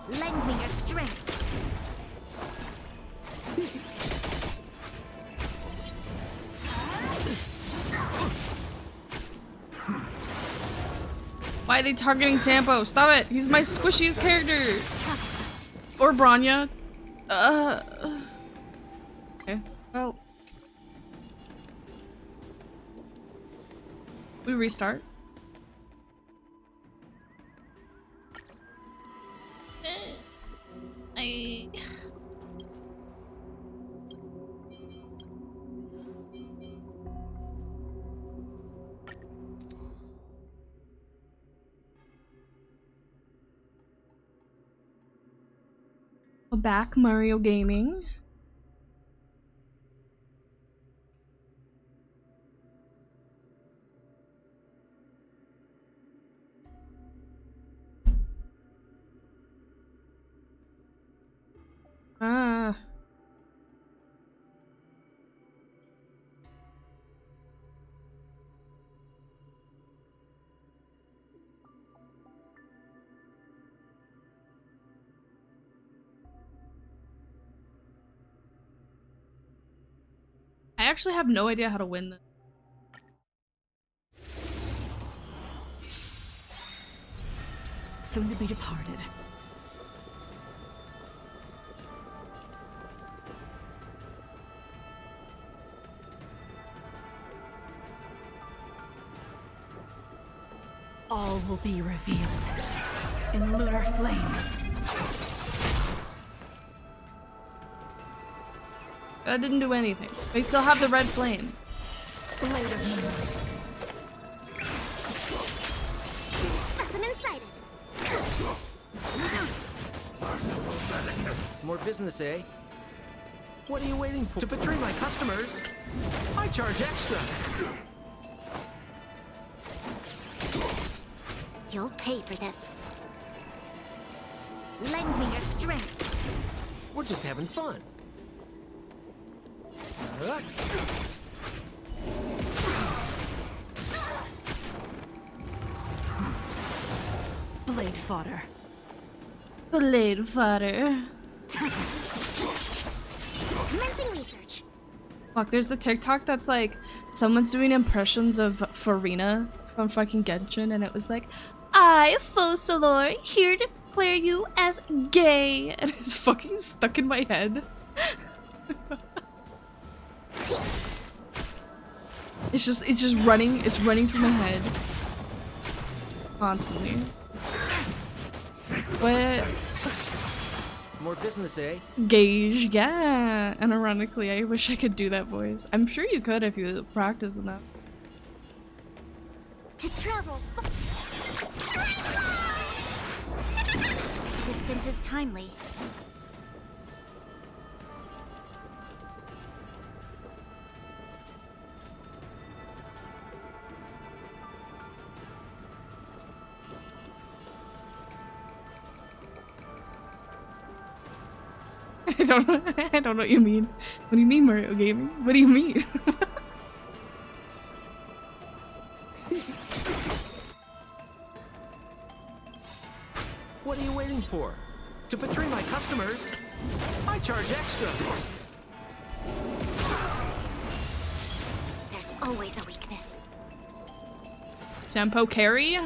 Lend me your strength. Why are they targeting Sampo? Stop it! He's my squishiest character! Or Branya. Okay, well. We restart. Back Mario Gaming. Ah. I actually have no idea how to win this. Soon to be departed. All will be revealed in lunar flame. That didn't do anything. They still have the red flame. Blade of moonlight. Specimen sighted. More business, eh? What are you waiting for? To betray my customers, I charge extra. You'll pay for this. Lend me your strength. We're just having fun. Blade fodder. Blade fodder. Commencing research. Fuck, there's the TikTok that's like, someone's doing impressions of Farina from fucking Genshin, and it was like, I, Fosolor, here to declare you as gay, and it's fucking stuck in my head. It's just running through my head. Constantly. What? More business, eh? Gage, yeah. And ironically, I wish I could do that voice. I'm sure you could if you practice enough. To travel. Assistance is timely. I don't know what you mean. What do you mean, Mario Gaming? What do you mean? What are you waiting for? To betray my customers, I charge extra. There's always a weakness. Sampo carry?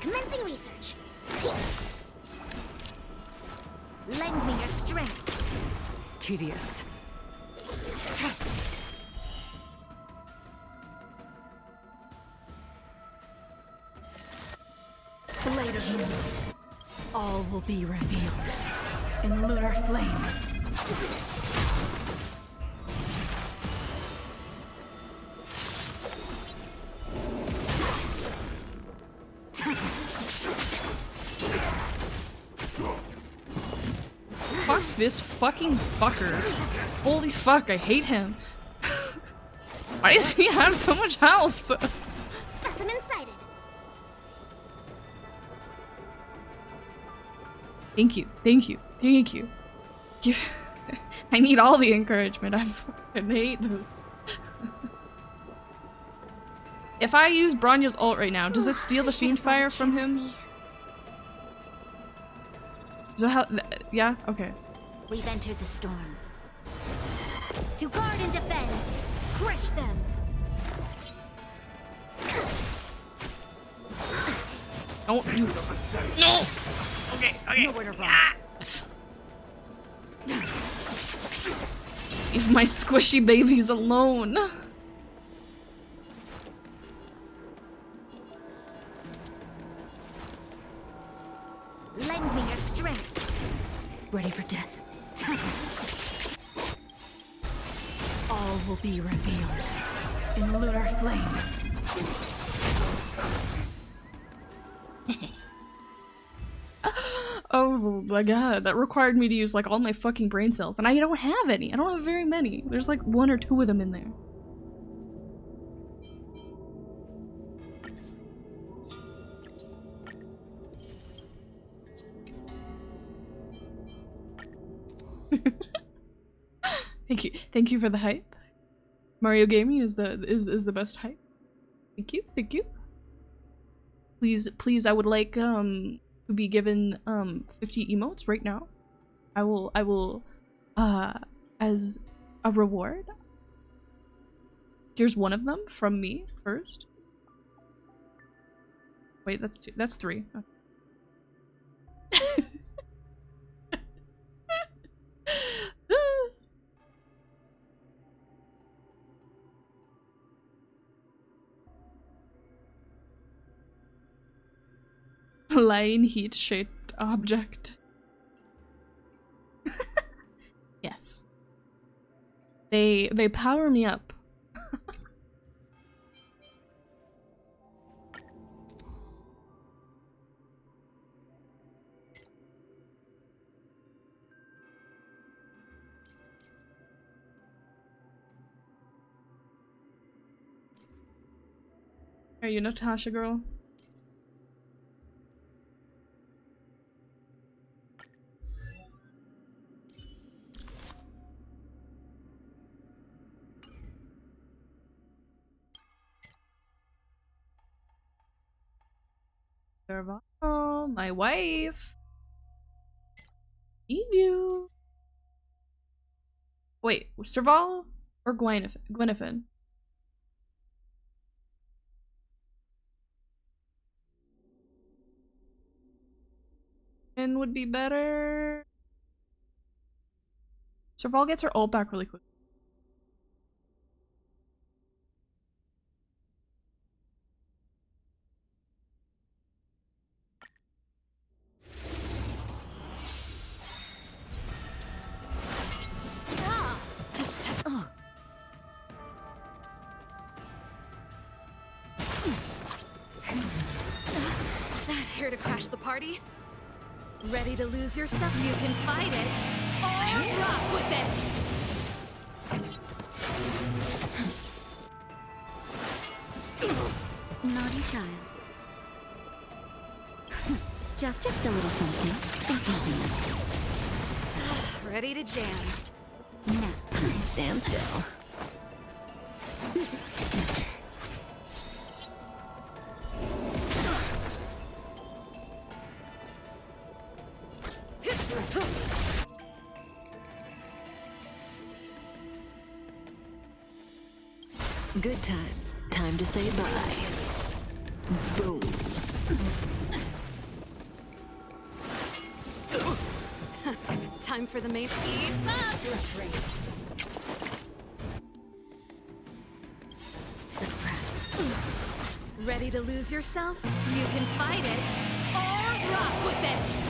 Commencing research. Lend me your strength. Tedious. Blade of moonlight. All will be revealed in lunar flame. Fuck this fucking fucker. Holy fuck, I hate him. Why does he have so much health? Specimen sighted. Thank you, thank you, thank you. I need all the encouragement. I fucking hate this. If I use Bronya's ult right now, does it steal the Fiend Fire from him? Is that how? Yeah? Okay. We've entered the storm. To guard and defend! Crush them! Don't use them. No! Okay, okay. Leave my squishy babies alone. Lend me your strength. Ready for death. All will be revealed in lunar flame. Oh my god, that required me to use like all my fucking brain cells, and I don't have any. I don't have very many. There's like 1 or 2 of them in there. Thank you for the hype. Mario Gaming is the best hype. Thank you, thank you. Please, I would like to be given 50 emotes right now. I will as a reward. Here's one of them from me first. Wait, that's 2. That's 3. Okay. Line heat-shaped object. Yes. They power me up. Are you Natasha girl? Oh, my wife. Need you. Wait, Serval or Gwenevin? And would be better. Serval gets her ult back really quick. Here to crash the party? Ready to lose yourself? You can fight it, or rock with it! Naughty child. Just a little something. Ready to jam. Nap time. Stand still. Good times. Time to say bye. Boom. Time for the main feed. Ready to lose yourself? You can fight it, or rock with it!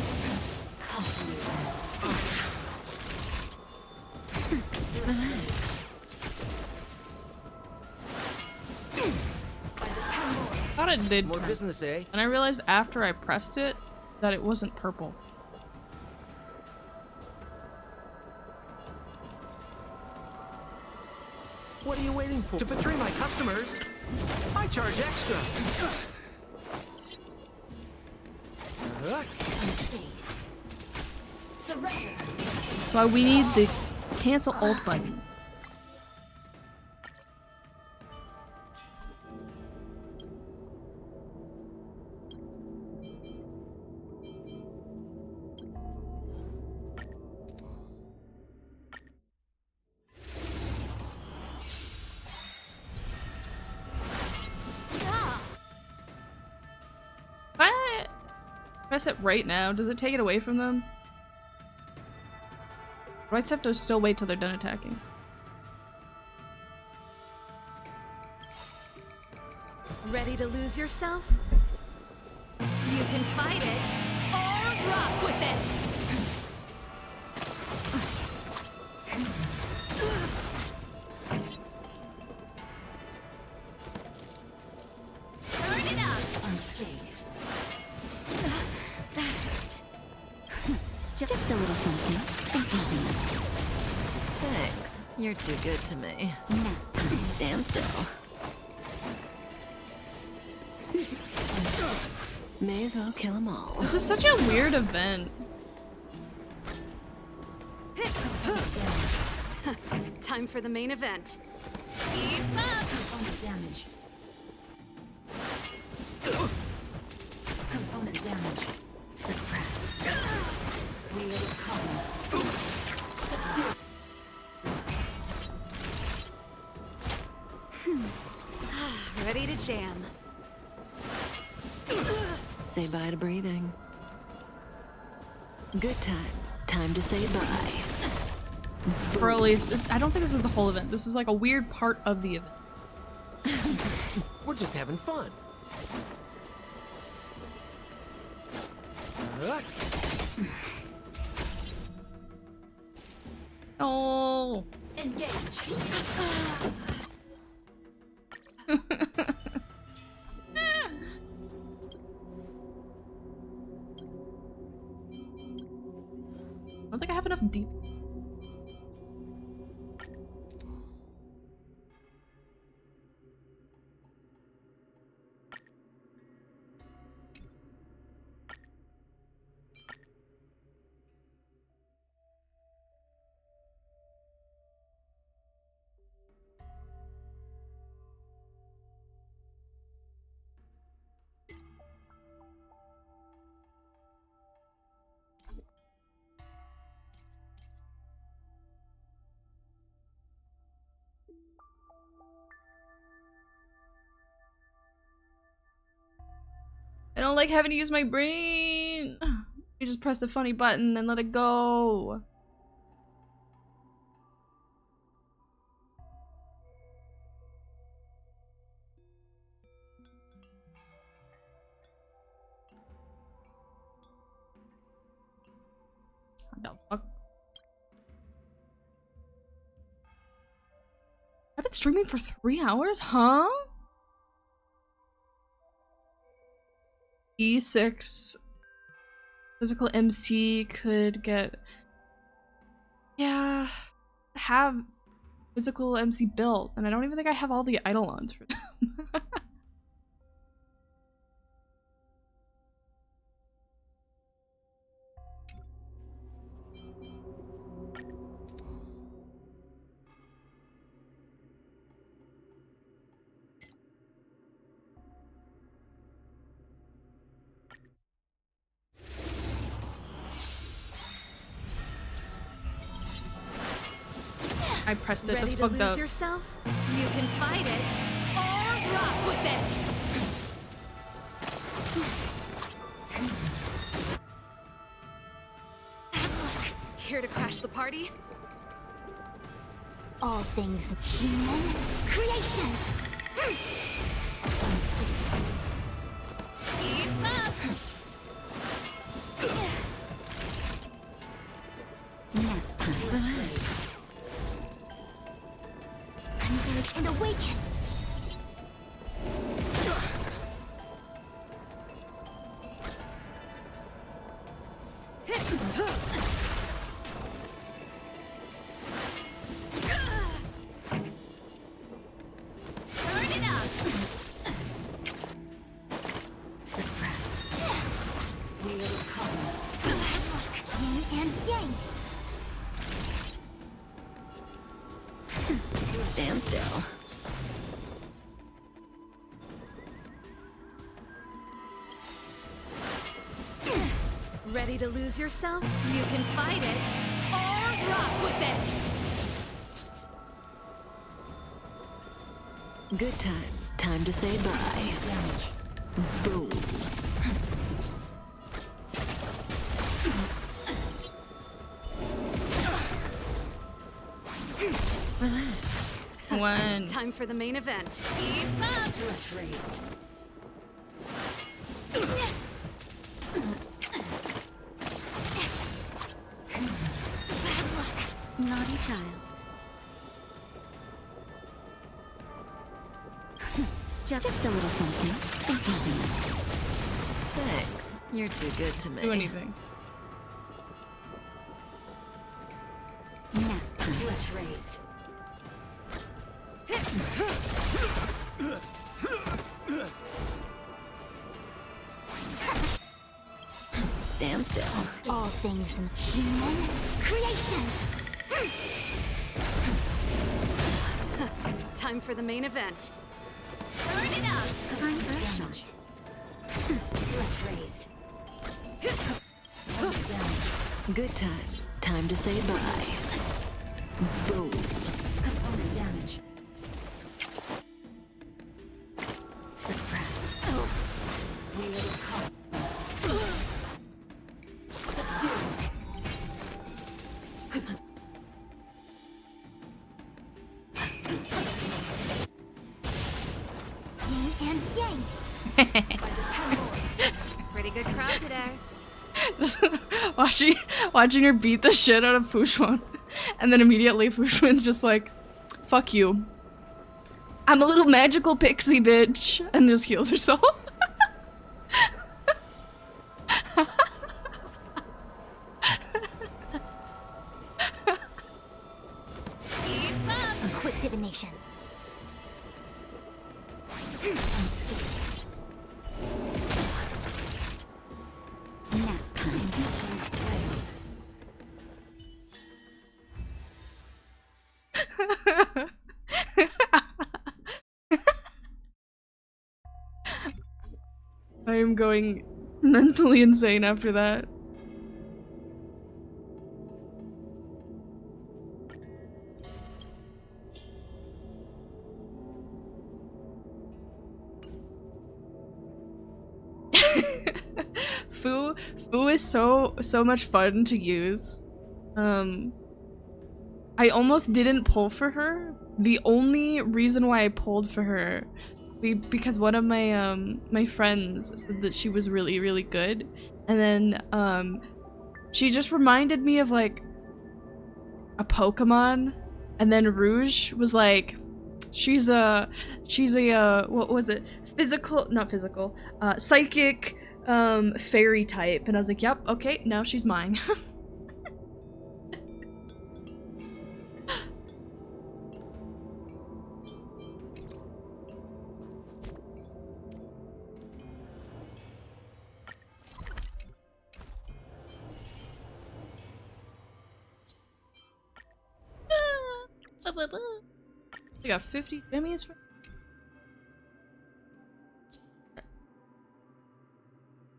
Relax. I thought it did More turn. business, eh? And I realized after I pressed it that it wasn't purple. What are you waiting for? To betray my customers? I charge extra. That's why we need the cancel alt button. If I press it right now, does it take it away from them? Or do I just have to still wait till they're done attacking? Ready to lose yourself? You can fight it or rock with it! Turn it up! Unscathed. That hurt. Just a little something. Thanks. You're too good to me. Nap time. Stand still. May as well kill them all. This is such a weird event. Time for the main event. Keep up! Component damage. Component damage. Suppress. We will come. Subdue. Ready to jam. Say bye to breathing. Good times. Time to say bye. Or at least, this, I don't think this is the whole event. This is like a weird part of the event. We're just having fun. Oh. Engage. I don't think I have enough deep. I don't like having to use my brain. You just press the funny button and let it go. What the fuck? I've been streaming for 3 hours? Huh? E6 physical MC could get, yeah, have physical MC built, and I don't even think I have all the eidolons for them. I pressed it. That's fucked up. Yourself? You can fight it or rock with it. Here to crash the party? All things human creations. Keep up. Nap time. Relax. Converge and awaken. Turn it up. Suppress. We will come. Yin and yang. Stand still. Ready to lose yourself? You can fight it or rock with it! Good times. Time to say bye. Boom. Relax. One. Time for the main event. Keep up! Bad luck, naughty child. Just a little something. Thanks. You're too good to me. Do anything. Nap time. Let's raise. Stand still. All things in human creations. Time for the main event. Turn it up. Time for a shot. Good times. Time to say bye. Boom. Component damage. Suppress. Oh. We will come. Yin and yang. Pretty good crowd today. Just watching her beat the shit out of Fushwan, and then immediately Fushwan's just like, "Fuck you. I'm a little magical pixie bitch," and just heals herself. A quick divination. Unscathed. Nap time. I am going mentally insane after that. Fu is so much fun to use. I almost didn't pull for her. The only reason why I pulled for her because one of my my friends said that she was really good, and then she just reminded me of like a Pokemon, and then Rouge was like, she's a what was it, psychic fairy type, and I was like, yep, okay, now she's mine. I got 50 jimmies for.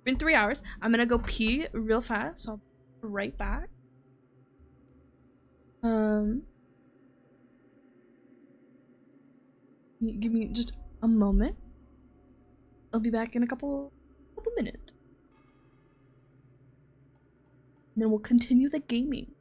Been 3 hours. I'm gonna go pee real fast, so I'll be right back. Give me just a moment. I'll be back in a couple minutes. And then we'll continue the gaming.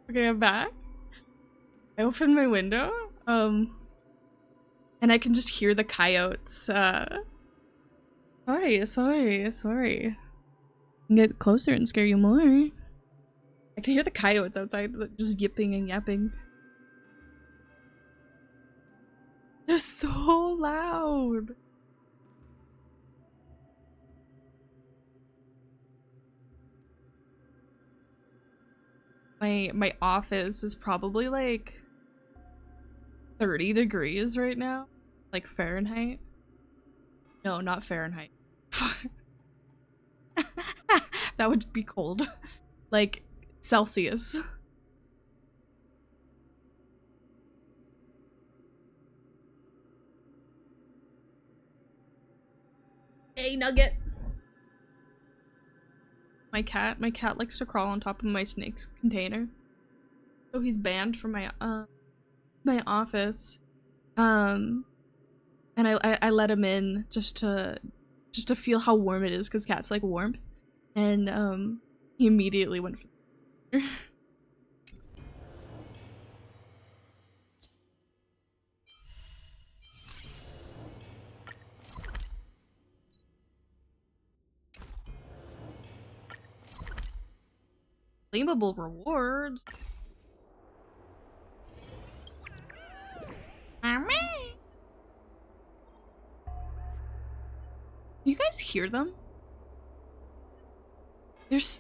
Okay, I'm back. I opened my window, and I can just hear the coyotes. Sorry. Get closer and scare you more. I can hear the coyotes outside just yipping and yapping. They're so loud. My office is probably like 30 degrees right now. Like Fahrenheit. No, not Fahrenheit. That would be cold. Like Celsius. Hey, Nugget. My cat likes to crawl on top of my snake's container. So he's banned from my my office. And I let him in just to feel how warm it is, because cats like warmth. And he immediately went for the claimable rewards. You guys hear them?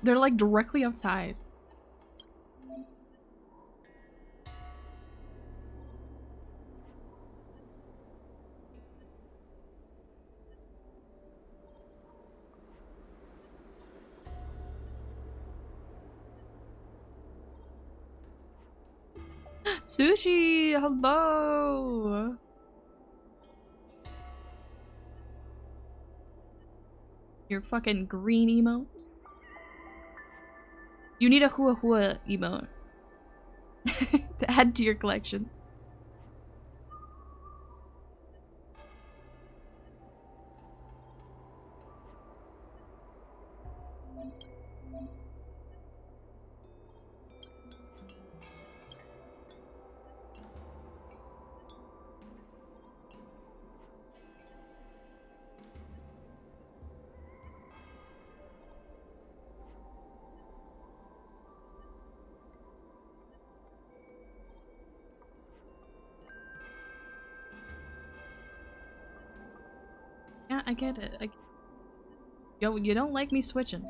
They're like directly outside. Sushi, hello. Your fucking green emote. You need a hua hua emote to add to your collection. Yeah, I get it. Yo, you don't like me switching.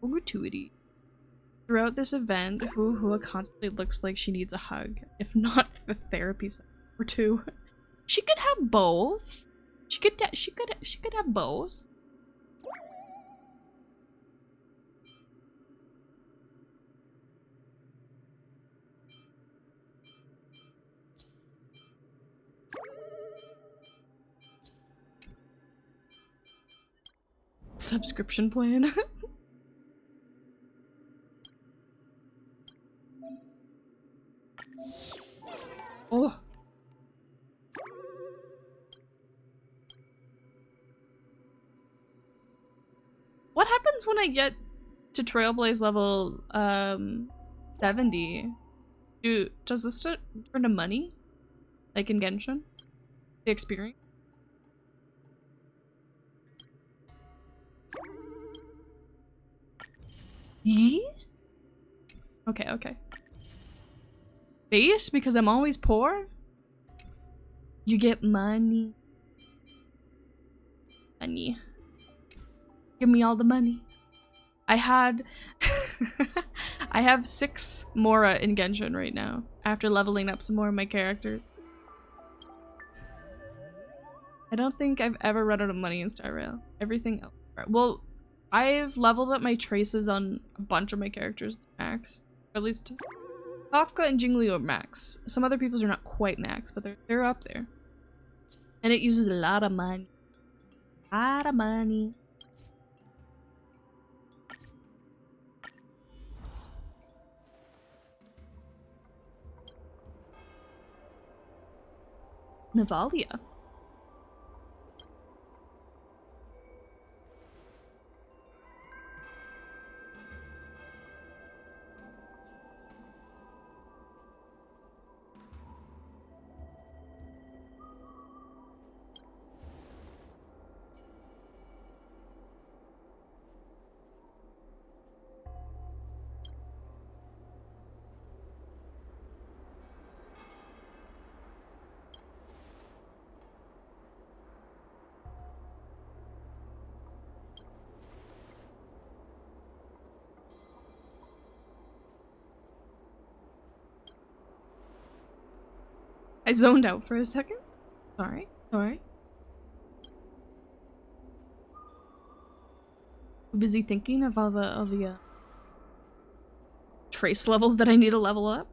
Gratuity. Throughout this event, Hua Hua constantly looks like she needs a hug, if not the therapy session or two. She could have both. She could have both. Subscription plan. Oh. What happens when I get to Trailblaze level 70? Does this turn to money? Like in Genshin? The experience? Yee? Okay. Base? Because I'm always poor? You get money. Money. Give me all the money. I had I have 6 Mora in Genshin right now, after leveling up some more of my characters. I don't think I've ever run out of money in Star Rail. Everything else. Well, I've leveled up my traces on a bunch of my characters to max. Or at least Kafka and Jingliu are max. Some other people's are not quite max, but they're up there. And it uses a lot of money. A lot of money. Navalia. I zoned out for a second. Sorry. Busy thinking of all the trace levels that I need to level up.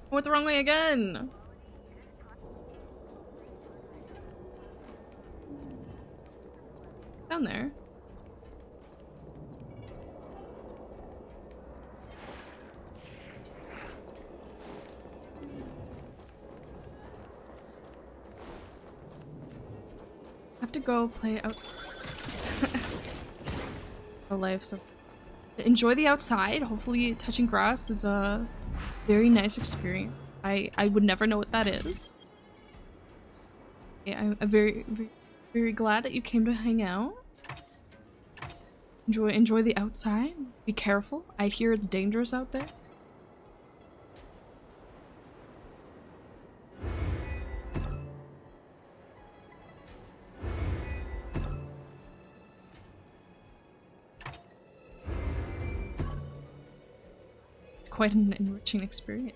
I went the wrong way again. Down there. I have to go play out. The life, so enjoy the outside. Hopefully touching grass is a very nice experience. I would never know what that is. Yeah, I'm very glad that you came to hang out. Enjoy the outside. Be careful. I hear it's dangerous out there. It's quite an enriching experience.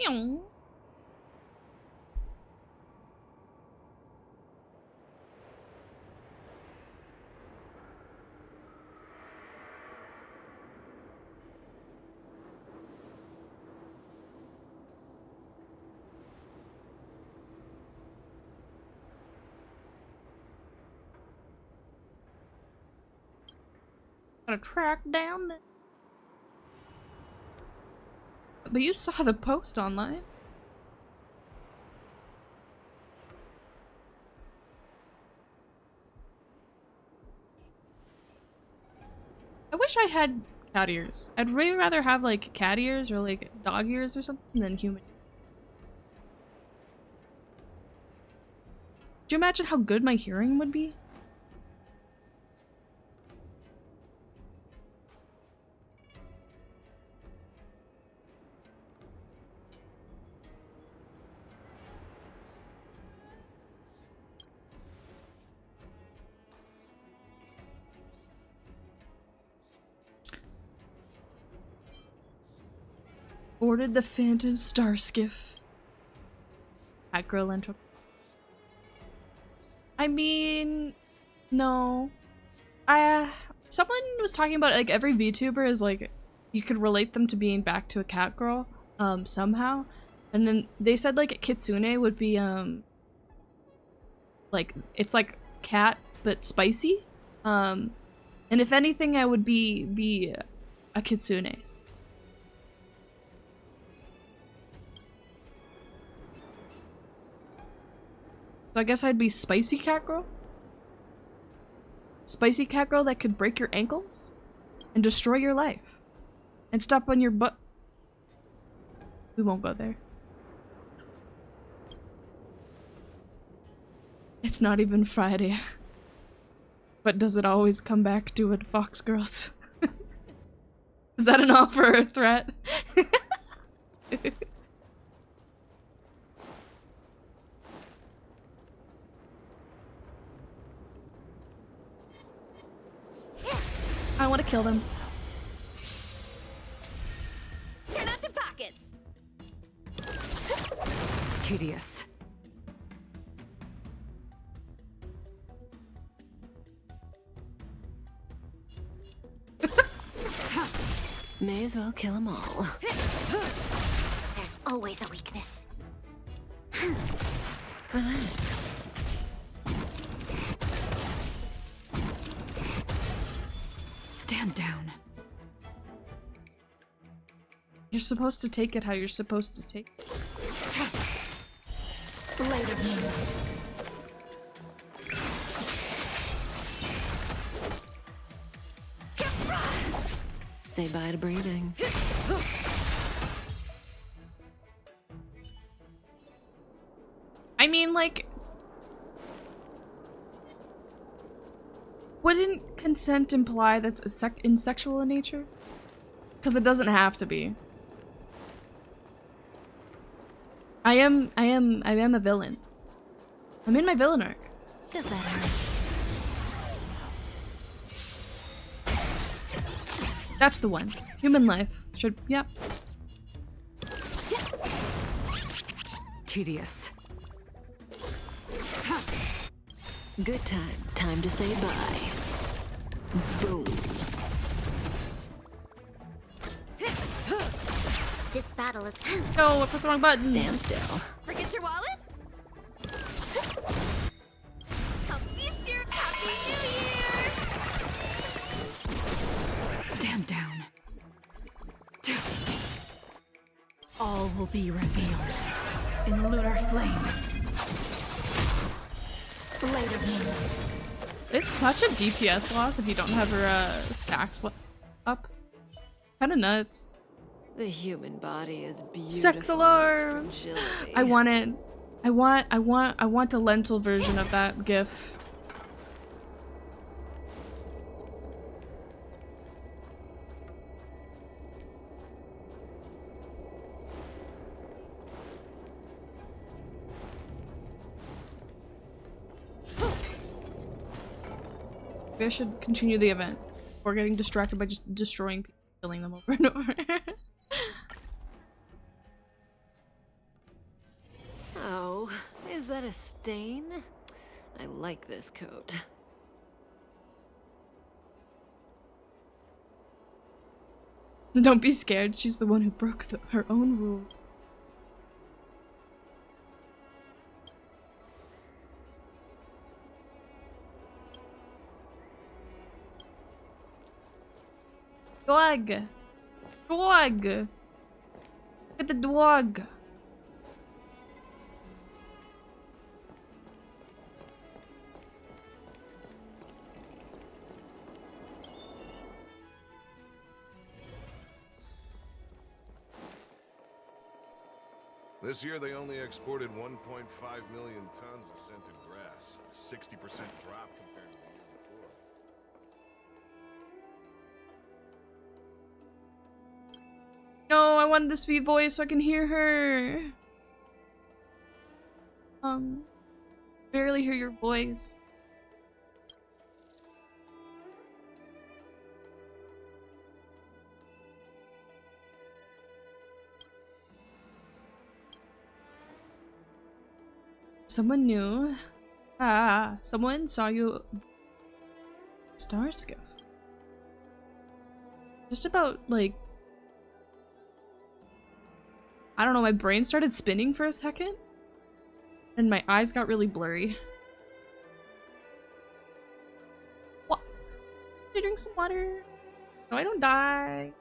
Meow. Gotta track down the. But you saw the post online. I wish I had cat ears. I'd way rather have like cat ears or like dog ears or something than human. Could you imagine how good my hearing would be? Boarded the Phantom Star Skiff. Hat girl intro. I mean, no. Someone was talking about like every VTuber is like, you could relate them to being back to a cat girl, somehow. And then they said like Kitsune would be, like, it's like cat, but spicy. And if anything, I would be a Kitsune. So I guess I'd be spicy cat girl? Spicy cat girl that could break your ankles and destroy your life and step on your butt. We won't go there. It's not even Friday. But does it always come back to it, Fox Girls? Is that an offer or a threat? I want to kill them. Turn out your pockets. Tedious. May as well kill them all. There's always a weakness. Relax. Stand down. You're supposed to take it how you're supposed to take it. Blade of moonlight. Say bye to breathing. I mean, like, wouldn't consent imply that's insexual in nature? Because it doesn't have to be. I am a villain. I'm in my villain arc. Does that hurt? That's the one. Human life. Should, yep. Tedious. Good times. Time to say bye. Boom. This battle is. No, I pressed the wrong button. Stand still. Forget your wallet? Happy New Year! Stand down. All will be revealed in lunar flame. Blade of moonlight. It's such a DPS loss if you don't have her stacks up. Kinda nuts. The human body is beautiful. Sex alarm! I want it. I want a lentil version of that GIF. Maybe I should continue the event before getting distracted by just destroying people, killing them over and over. Oh, is that a stain? I like this coat. Don't be scared, she's the one who broke her own rule. Dog! Dog! Look at the dog! This year they only exported 1.5 million tons of scented grass, a 60% drop compared to the year before. No, I want this V voice so I can hear her. Barely hear your voice. Someone new. Ah, someone saw you. Star skiff. Just about, like, I don't know, my brain started spinning for a second. And my eyes got really blurry. What? Did I drink some water? No, I don't die.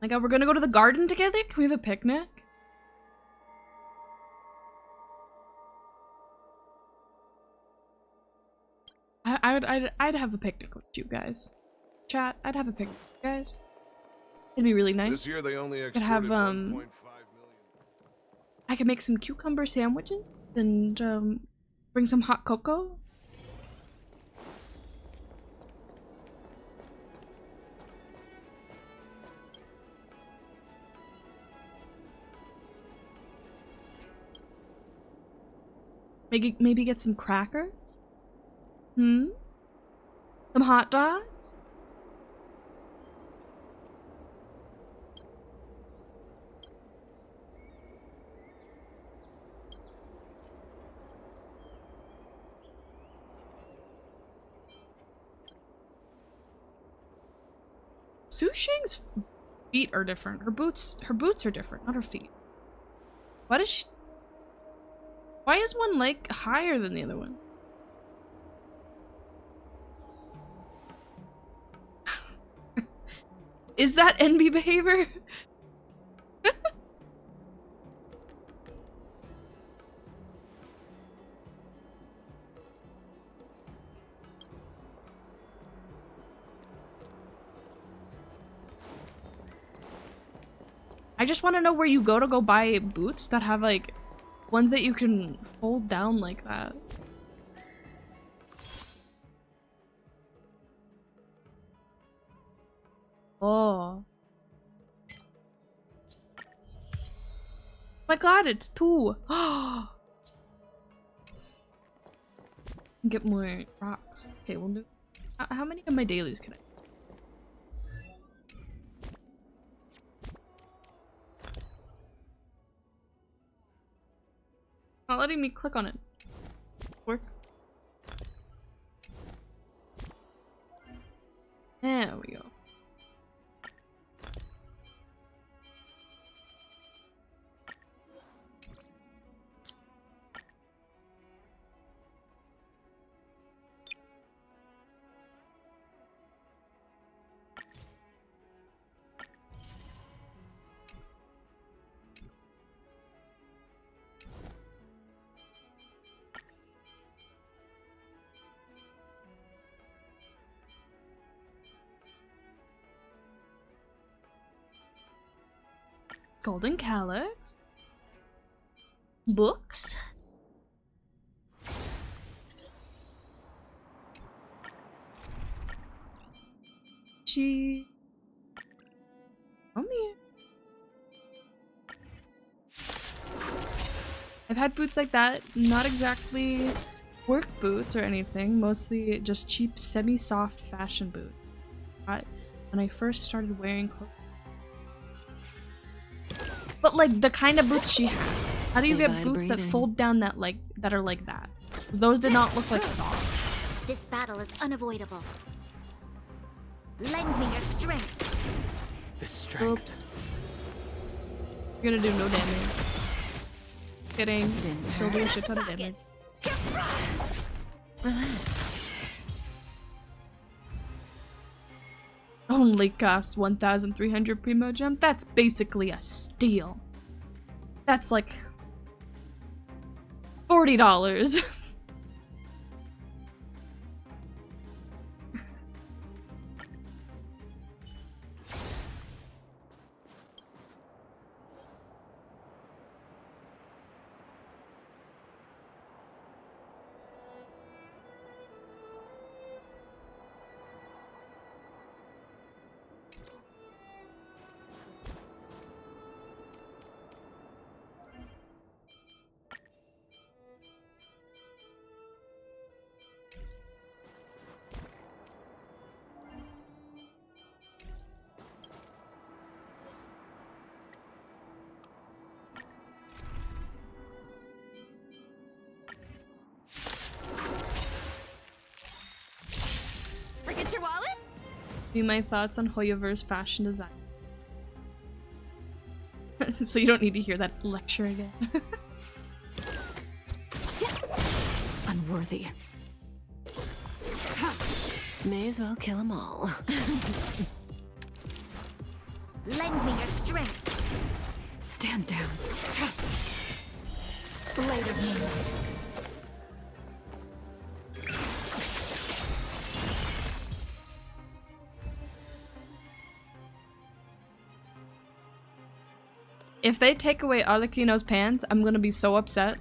My god, we're gonna go to the garden together? Can we have a picnic? I'd have a picnic with you guys. Chat, I'd have a picnic with you guys. It'd be really nice. This year they only Could have, exported 1.5 million. I could make some cucumber sandwiches and, bring some hot cocoa. Maybe get some crackers? Some hot dogs? Su Shing's feet are different. Her boots are different, not her feet. Why does she... Why is one leg higher than the other one? Is that NB behavior? I just want to know where you go to buy boots that have like ones that you can fold down like that. Oh. My god, it's 2. Get more rocks. Okay, we'll do. How many of my dailies can I? Not letting me click on it. Work. There we go. Golden calyx. Books. She. Come here. I've had boots like that, not exactly work boots or anything, mostly just cheap semi-soft fashion boots. But when I first started wearing clothes. But like the kind of boots she had. How do you get boots that fold down that are like that? 'Cause those did not look like socks. This battle is unavoidable. Lend me your strength. The strength. Oops. You're gonna do no damage. Kidding. You're still doing a shit ton of damage. Relax. Only costs 1,300 primo gem. That's basically a steal. That's like $40. Forget your wallet? Be my thoughts on Hoyoverse fashion design. So you don't need to hear that lecture again. Unworthy. May as well kill them all. Lend me your strength. Stand down. Blade of moonlight. If they take away Arlecchino's pants, I'm gonna be so upset.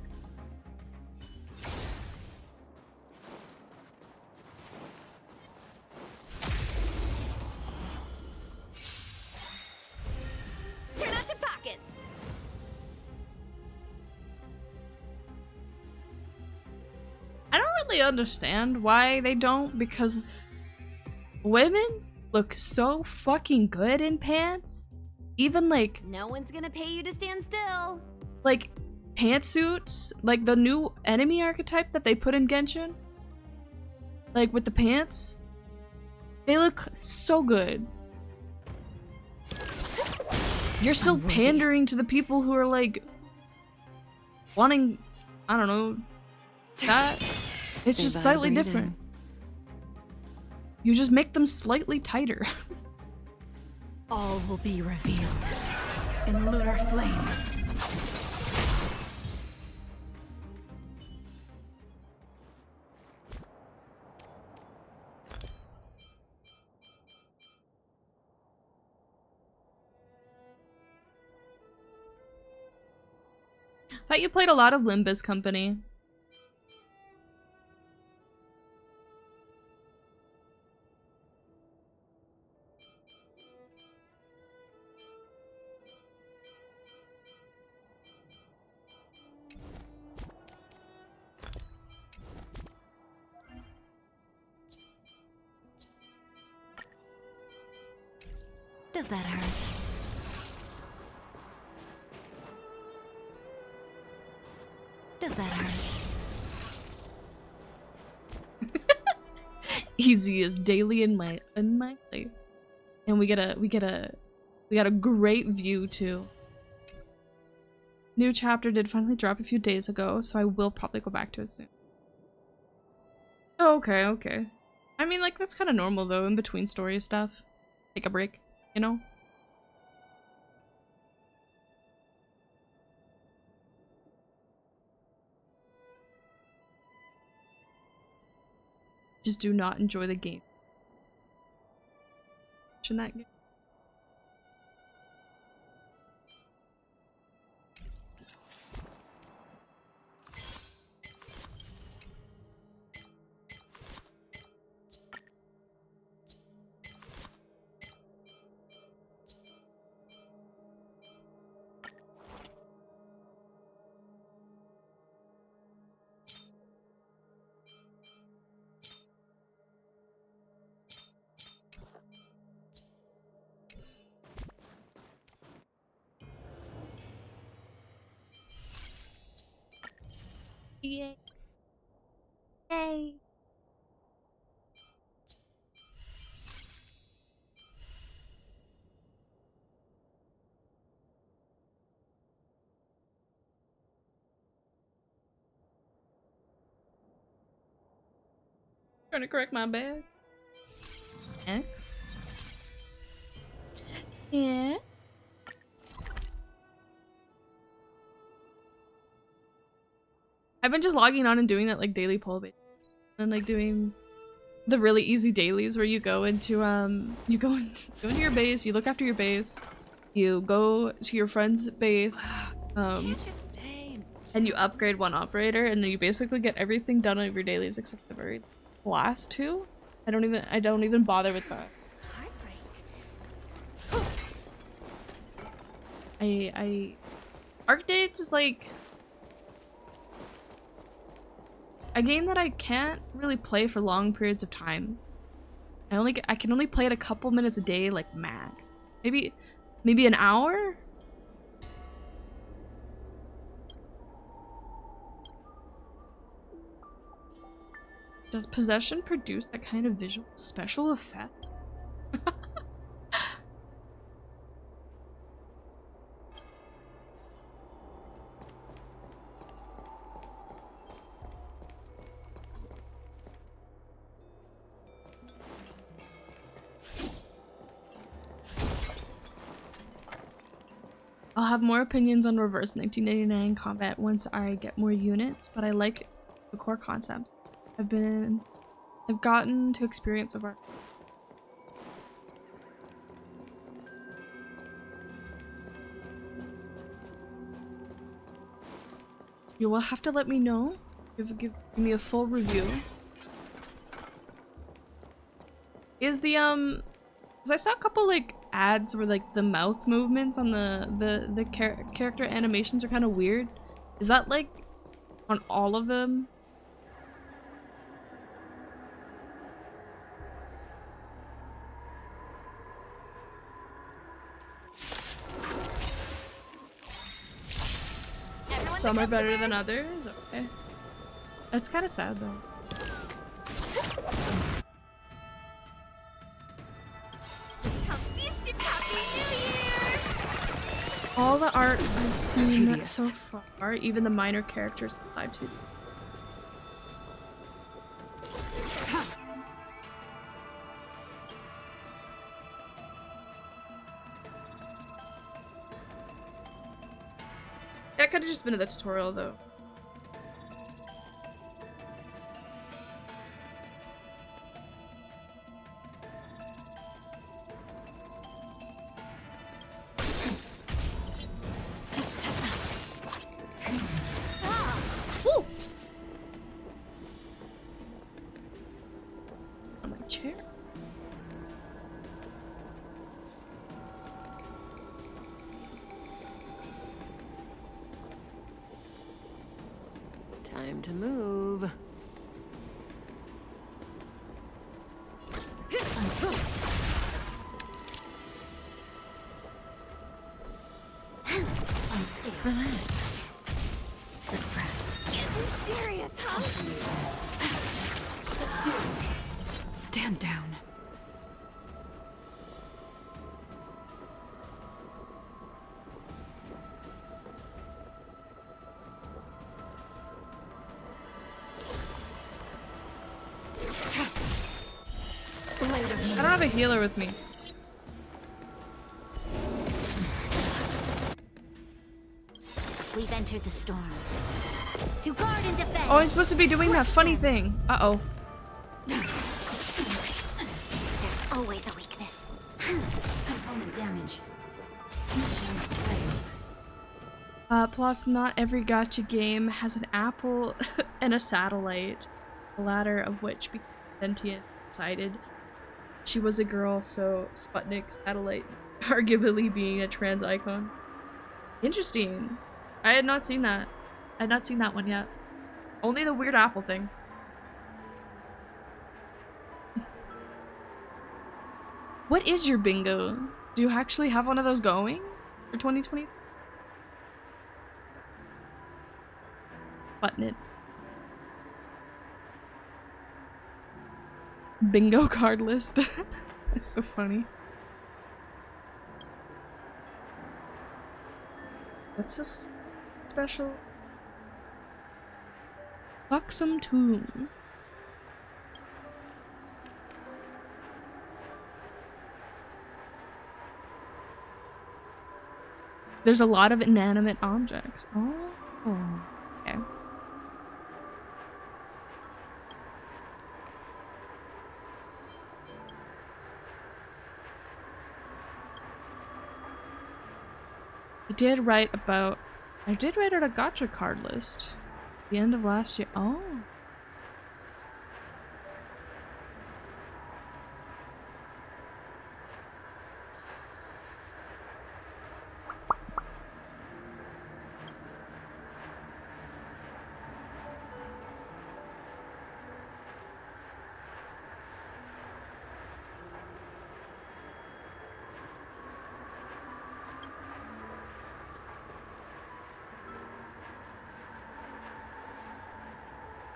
Turn out your pockets. I don't really understand why they don't, because women look so fucking good in pants. Even like No one's gonna pay you to stand still. like pantsuits, like the new enemy archetype that they put in Genshin, like with the pants, they look so good. You're still pandering to the people who are like wanting, I don't know, that. It's just slightly different. You just make them slightly tighter. All will be revealed in lunar flame. Thought you played a lot of Limbus Company. Does that hurt? Does that hurt? Easy as daily in my life. And we got a great view too. New chapter did finally drop a few days ago, so I will probably go back to it soon. Oh, okay. I mean, like, that's kind of normal though, in between story stuff. Take a break, you know? Just do not enjoy the game. In that game. Yay. Yay. Trying to correct my bad. X. Yeah. I've been just logging on and doing that like daily poll bait. And like doing the really easy dailies where you go into into your base, you look after your base, you go to your friend's base, and you upgrade one operator, and then you basically get everything done on your dailies except the very last two. I don't even bother with that. Arcades is like a game that I can't really play for long periods of time. I can only play it a couple minutes a day, like max. Maybe an hour? Does Possession produce that kind of visual special effect? I'll have more opinions on reverse 1999 combat once I get more units, but I like the core concepts I've gotten to experience so far. You will have to let me know. Give me a full review. Is the cause I saw a couple like ads where like the mouth movements on the character animations are kind of weird. Is that like on all of them? Some are better than others. Okay. It's kind of sad though. All the art I've seen so far, even the minor characters, live too. That could have just been in the tutorial though. On my chair. Time to move. Relax. Suppress. I'm serious, huh? Stand down. I don't have a healer with me. We've entered the storm. To guard and defend. Oh, I'm supposed to be doing that funny thing. Uh-oh. There's always a weakness. Component damage. Plus, not every gacha game has an apple and a satellite, the latter of which became sentient decided she was a girl, so Sputnik satellite arguably being a trans icon. Interesting. I had not seen that. I had not seen that one yet. Only the weird apple thing. What is your bingo? Do you actually have one of those going for 2020? Button it. Bingo card list. It's so funny. What's this special? Buxom Tomb. There's a lot of inanimate objects. Oh, okay. I did write out a gacha card list at the end of last year. Oh.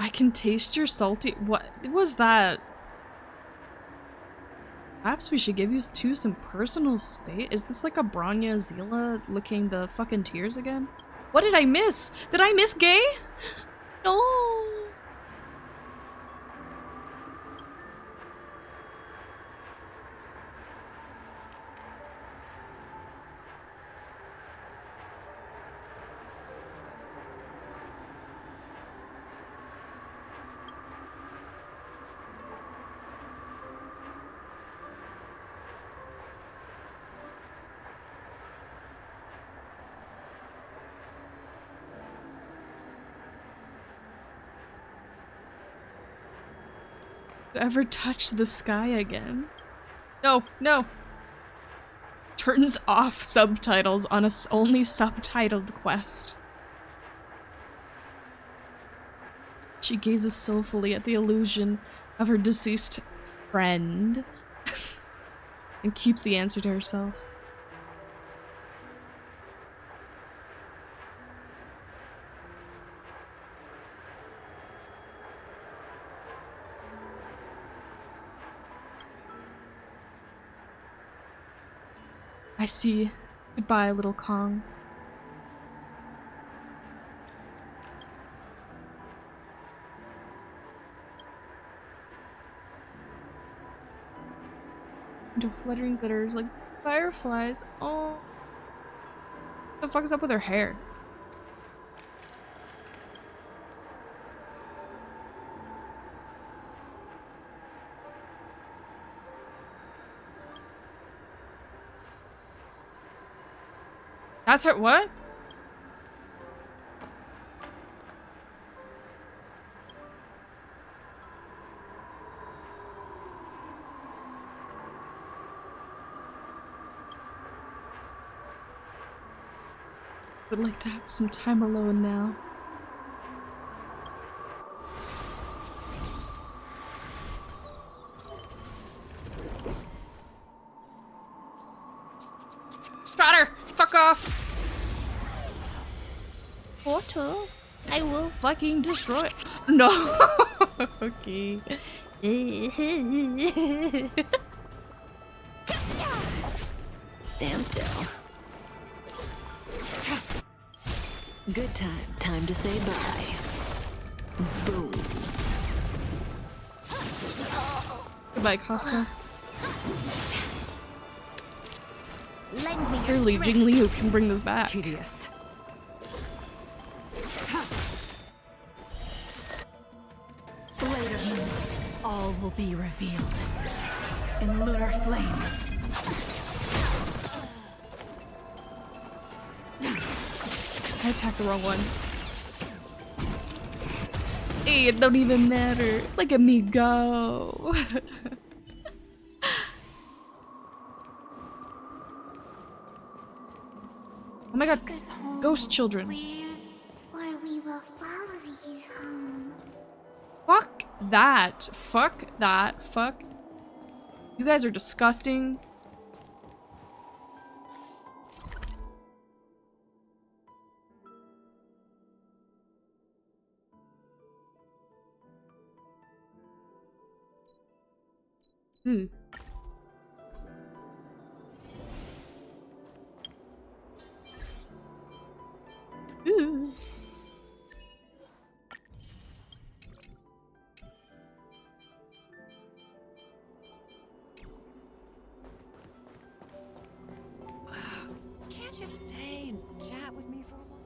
I can taste your salty— what was that? Perhaps we should give you two some personal space. Is this like a Branya Zila licking the fucking tears again? What did I miss? Did I miss gay? No. ever touch the sky again. No, no. Turns off subtitles on a only subtitled quest. She gazes soulfully at the illusion of her deceased friend and keeps the answer to herself. I see. Goodbye, little Kong. Into fluttering glitters like fireflies. Oh. What the fuck is up with her hair? That's her. What? Would like to have some time alone now. Trotter! Fuck off! Portal? I will fucking destroy it. No! Okay. Stand still. Good time. Time to say bye. Boom. Goodbye, Kafka. Lend me your Surely strength. Jing Liu can bring this back. Tedious. Later, all will be revealed in lunar flame. I attacked the wrong one. Hey, it don't even matter. Look at me go. Oh my god, ghost children. Or we will follow you home. Fuck that. Fuck that. Fuck. You guys are disgusting. Hmm. Ooh. Can't you stay and chat with me for a while?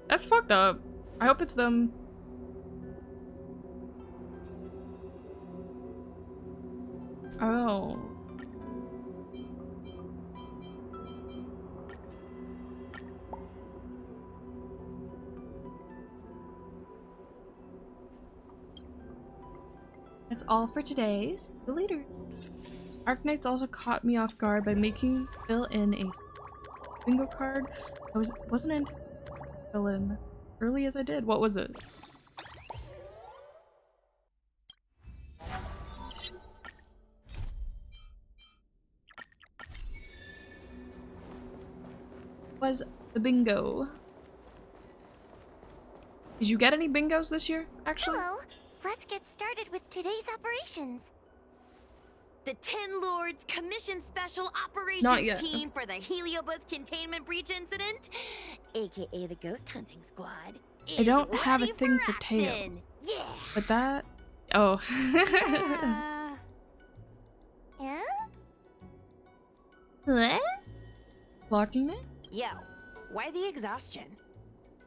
That's fucked up. I hope it's them. Oh. That's all for today. See you later. Arknights also caught me off guard by making fill in a bingo card. I wasn't in fill in early as I did. What was it? Was the bingo? Did you get any bingos this year, actually? Hello. Let's get started with today's operations. The Ten Lords Commission Special Not Operations yet. Team for the Heliobus Containment Breach Incident, aka the Ghost Hunting Squad, I is don't have a ready thing for action. tails. Yeah. But that. Oh. Yeah? What? Blocking me? Yo, why the exhaustion?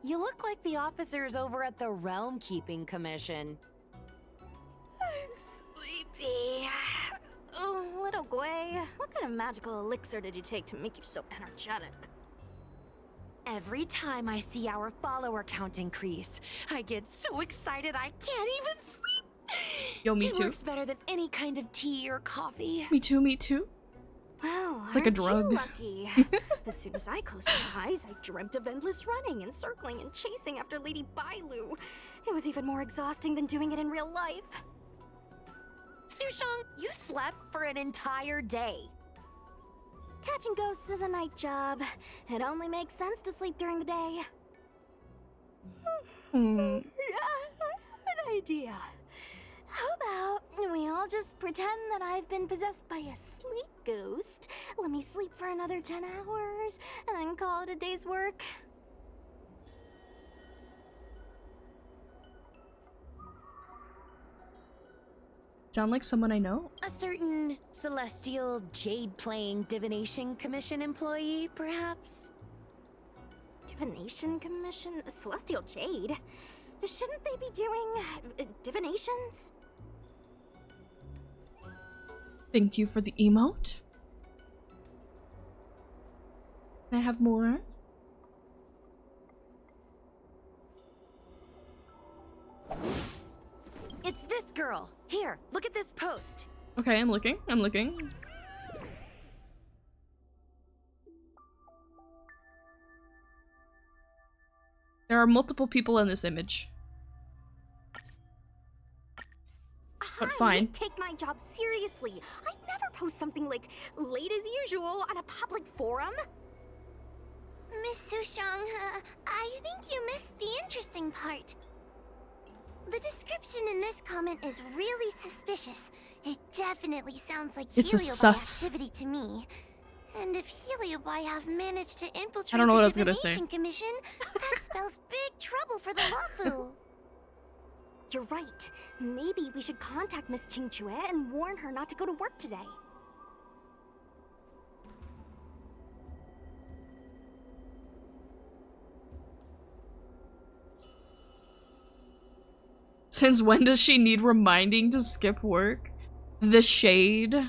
You look like the officers over at the Realm Keeping Commission. I'm sleepy. Oh, little Gwei, what kind of magical elixir did you take to make you so energetic? Every time I see our follower count increase, I get so excited I can't even sleep. Yo, me It too. works better than any kind of tea or coffee. Me too, me too. Wow, It's like a aren't drug. you lucky? As soon as I closed my eyes, I dreamt of endless running and circling and chasing after Lady Bailu. It was even more exhausting than doing it in real life. Sushang, you slept for an entire day. Catching ghosts is a night job. It only makes sense to sleep during the day. Hmm. An idea. How about we all just pretend that I've been possessed by a sleep ghost? Let me sleep for another 10 hours, and then call it a day's work. Sound like someone I know? A certain celestial jade-playing divination commission employee, perhaps? Divination Commission? Celestial Jade? Shouldn't they be doing divinations? Thank you for the emote. Can I have more? It's this girl. Here, look at this post. Okay, I'm looking. I'm looking. There are multiple people in this image. But fine. Take my job seriously. I'd never post something like late as usual on a public forum. Miss Sushang, I think you missed the interesting part. The description in this comment is really suspicious. It definitely sounds like It's a Heliobi sus. activity to me. And if Heliobi have managed to infiltrate I don't know what I the was gonna say. Divination Commission, that spells big trouble for the Lafu. You're right. Maybe we should contact Miss Qingchue and warn her not to go to work today. Since when does she need reminding to skip work? The shade.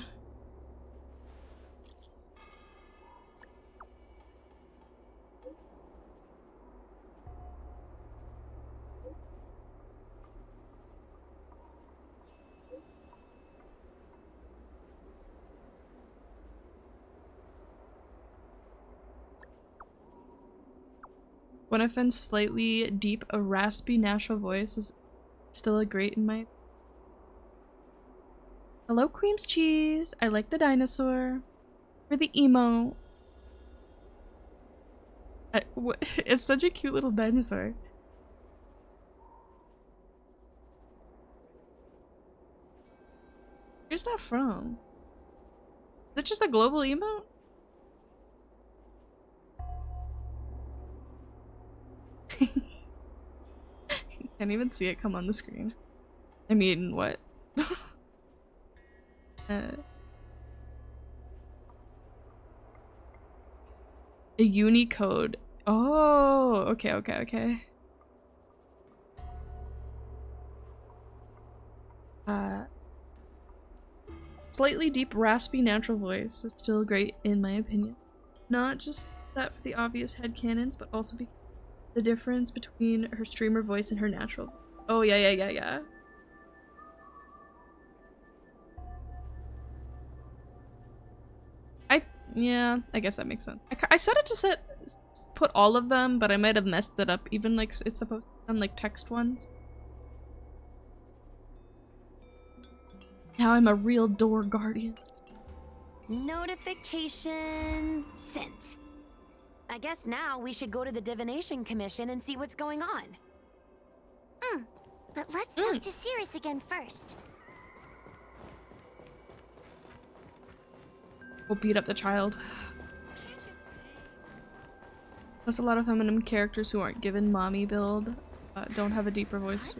Gwyneth's slightly deep, a raspy, natural voice is still a great in my... Hello, Creams Cheese. I like the dinosaur. For the emo. It's such a cute little dinosaur. Where's that from? Is it just a global emote? Can't even see it come on the screen. I mean, what? A Unicode. Oh, okay, okay, okay. Slightly deep, raspy, natural voice is still great in my opinion. Not just that for the obvious headcanons, but also because the difference between her streamer voice and her natural. Oh, yeah. Yeah, I guess that makes sense. I set it to put all of them, but I might have messed it up. Even like it's supposed to send like text ones. Now I'm a real door guardian. Notification sent. I guess now we should go to the Divination Commission and see what's going on. But let's talk to Cirrus again first. Go beat up the child. Plus, a lot of feminine characters who aren't given mommy build don't have a deeper voice.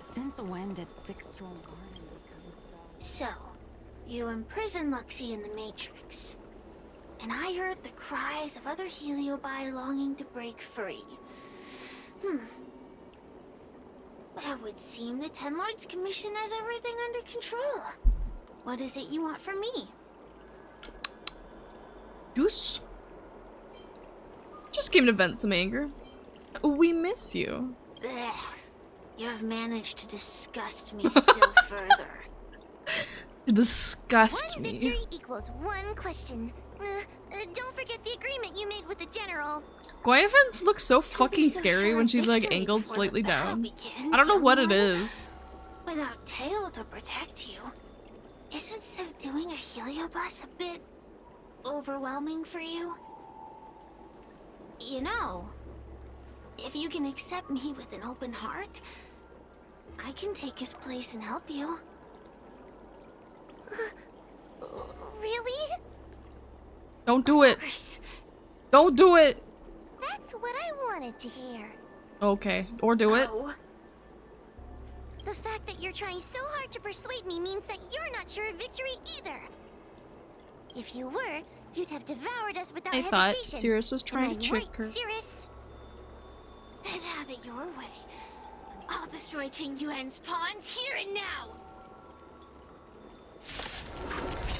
Since when did Fixstrom Garden become so... So, you imprisoned Luxie in the Matrix. And I heard the cries of other Heliobi longing to break free. It would seem the Ten Lords Commission has everything under control. What is it you want from me? Juice? Just came to vent some anger. We miss you. Blech. You have managed to disgust me still further. Disgust One me. victory equals one question. Don't forget the agreement you made with the General. Gwynneth looks so fucking so scary sure when she's like victory angled before slightly the battle down. begins, I don't know what it someone. is. Without Tail to protect you, isn't subduing a Heliobus a bit overwhelming for you? You know, if you can accept me with an open heart, I can take his place and help you. Really? Don't do it. Don't do it. That's what I wanted to hear. Okay, or do it. Oh. The fact that you're trying so hard to persuade me means that you're not sure of victory either. If you were, you'd have devoured us without I hesitation. thought Cirrus was trying Am to I trick right, her. Cirrus? Then have it your way. I'll destroy Qing Yuan's pawns here and now.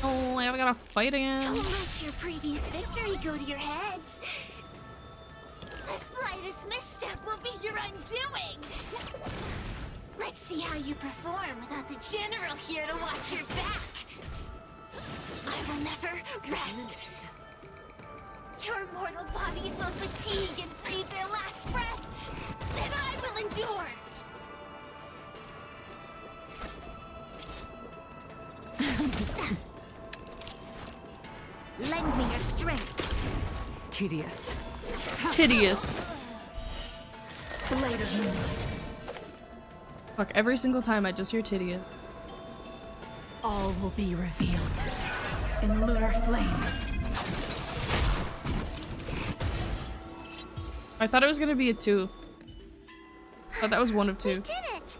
Oh, I gotta fight again. Don't let your previous victory go to your heads. The slightest misstep will be your undoing. Let's see how you perform without the General here to watch your back. I will never rest. Your mortal bodies will fatigue and breathe their last breath. Then I will endure. Lend me your strength. Tedious. Tedious. Blade of moonlight. Fuck, every single time I just hear tedious. All will be revealed in lunar flame. I thought it was gonna be a 2. I thought that was 1 of 2. We did it.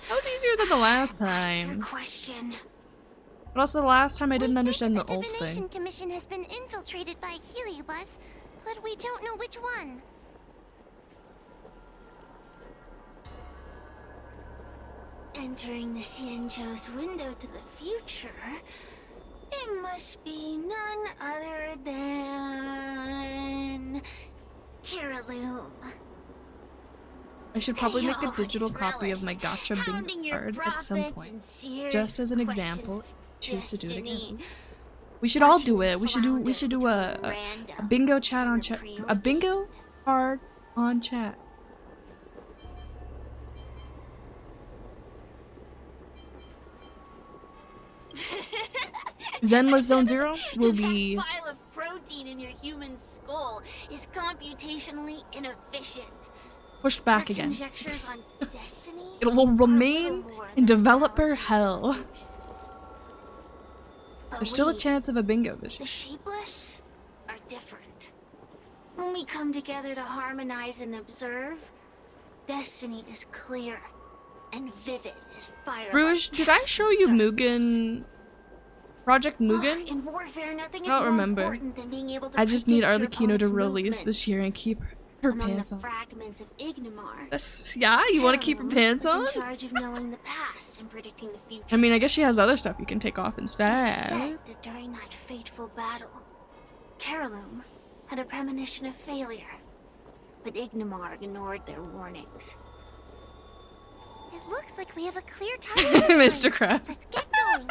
That was easier than the last time. Question. But also the last time I didn't understand the The Ulf Divination thing. Commission has been infiltrated by Heliobus, but we don't know which one. Entering the Xianzhou's window to the future, it must be none other than Kiraloom. I should probably make a Your digital copy of my gotcha hounding bingo your card at some prophets point. and seers Just as an questions example, choose to do it destiny. again. We should all do it. We should do a bingo chat on chat. A bingo card on chat. Zenless Zone Zero will be That pile of protein in your human skull is computationally inefficient. pushed back Your again. conjectures on destiny It will are remain little more in than developer hell. But There's still a we, chance of a bingo this the year. shapeless, are different. When we come together to harmonize and observe, destiny is clear and vivid as fire. Rouge, did I show you Mugen? Project Mugen? In warfare, nothing I is don't more remember. important than being able to I just need predict your Arlecchino to opponent's release movements. this year and keep her Among pants the on. fragments of Ignimar, Yeah, you want to keep her Carolyn pants was on? in charge of knowing the past and predicting the future. I mean, I guess she has other stuff you can take off They instead. said that during that fateful battle, Carolyn had a premonition of failure, but Ignimar ignored their warnings. It looks like we have a clear target. Mr. Crab. Let's get going.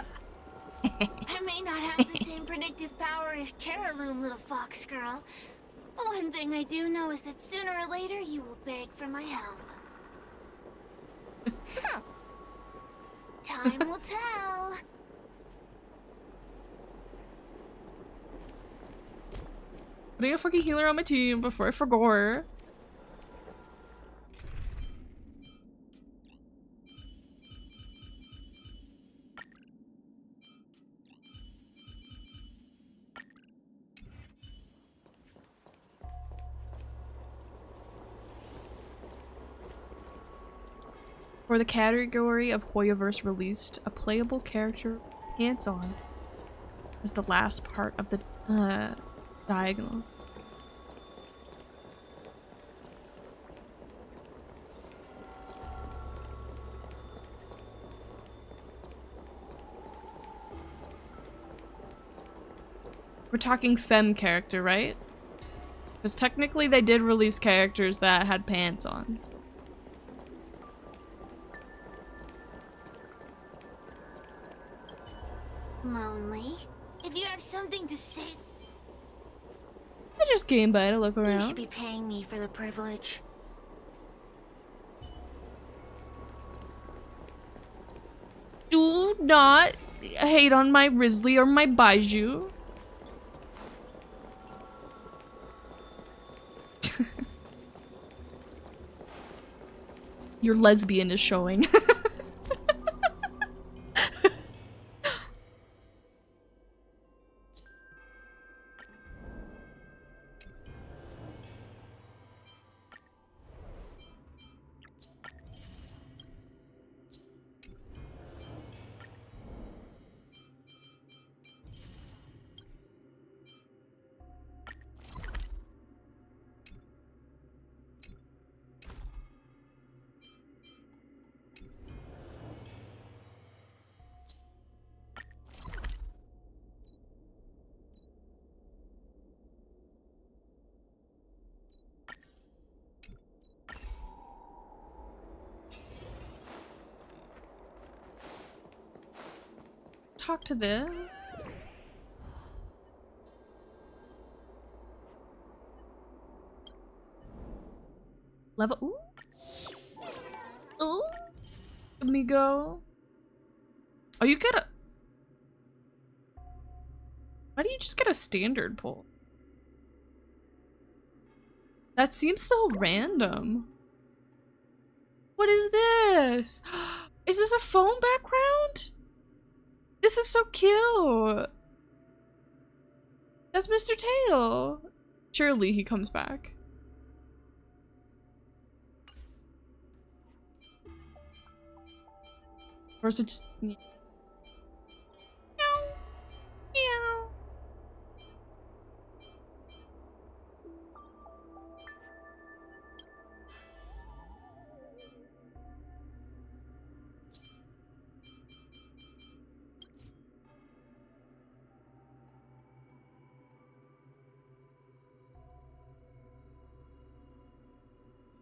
I may not have the same predictive power as Carolyn, little fox girl. But one thing I do know is that sooner or later you will beg for my help. Time will tell. Putting a fucking healer on my team before I forgot. For the category of Hoyoverse released, a playable character pants on is the last part of the diagonal. We're talking femme character, right? Because technically they did release characters that had pants on. Lonely? If you have something to say, I just came by to look you around. should be paying me for the privilege. Do not hate on my Risley or my Baiju. Your lesbian is showing. Talk to this. Level. Ooh. Ooh. Amigo. Oh, you get a. Why do you just get a standard pull? That seems so random. What is this? Is this a phone background? This is so cute. That's Mr. Tail. Surely he comes back. Or is it just... Meow. Meow.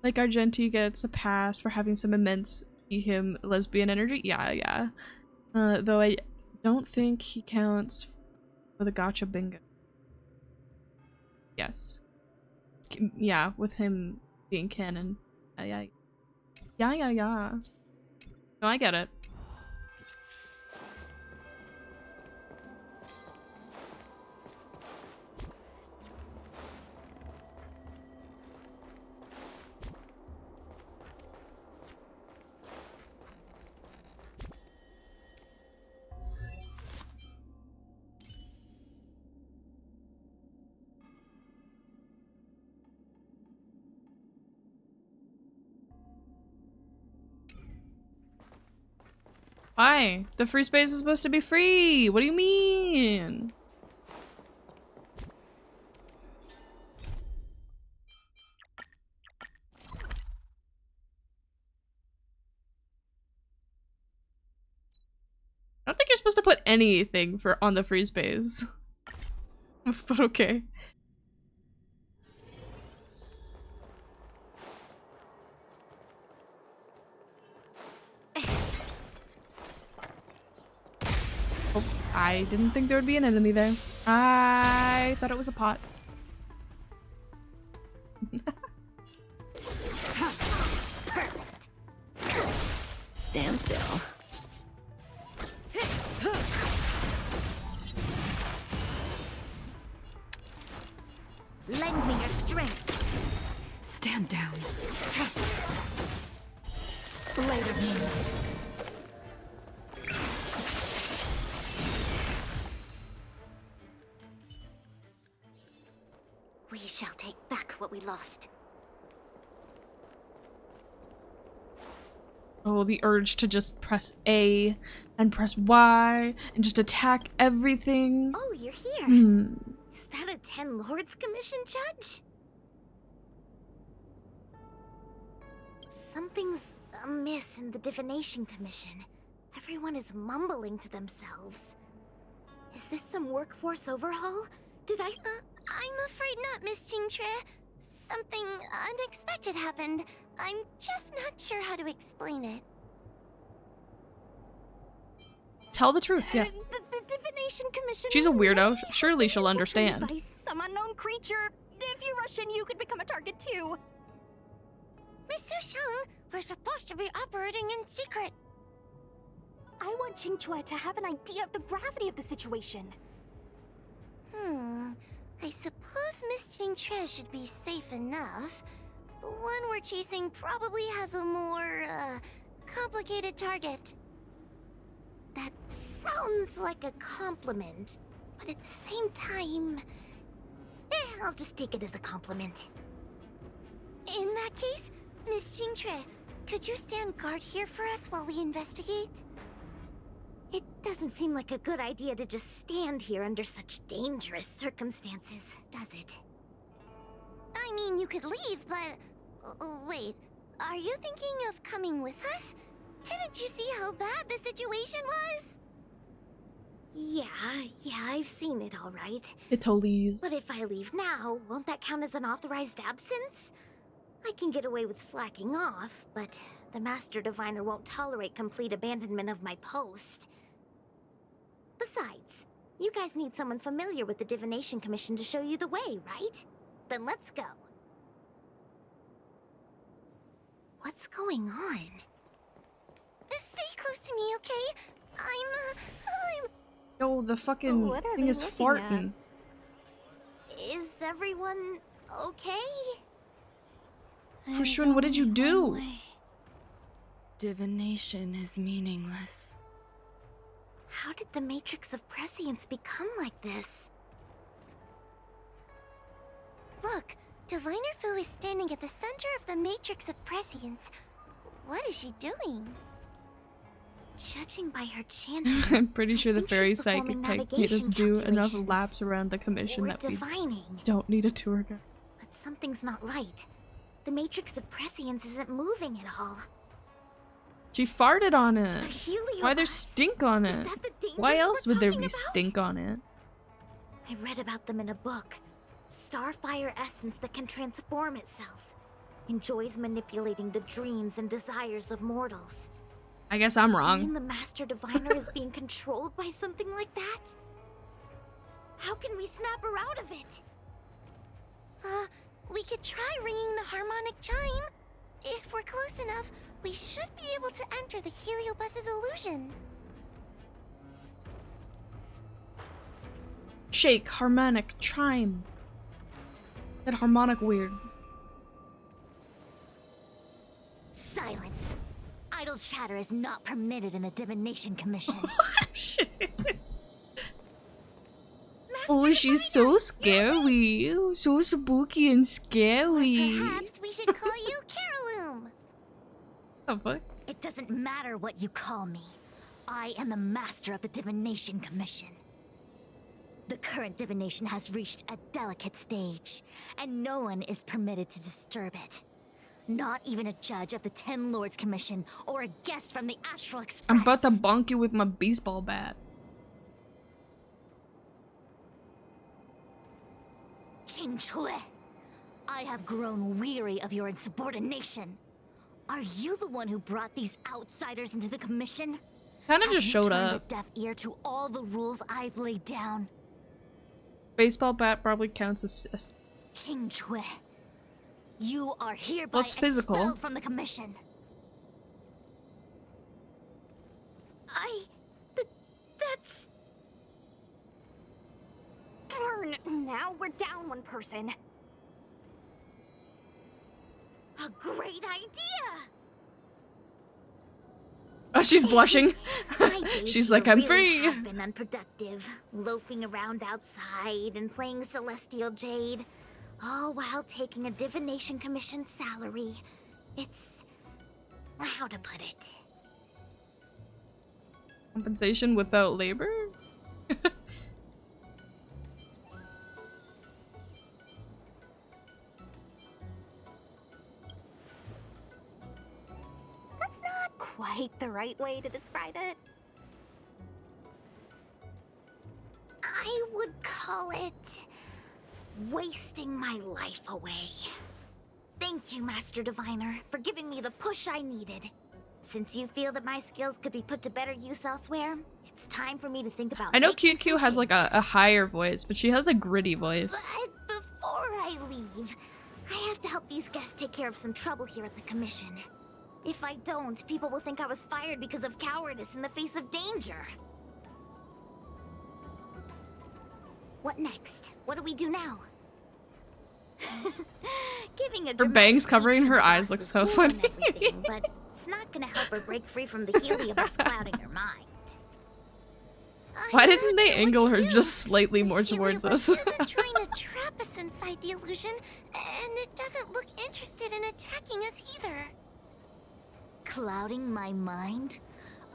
Like Argenti gets a pass for having some immense him lesbian energy. Yeah. Though I don't think he counts for the gotcha bingo. Yes. Yeah, with him being canon. Yeah. No, I get it. Why? The free space is supposed to be free! What do you mean? I don't think you're supposed to put anything on the free space. But okay. Oh, I didn't think there would be an enemy there. I thought it was a pot. Stand still. Lend me your strength. Stand down. Blade of Moonlight. We shall take back what we lost. Oh, the urge to just press A and press Y and just attack everything. Oh, you're here. Is that a 10 Lords Commission judge? Something's amiss in the Divination Commission. Everyone is mumbling to themselves. Is this some workforce overhaul? Did I... I'm afraid not, Miss Jingtre. Something unexpected happened. I'm just not sure how to explain it. Tell the truth, yes. The Divination Commission... She's a weirdo. Surely she'll understand. ...by some unknown creature. If you rush in, you could become a target too. Miss Sushang, we're supposed to be operating in secret. I want Qingque to have an idea of the gravity of the situation. I suppose Miss Jingtre should be safe enough. The one we're chasing probably has a more, complicated target. That sounds like a compliment, but at the same time... I'll just take it as a compliment. In that case, Miss Jingtre, could you stand guard here for us while we investigate? It doesn't seem like a good idea to just stand here under such dangerous circumstances, does it? I mean, you could leave, but... wait, are you thinking of coming with us? Didn't you see how bad the situation was? Yeah, I've seen it all right. Italies. But if I leave now, won't that count as an authorized absence? I can get away with slacking off, but the Master Diviner won't tolerate complete abandonment of my post. Besides, you guys need someone familiar with the Divination Commission to show you the way, right? Then let's go. What's going on? Stay close to me, okay? I'm... Yo, the fucking thing is farting. Is everyone okay? Fushun, what did you do? Divination is meaningless. How did the Matrix of Prescience become like this? Look, Diviner Fu is standing at the center of the Matrix of Prescience. What is she doing? Judging by her chanting, I'm pretty sure the fairy she's psychic performing type made us do enough calculations. laps around the commission Or that we divining. don't need a tour guide. But something's not right. The Matrix of Prescience isn't moving at all. She farted on it. Heliobus? Why there's stink on Is it? that the danger Why you else were would there talking be about? stink on it? I read about them in a book. Starfire essence that can transform itself. Enjoys manipulating the dreams and desires of mortals. I guess I'm You wrong. mean the Master Diviner is being controlled by something like that? How can we snap her out of it? We could try ringing the harmonic chime. If we're close enough, we should be able to enter the Heliobus's illusion. Shake, harmonic, chime. That harmonic weird. Silence. Idle chatter is not permitted in the Divination Commission. Oh, she's so scary. So spooky and scary. Perhaps we should call you Caroloom. Oh, fuck? It doesn't matter what you call me. I am the master of the Divination Commission. The current divination has reached a delicate stage, and no one is permitted to disturb it. Not even a judge of the 10 Lords Commission or a guest from the Astral Express. I'm about to bonk you with my baseball bat. Qingque, I have grown weary of your insubordination. Are you the one who brought these outsiders into the commission? Kinda just showed Have you up. turned a deaf ear to all the rules I've laid down? Baseball bat probably counts as Qingque, you are hereby Well, it's physical. expelled from the commission. Darn, now we're down one person. A great idea! Oh, she's blushing. My days She's here like, I'm really free. have been unproductive, loafing around outside and playing Celestial Jade, all while taking a divination commission salary. It's... how to put it? Compensation without labor? That's not quite the right way to describe it. I would call it... wasting my life away. Thank you, Master Diviner, for giving me the push I needed. Since you feel that my skills could be put to better use elsewhere, it's time for me to think about I know making some QQ has like a changes. higher voice, but she has a gritty voice. But before I leave, I have to help these guests take care of some trouble here at the Commission. If I don't, people will think I was fired because of cowardice in the face of danger. What next? What do we do now? Giving a Her bangs covering her eyes boss look was so cool and funny. everything, but it's not gonna help her break free from the heliobus clouding her mind. Why didn't they angle her just slightly more towards us? Isn't trying to trap us inside the illusion, and it doesn't look interested in attacking us either. Clouding my mind?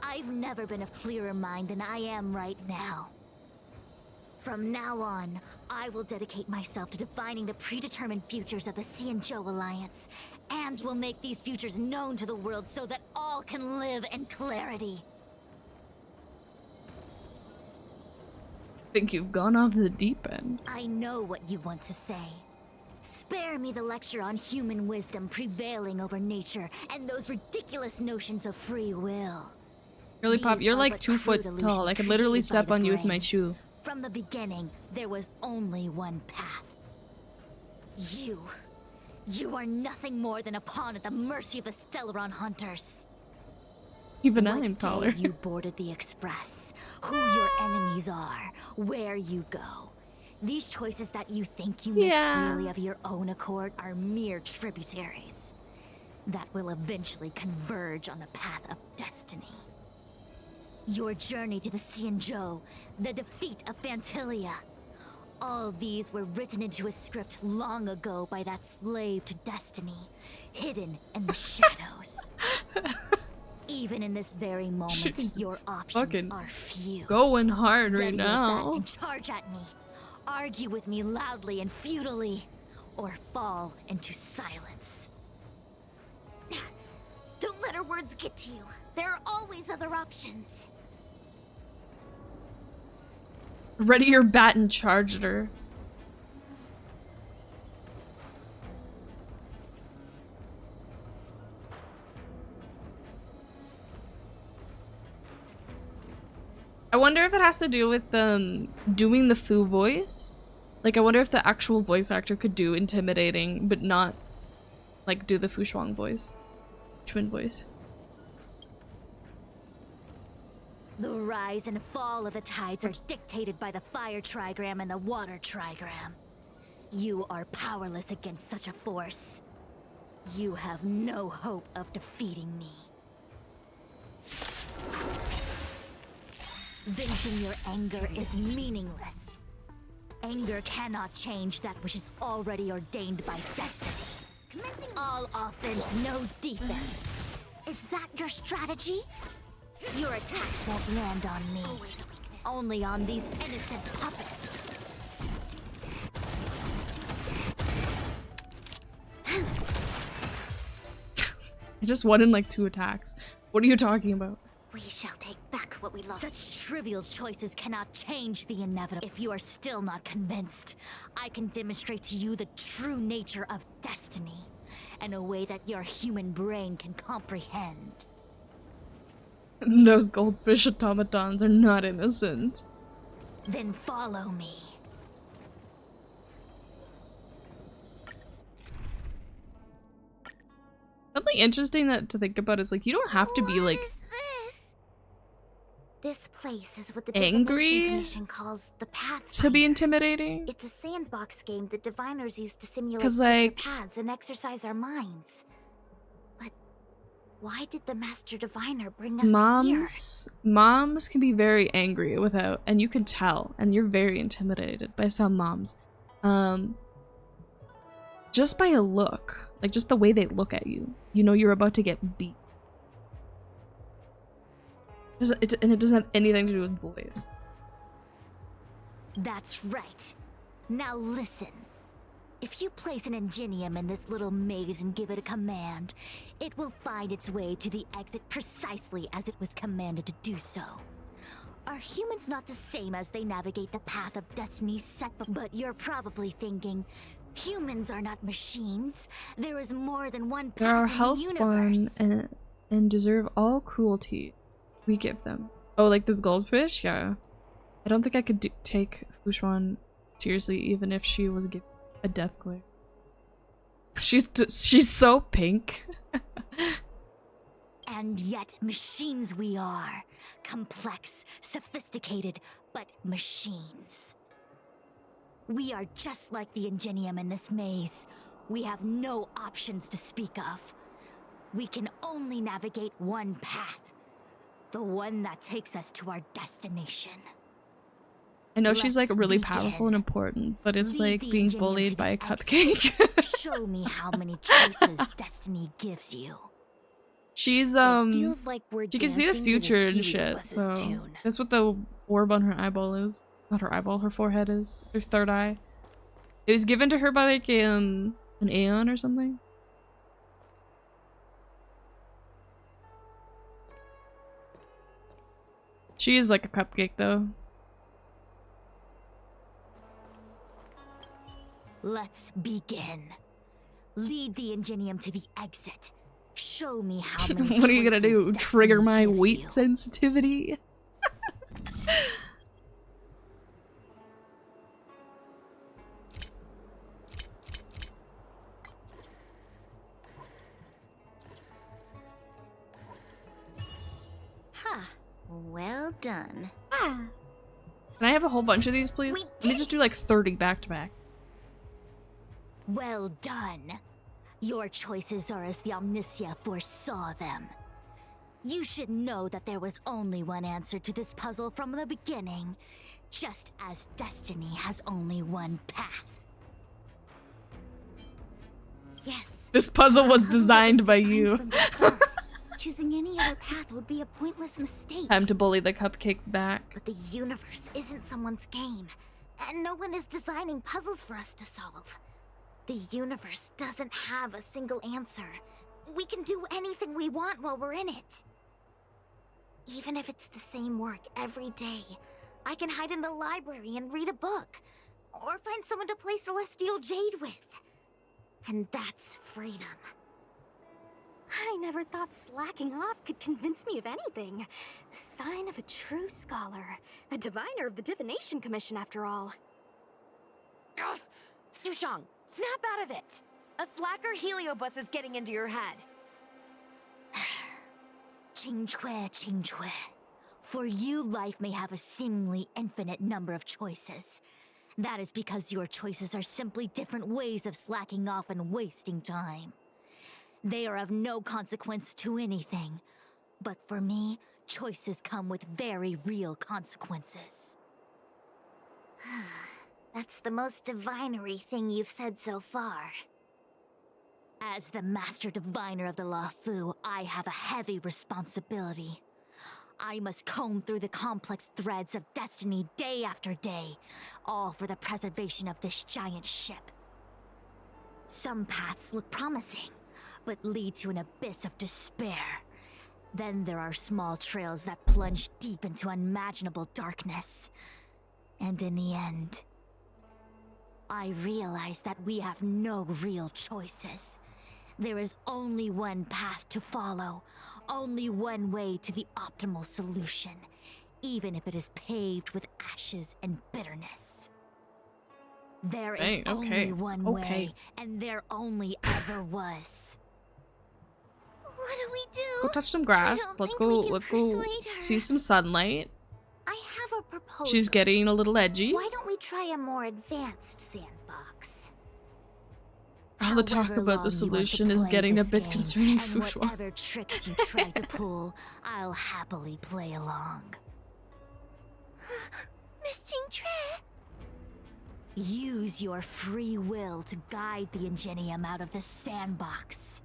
I've never been of clearer mind than I am right now. From now on, I will dedicate myself to defining the predetermined futures of the Xianzhou Alliance, and will make these futures known to the world so that all can live in clarity. Think you've gone off the deep end. I know what you want to say. Spare me the lecture on human wisdom prevailing over nature and those ridiculous notions of free will. Really, Pop, These you're are like but 2 foot crude tall. I illusions could literally created by step the on you with my brain. shoe. From the beginning, there was only one path. You are nothing more than a pawn at the mercy of the Stellaron hunters. Even What I'm day taller. you boarded the Express, who your enemies are, where you go. These choices that you think you make Yeah. freely of your own accord are mere tributaries that will eventually converge on the path of destiny. Your journey to the Xianzhou, the defeat of Fantilia. All these were written into a script long ago by that slave to destiny, hidden in the shadows. Even in this very moment, She's your options fucking are few. going hard right Ready with that now. and charge at me. Argue with me loudly and futilely, or fall into silence. Don't let her words get to you. There are always other options. Ready your bat and charged her. I wonder if it has to do with doing the Fu voice. Like, I wonder if the actual voice actor could do intimidating, but not like do the Fu Shuang voice, twin voice. The rise and fall of the tides are dictated by the fire trigram and the water trigram. You are powerless against such a force. You have no hope of defeating me. Venting your anger is meaningless. Anger cannot change that which is already ordained by destiny. All offense, no defense. Is that your strategy? Your attacks won't land on me. Only on these innocent puppets. I just won in like 2 attacks. What are you talking about? We shall take back what we lost. Such trivial choices cannot change the inevitable. If you are still not convinced, I can demonstrate to you the true nature of destiny in a way that your human brain can comprehend. Those goldfish automatons are not innocent. Then follow me. Something interesting to think about is like you don't have to be like This place is what the angry Divination Commission calls the Pathfinder. to be intimidating. It's a sandbox game that diviners use to simulate 'Cause, future like, paths and exercise our minds. But why did the Master Diviner bring us here? Moms can be very angry without, and you can tell, and you're very intimidated by some moms. Just by a look, like just the way they look at you, you know you're about to get beat. And it doesn't have anything to do with voice. That's right. Now listen. If you place an ingenium in this little maze and give it a command, it will find its way to the exit precisely as it was commanded to do so. Are humans not the same as they navigate the path of destiny set? But you're probably thinking, humans are not machines. There is more than one path They are in the universe. hellspawn and deserve all cruelty we give them. Oh, like the goldfish? Yeah. I don't think I could take Fushuan seriously, even if she was given a death glare. She's so pink. And yet machines we are. Complex, sophisticated, but machines. We are just like the ingenium in this maze. We have no options to speak of. We can only navigate one path. The one that takes us to our destination. I know she's like Let's really begin. powerful and important, but it's Lead like the being ingenium bullied to by a the cupcake. Show me how many choices destiny gives you. She's feels like we're she can see the dancing to the future and Helio shit, Bus's so tune. that's what the orb on her eyeball is. Not her eyeball, her forehead is. It's her third eye. It was given to her by like an Aeon or something. She is like a cupcake though. Let's begin. Lead the ingenium to the exit. Show me how many What are you gonna do? choices Trigger destiny my gives weight you. sensitivity? Huh. Well done. Can I have a whole bunch of these, please? Let me just do like 30 back to back. Well done. Your choices are as the Omnisia foresaw them. You should know that there was only one answer to this puzzle from the beginning, just as destiny has only one path. Yes. This puzzle was Puzzle that designed by designed you. from the start. Choosing any other path would be a pointless mistake. Time to bully the cupcake back. But the universe isn't someone's game, and no one is designing puzzles for us to solve. The universe doesn't have a single answer. We can do anything we want while we're in it. Even if it's the same work every day, I can hide in the library and read a book, or find someone to play Celestial Jade with. And that's freedom. I never thought slacking off could convince me of anything. A sign of a true scholar. A diviner of the Divination Commission, after all. Ugh. Sushang, snap out of it! A slacker heliobus is getting into your head. Qingque. For you, life may have a seemingly infinite number of choices. That is because your choices are simply different ways of slacking off and wasting time. They are of no consequence to anything. But for me, choices come with very real consequences. That's the most divinery thing you've said so far. As the Master Diviner of the Lafu, I have a heavy responsibility. I must comb through the complex threads of destiny day after day, all for the preservation of this giant ship. Some paths look promising, but lead to an abyss of despair. Then there are small trails that plunge deep into unimaginable darkness. And in the end, I realize that we have no real choices. There is only one path to follow, only one way to the optimal solution, even if it is paved with ashes and bitterness. There is Hey, only one way, and there only ever was. What do we do? Go touch some I grass. don't Let's think we go. can Let's go persuade her. see some sunlight. a proposal. She's getting a little edgy. Why don't we try a more advanced sandbox? All the talk However about the long you want to solution is play getting a this bit game, concerning and Fushua. whatever tricks you try to pull, I'll happily play along. Miss Jingtre! Use your free will to guide the Ingenium out of the sandbox.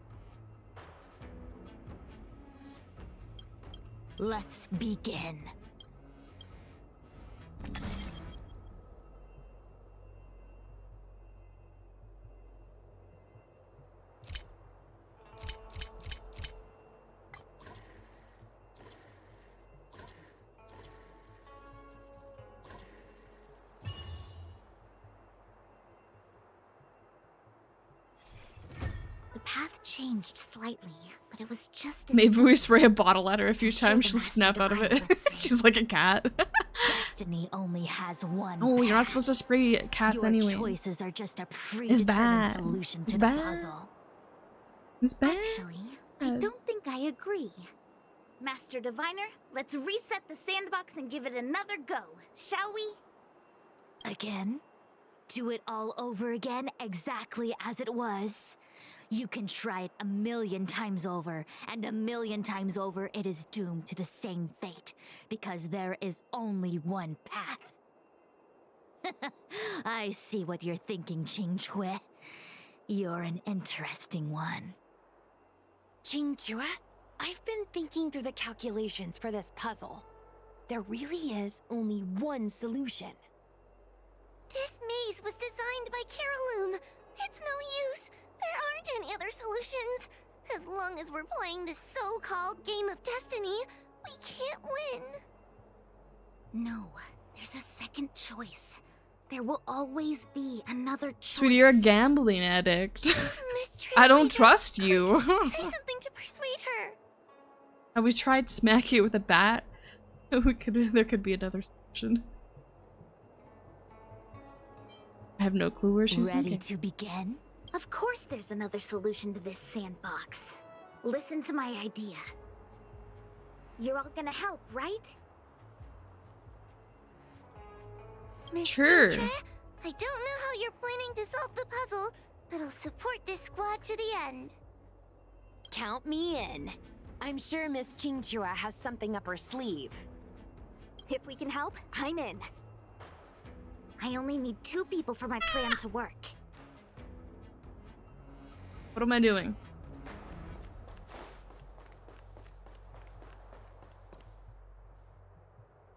Let's begin. The path changed slightly, but it was just as Maybe we simple. spray a bottle at her a few times, she'll Master snap out of it. Divine would say. She's like a cat. Destiny only has one. Oh, you're not path. supposed to spray cats Your anyway. choices are just a It's predetermined bad. solution It's to bad. the puzzle. It's bad. Actually, I don't think I agree. Master Diviner, let's reset the sandbox and give it another go, shall we? Again? Do it all over again, exactly as it was. You can try it 1,000,000 times over, and 1,000,000 times over it is doomed to the same fate, because there is only one path. I see what you're thinking, Qingque. You're an interesting one. Qingque, I've been thinking through the calculations for this puzzle. There really is only one solution. This maze was designed by Caroloom. It's no use. There aren't any other solutions. As long as we're playing this so-called game of destiny, we can't win. No, there's a second choice. There will always be another choice. Sweetie, you're a gambling addict. Miss I don't Trailblazer, trust you. say something to persuade her. Have we tried smacking it with a bat? There could be another solution. I have no clue where she's Ready thinking. to begin? Of course there's another solution to this sandbox. Listen to my idea. You're all gonna help, right? Miss Sure. Jingtre, I don't know how you're planning to solve the puzzle, but I'll support this squad to the end. Count me in. I'm sure Miss Qingque has something up her sleeve. If we can help, I'm in. I only need 2 people for my plan to work. What am I doing?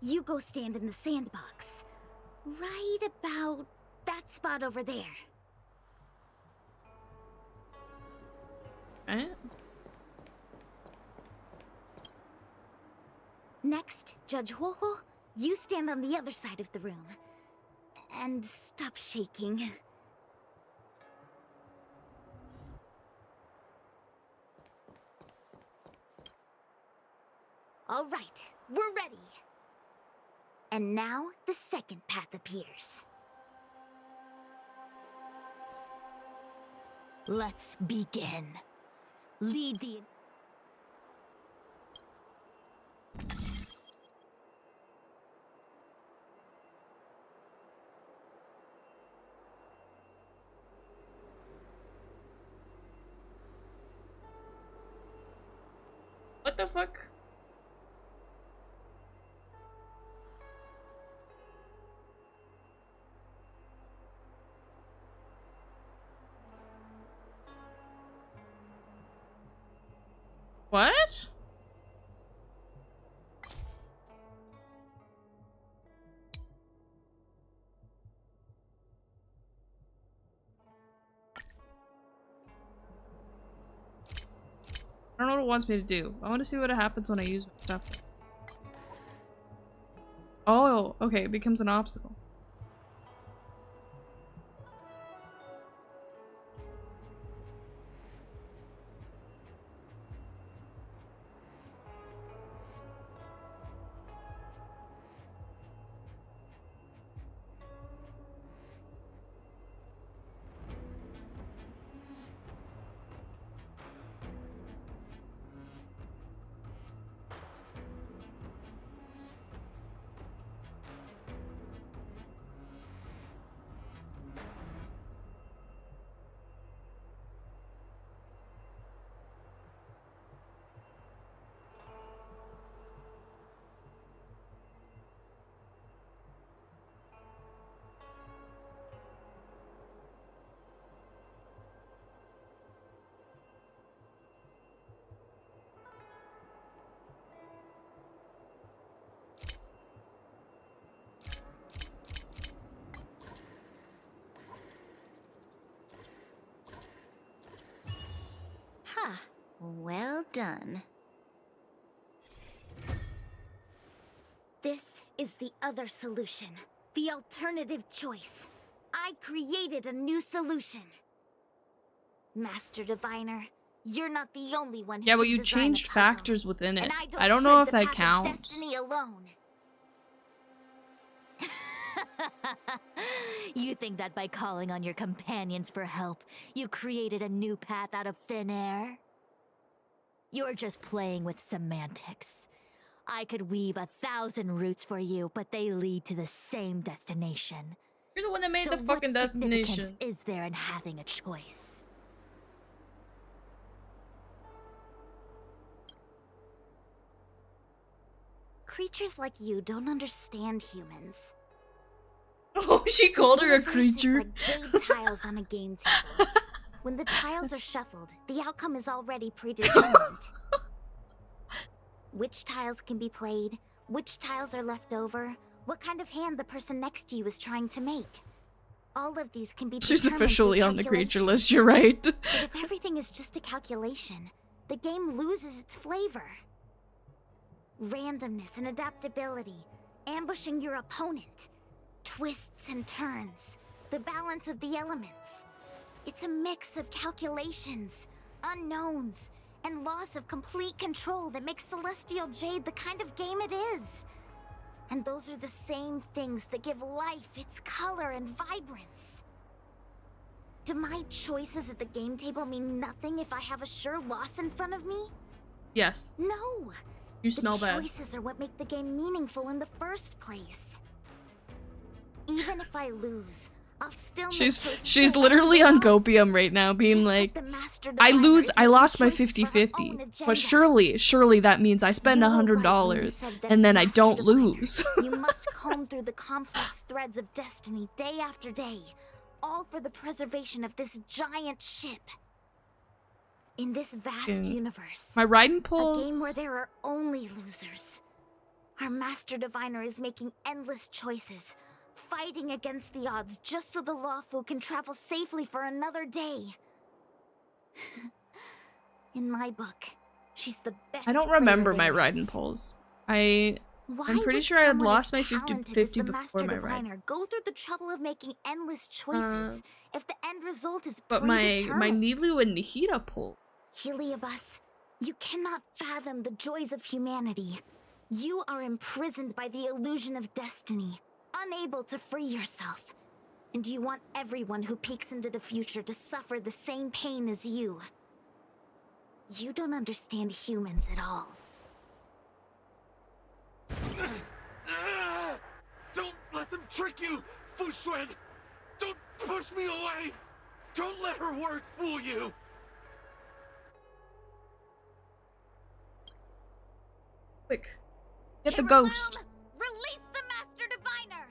You go stand in the sandbox. Right about that spot over there. Right? Next, Judge Huohuo, you stand on the other side of the room. And stop shaking. All right, we're ready. And now the second path appears. Let's begin. Lead the... What the fuck? What? I don't know what it wants me to do. I want to see what happens when I use my stuff. Oh, okay, it becomes an obstacle. done. This is the other solution. The alternative choice. I created a new solution. Master Diviner, you're not the only one who Yeah, well, can you design a changed puzzle, factors within it. and I don't know tread if the that path of counts. Destiny alone. You think that by calling on your companions for help, you created a new path out of thin air? You're just playing with semantics. I could weave 1,000 routes for you, but they lead to the same destination. You're the one that made So the fucking what significance destination. is there in having a choice? Creatures like you don't understand humans. Oh, she called her a The universe is creature. like jade tiles on a game table. When the tiles are shuffled, the outcome is already predetermined. Which tiles can be played, which tiles are left over, what kind of hand the person next to you is trying to make. All of these can be She's determined officially through on the creature calculation. list, you're right. But if everything is just a calculation, the game loses its flavor. Randomness and adaptability, ambushing your opponent, twists and turns, the balance of the elements. It's a mix of calculations, unknowns, and loss of complete control that makes Celestial Jade the kind of game it is. And those are the same things that give life its color and vibrance. Do my choices at the game table mean nothing if I have a sure loss in front of me? Yes. No. You smell the bad. choices are what make the game meaningful in the first place. Even if I lose, I'll still make choices She's that literally help on me out. Gopium right now, being Just like, the Master I Diviner is lost my making choices for her 50-50, own but agenda. surely that means I spend You were right when you $100 said that and as then I Master don't Diviner, lose. You must comb through the complex threads of destiny day after day, all for the preservation of this giant ship. In this vast Fucking- universe, My riding a poles. game where there are only losers. Our Master Diviner is making endless choices, fighting against the odds just so the Lawfu can travel safely for another day. In my book, she's the best I don't player remember there my is. riding poles. Why I'm pretty would sure I had someone lost as my talented 50-50 as the before Master my ride. Diviner go through the trouble of making endless choices if the end result is But my predetermined? Nilu and Nihita pole. Heliobus, you cannot fathom the joys of humanity. You are imprisoned by the illusion of destiny, unable to free yourself. And you want everyone who peeks into the future to suffer the same pain as you. You don't understand humans at all. Don't let them trick you, Fu Xuan! Don't push me away! Don't let her words fool you! Quick. Get the ghost. Release the Master Diviner!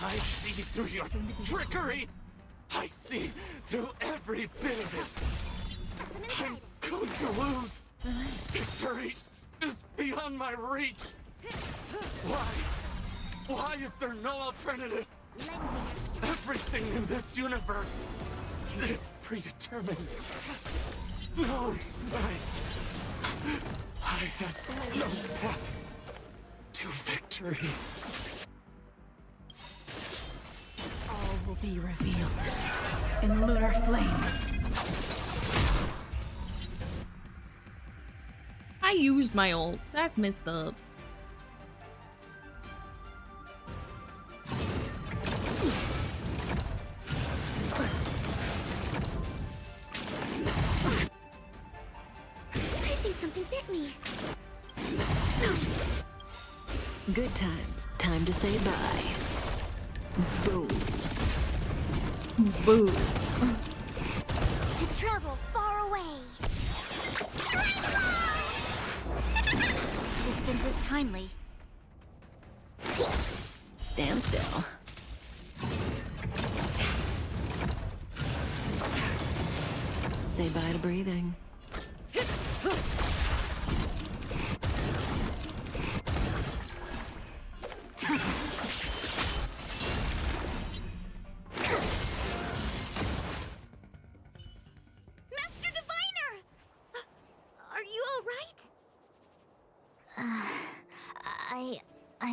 I see through your trickery! I see through every bit of it! I'm going to lose! Victory is beyond my reach! Why? Why is there no alternative? Everything in this universe is predetermined. No, I have no path to victory. All will be revealed in lunar flame. I used my ult. That's messed up. I think something bit me. Good times. Time to say bye. Boom. Boo. To travel far away. Assistance is timely. Stand still. Say bye to breathing.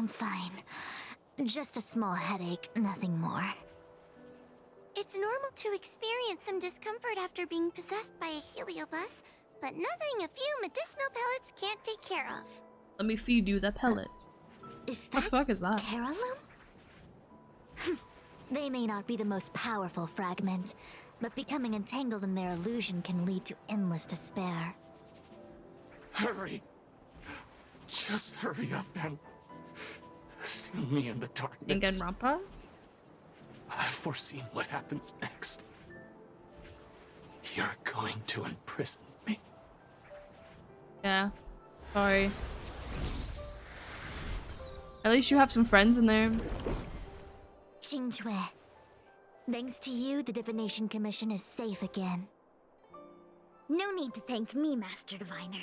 I'm fine. Just a small headache, nothing more. It's normal to experience some discomfort after being possessed by a heliobus, but nothing a few medicinal pellets can't take care of. Let me feed you the pellets. Is What the fuck is that? Carolum? They may not be the most powerful fragment, but becoming entangled in their illusion can lead to endless despair. Hurry! Just hurry up and see me in the darkness. Rampa? I've foreseen what happens next. You're going to imprison me. Yeah. Sorry. At least you have some friends in there. Xingque. Thanks to you, the Divination Commission is safe again. No need to thank me, Master Diviner.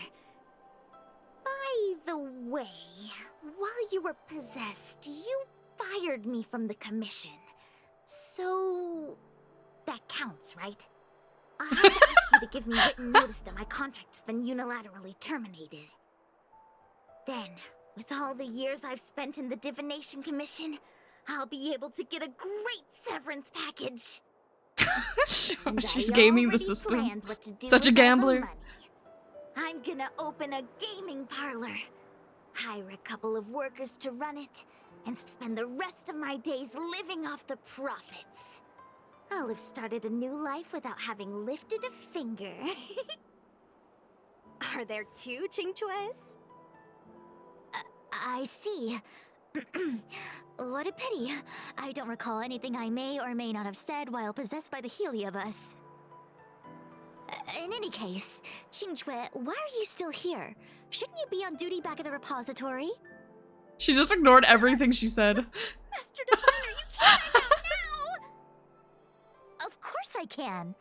By the way, while you were possessed, you fired me from the commission. So... that counts, right? I have to ask you to give me written notice that my contract's been unilaterally terminated. Then, with all the years I've spent in the Divination Commission, I'll be able to get a great severance package. She's gaming the system. Such a gambler. I'm gonna open a gaming parlor, hire a couple of workers to run it, and spend the rest of my days living off the profits. I'll have started a new life without having lifted a finger. Are there two Xingques? I see. What a pity. I don't recall anything I may or may not have said while possessed by the Heliobus. In any case, Xingque, why are you still here? Shouldn't you be on duty back at the repository? She just ignored everything she said. Master Diviner, you can't hang out now! Of course I can.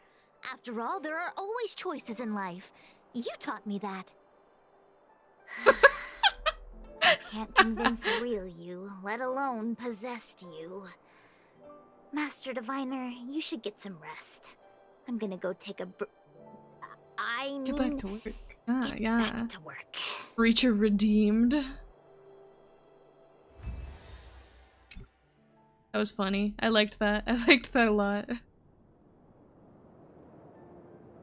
After all, there are always choices in life. You taught me that. I can't convince real you, let alone possessed you. Master Diviner, you should get some rest. I'm gonna go take a Get back to work. Yeah. Back to work. Breacher redeemed. That was funny. I liked that. I liked that a lot.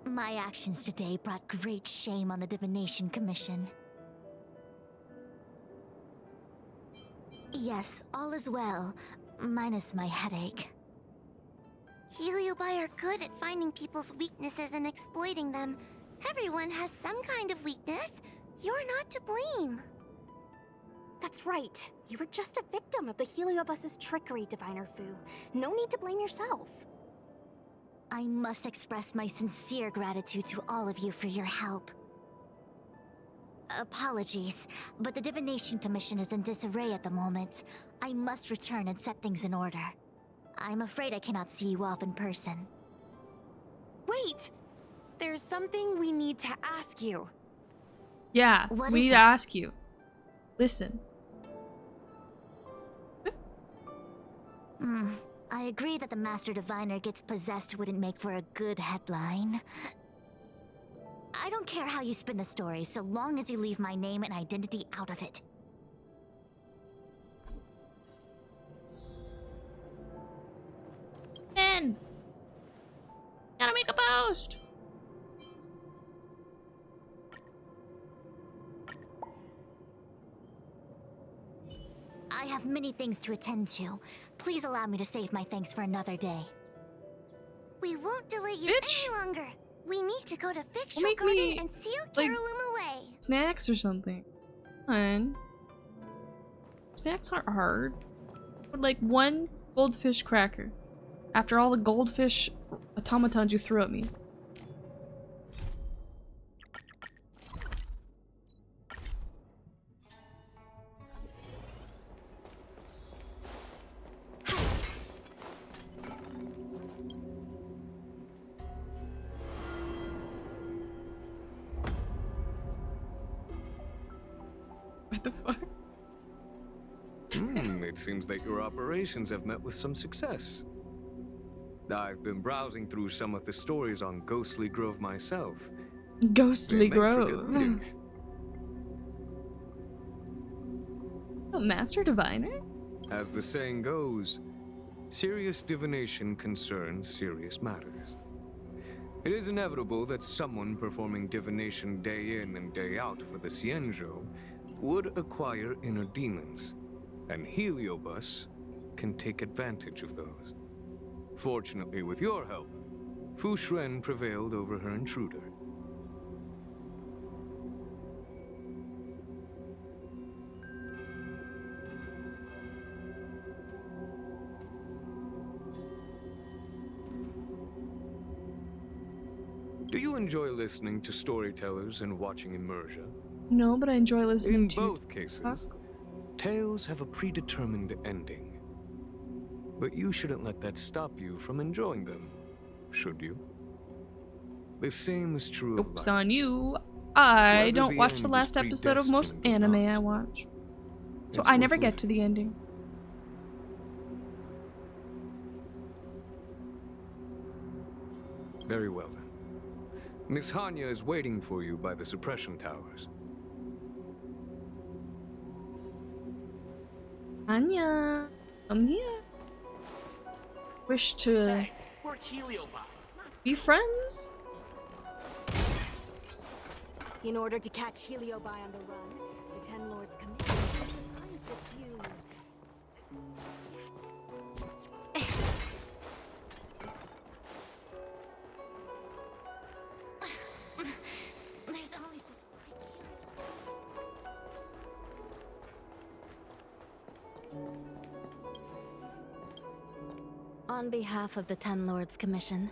My actions today brought great shame on the Divination Commission. Yes, all is well, minus my headache. Heliobi are good at finding people's weaknesses and exploiting them. Everyone has some kind of weakness. You're not to blame. That's right. You were just a victim of the Heliobus's trickery, Diviner Fu. No need to blame yourself. I must express my sincere gratitude to all of you for your help. Apologies, but the Divination Commission is in disarray at the moment. I must return and set things in order. I'm afraid I cannot see you off in person. Wait! There's something we need to ask you. Yeah, What we is need to it? ask you. Listen. I agree that the Master Diviner gets possessed wouldn't make for a good headline. I don't care how you spin the story, so long as you leave my name and identity out of it. Ben! Gotta make a post! I have many things to attend to. Please allow me to save my thanks for another day. We won't delay you Bitch. any longer. We need to go to Fictional Make Garden me, and seal like, Carolum away. Snacks or something. Come on. Snacks aren't hard. But like one goldfish cracker. After all the goldfish automatons you threw at me. What the fuck? It seems that your operations have met with some success. I've been browsing through some of the stories on Ghostly Grove myself. Ghostly They make for good Grove. reading. A master diviner? As the saying goes, serious divination concerns serious matters. It is inevitable that someone performing divination day in and day out for the Xianzhou would acquire inner demons, and Heliobus can take advantage of those. Fortunately, with your help, Fu Xuan prevailed over her intruder. Do you enjoy listening to storytellers and watching immersion? No, but I enjoy listening In to both cases, tales have a predetermined ending. But you shouldn't let that stop you from enjoying them, should you? The same is true of Oops life. on you. I Whether don't the watch the end last is episode of most predestined or anime not, I watch. So it's I never worth get to the ending. Very well then. Miss Hanya is waiting for you by the suppression towers. Anya, come here. Wish to We're Heliobi. be friends? In order to catch Heliobi on the run, the Ten Lords Commission devised a few... There's always this On behalf of the Ten Lords Commission,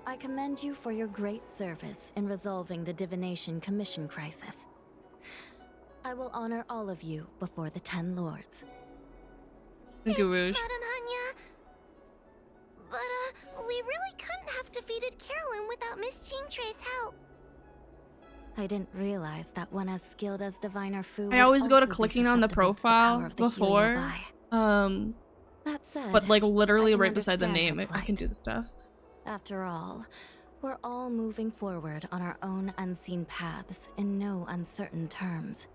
I commend you for your great service in resolving the Divination Commission crisis. I will honor all of you before the Ten Lords. Thank you, Thanks, Wish. Madam Hanya. But, we really couldn't have defeated Carolyn without Miss Chingtre's help. I didn't realize that one as skilled as Diviner Fu I always would go to also be clicking on the susceptible to profile power of the before. Heliobi. That said, But like literally I can right beside the understand name, her I can do the stuff. After all, we're all moving forward on our own unseen paths in no uncertain terms.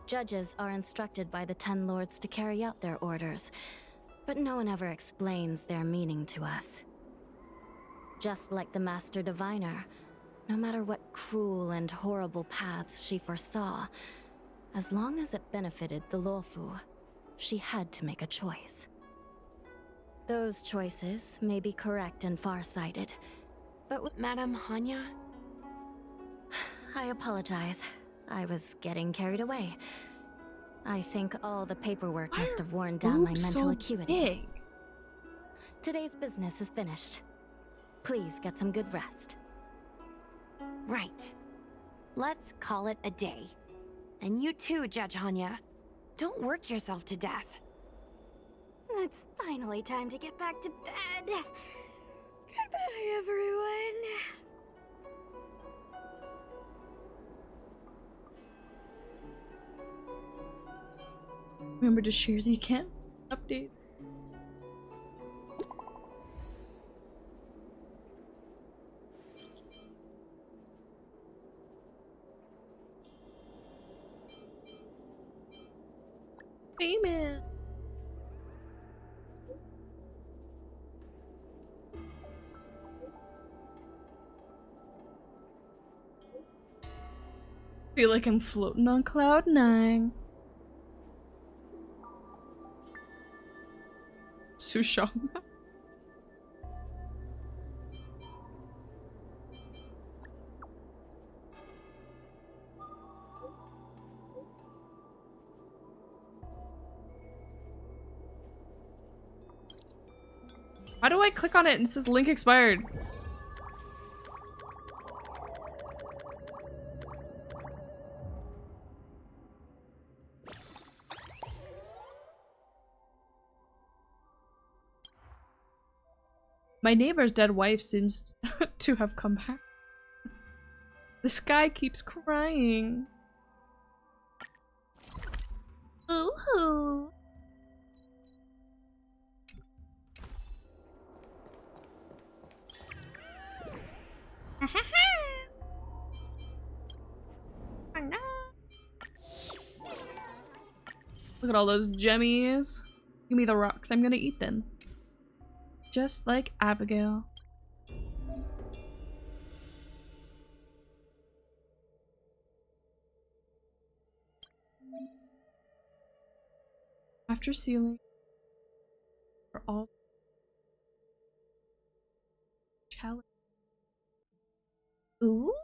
Judges are instructed by the Ten Lords to carry out their orders, but no one ever explains their meaning to us. Just like the Master Diviner, no matter what cruel and horrible paths she foresaw, as long as it benefited the Luofu, she had to make a choice. Those choices may be correct and far-sighted, but Madam Hanya? I apologize. I was getting carried away. I think all the paperwork must have worn down my boobs mental so acuity. big? Today's business is finished. Please get some good rest. Right. Let's call it a day. And you too, Judge Hanya. Don't work yourself to death. It's finally time to get back to bed. Goodbye, everyone. Remember to share the account update. Amen. Feel like I'm floating on cloud 9. Sushong. How do I click on it and it says link expired? My neighbor's dead wife seems to have come back. This guy keeps crying. Ooh-hoo. Look at all those jemmies. Give me the rocks. I'm gonna eat them. Just like Abigail. After sealing for all challenge. Ooh.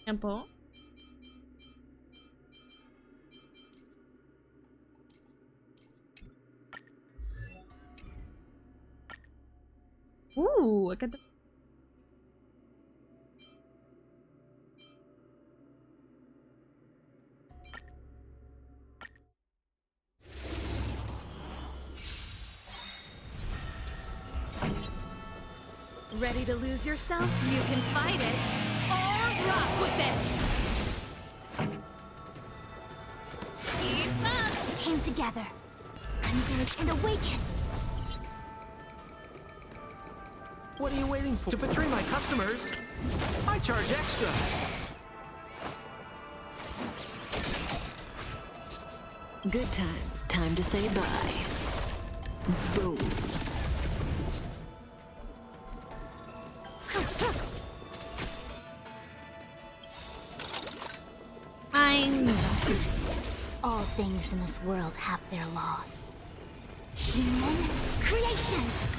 Sample. Ooh, look at the Ready to lose yourself? You can fight it or rock with it! Keep up! We came together. Converge and awaken! What are you waiting for? To betray my customers? I charge extra. Good times. Time to say bye. Boom. I know. All things in this world have their laws. Human creations!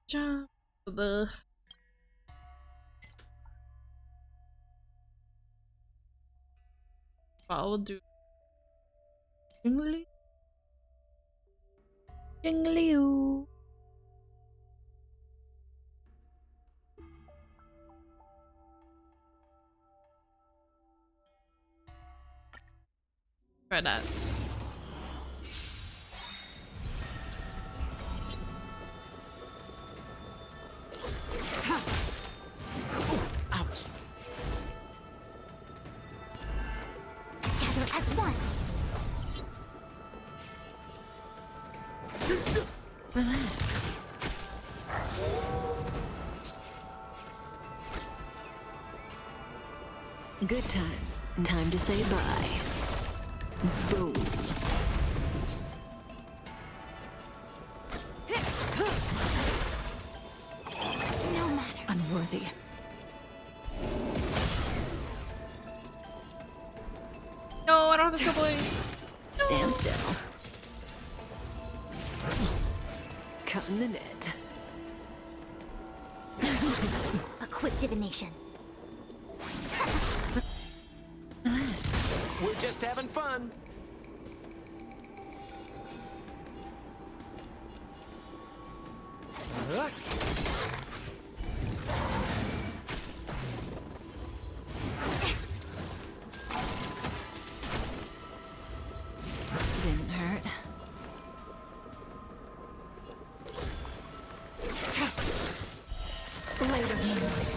job. I'll do Jingly. Jingliu. Try that. Ouch. Together as one. Relax. Good times. Time to say bye. Boom. No matter. Unworthy. No, I don't have a skill point. Stand still. Cut in the net. A quick divination. We're just having fun. Didn't hurt. Later, Moonlight.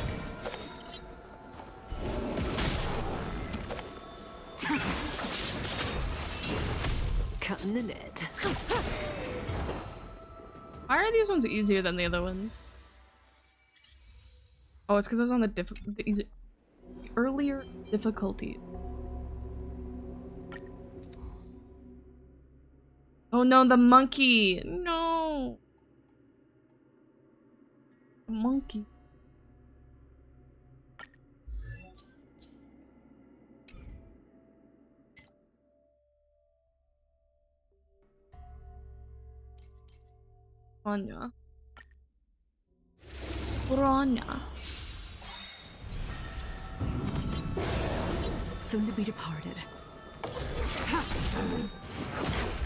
Cut in the net. Why are these ones easier than the other ones? Oh, it's because I was on the earlier difficulties. Oh no, the monkey! No! The monkey. Anya. Anya. Soon to be departed.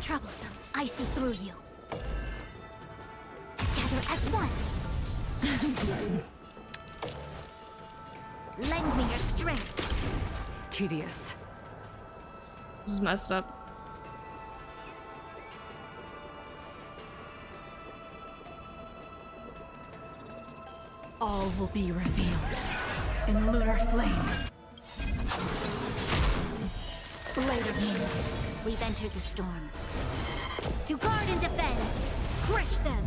Troublesome. I see through you. Together as one. Lend me your strength. Tedious. This is messed up. All will be revealed in lunar flame. Blade of moonlight. We've entered the storm. To guard and defend. Crush them.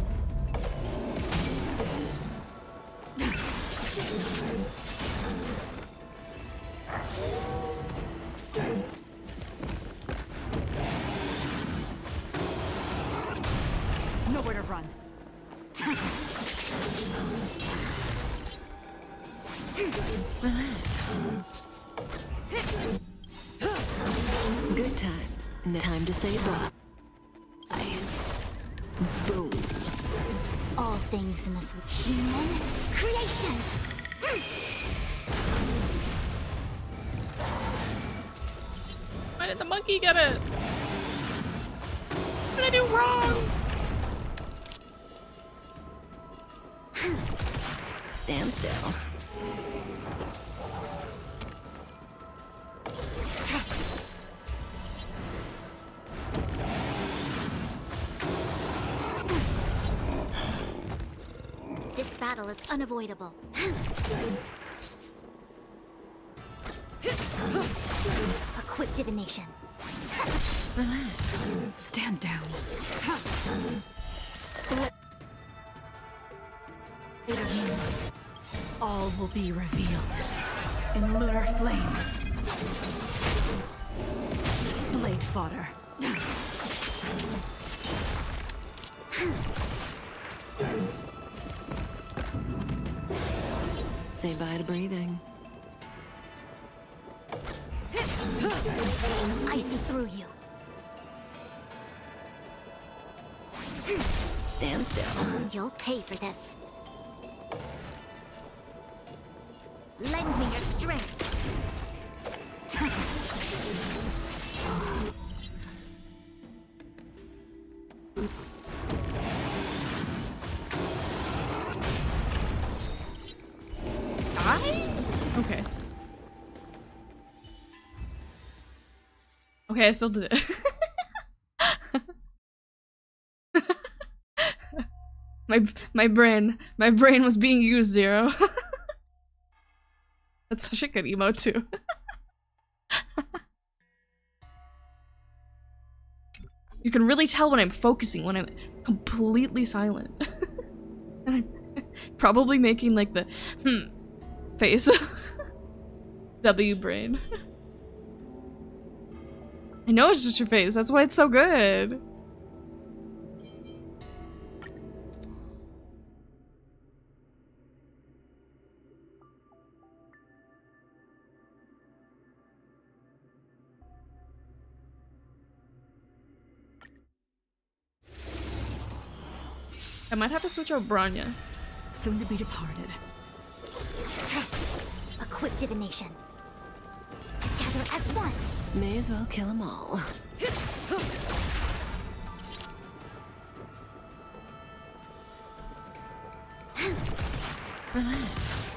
Nowhere to run. Relax. Good times. Time to say bye. Boom. All things in this world. Human creations. Why did the monkey get it? What did I do wrong? Stand still. This battle is unavoidable. A quick divination. Relax. Stand down. Blade of moonlight. All will be revealed in lunar flame. Blade fodder. Say bye to breathing. I see through you. Stand still. You'll pay for this. Lend me your strength. Okay. Okay, I still did it. my brain was being used, Zero. That's such a good emote too. You can really tell when I'm focusing, when I'm completely silent. And I'm probably making like the face. W brain. I know it's just your face, that's why it's so good. I might have to switch out Branya. Soon to be departed. A quick divination. Together as one. May as well kill them all. Relax.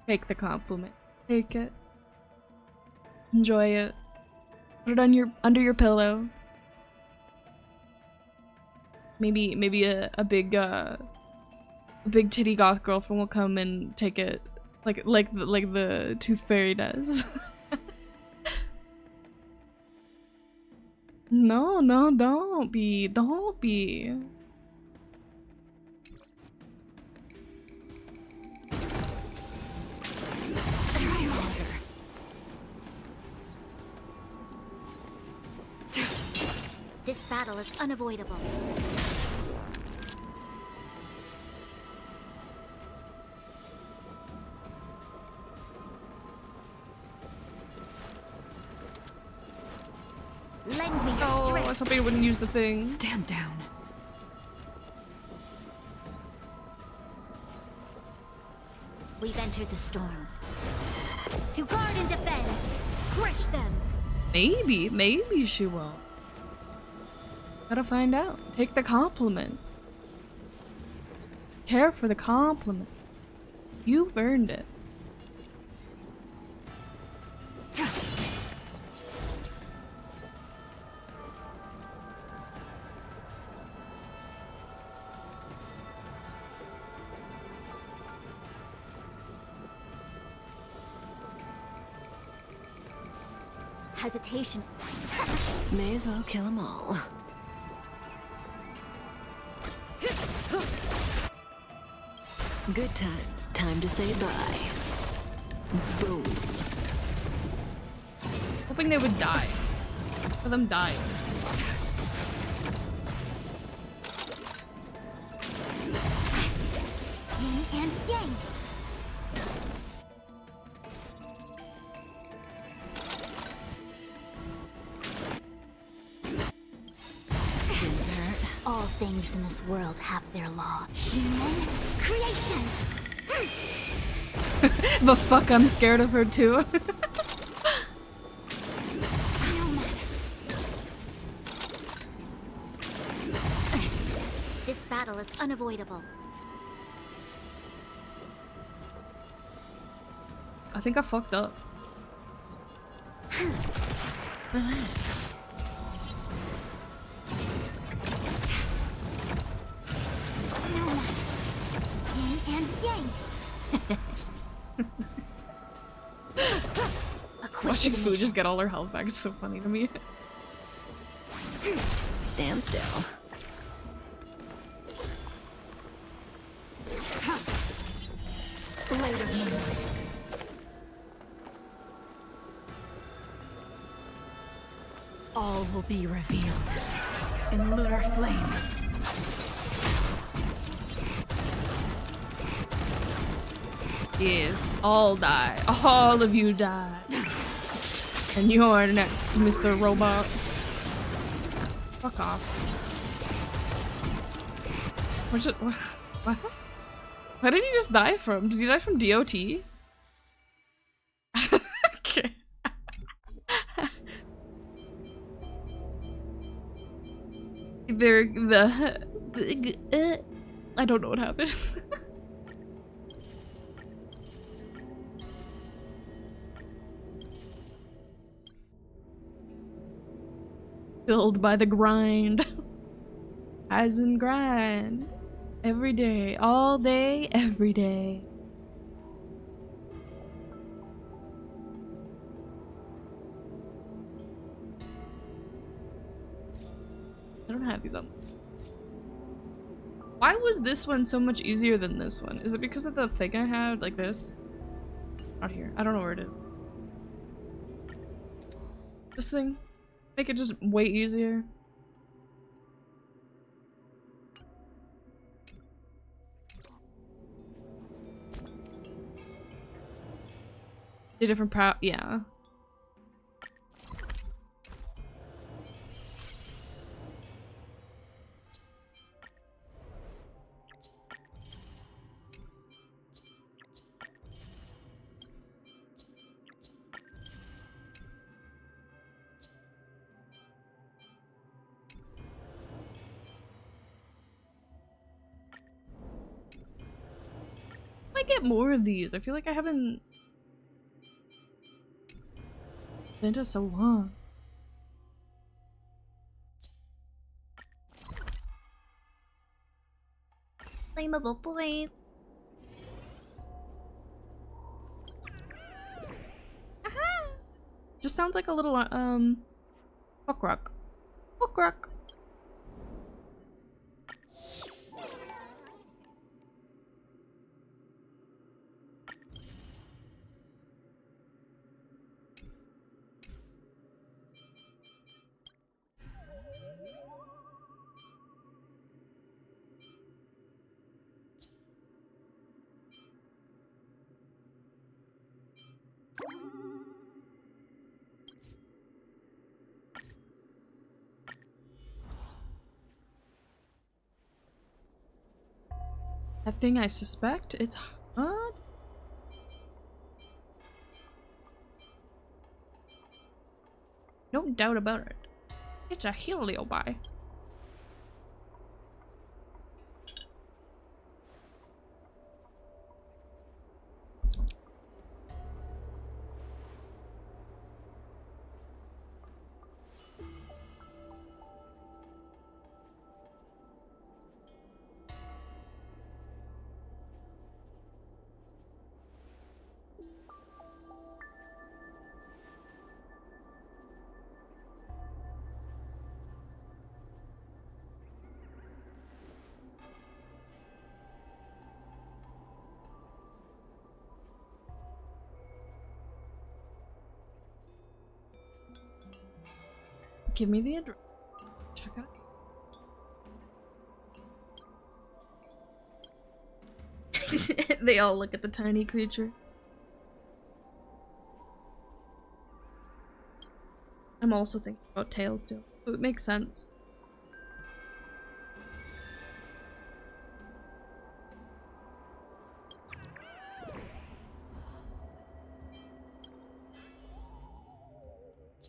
Take the compliment. Take it. Enjoy it. Put it on under your pillow. Maybe a big titty goth girlfriend will come and take it like the Tooth Fairy does. No, don't be. This battle is unavoidable. Lend me your strength. I was hoping you wouldn't use the thing. Stand down. We've entered the storm. To guard and defend! Crush them! Maybe she will. Gotta find out. Take the compliment. Care for the compliment. You've earned it. Hesitation. May as well kill them all. Good times. Time to say bye. Boom. Hoping they would die. For them dying. Yin and yang. All things in this world have their law. Human creations. But fuck, I'm scared of her too. This battle is unavoidable. I think I fucked up. Relax. Yin and yang. Watching Fu just get all her health back is so funny to me. Stand still. Later, moonlight. All will be revealed in lunar flame. Yes, all die. All of you die. And you're next, Mr. Robot. Fuck off. What? What did he just die from? Did he die from DOT? Okay. I don't know what happened. Filled by the grind. As in grind. Every day. All day, every day. I don't have these on. Why was this one so much easier than this one? Is it because of the thing I had? Like this? Out here. I don't know where it is. This thing? Make it just way easier. The different yeah. I get more of these. I feel like I haven't been to so long. Flammable boys. Aha! Just sounds like a little fuck rock. Fuck rock. That thing I suspect? It's hot? No doubt about it. It's a heliobi. Give me the address. Check it out. They all look at the tiny creature. I'm also thinking about Tails too, so it makes sense.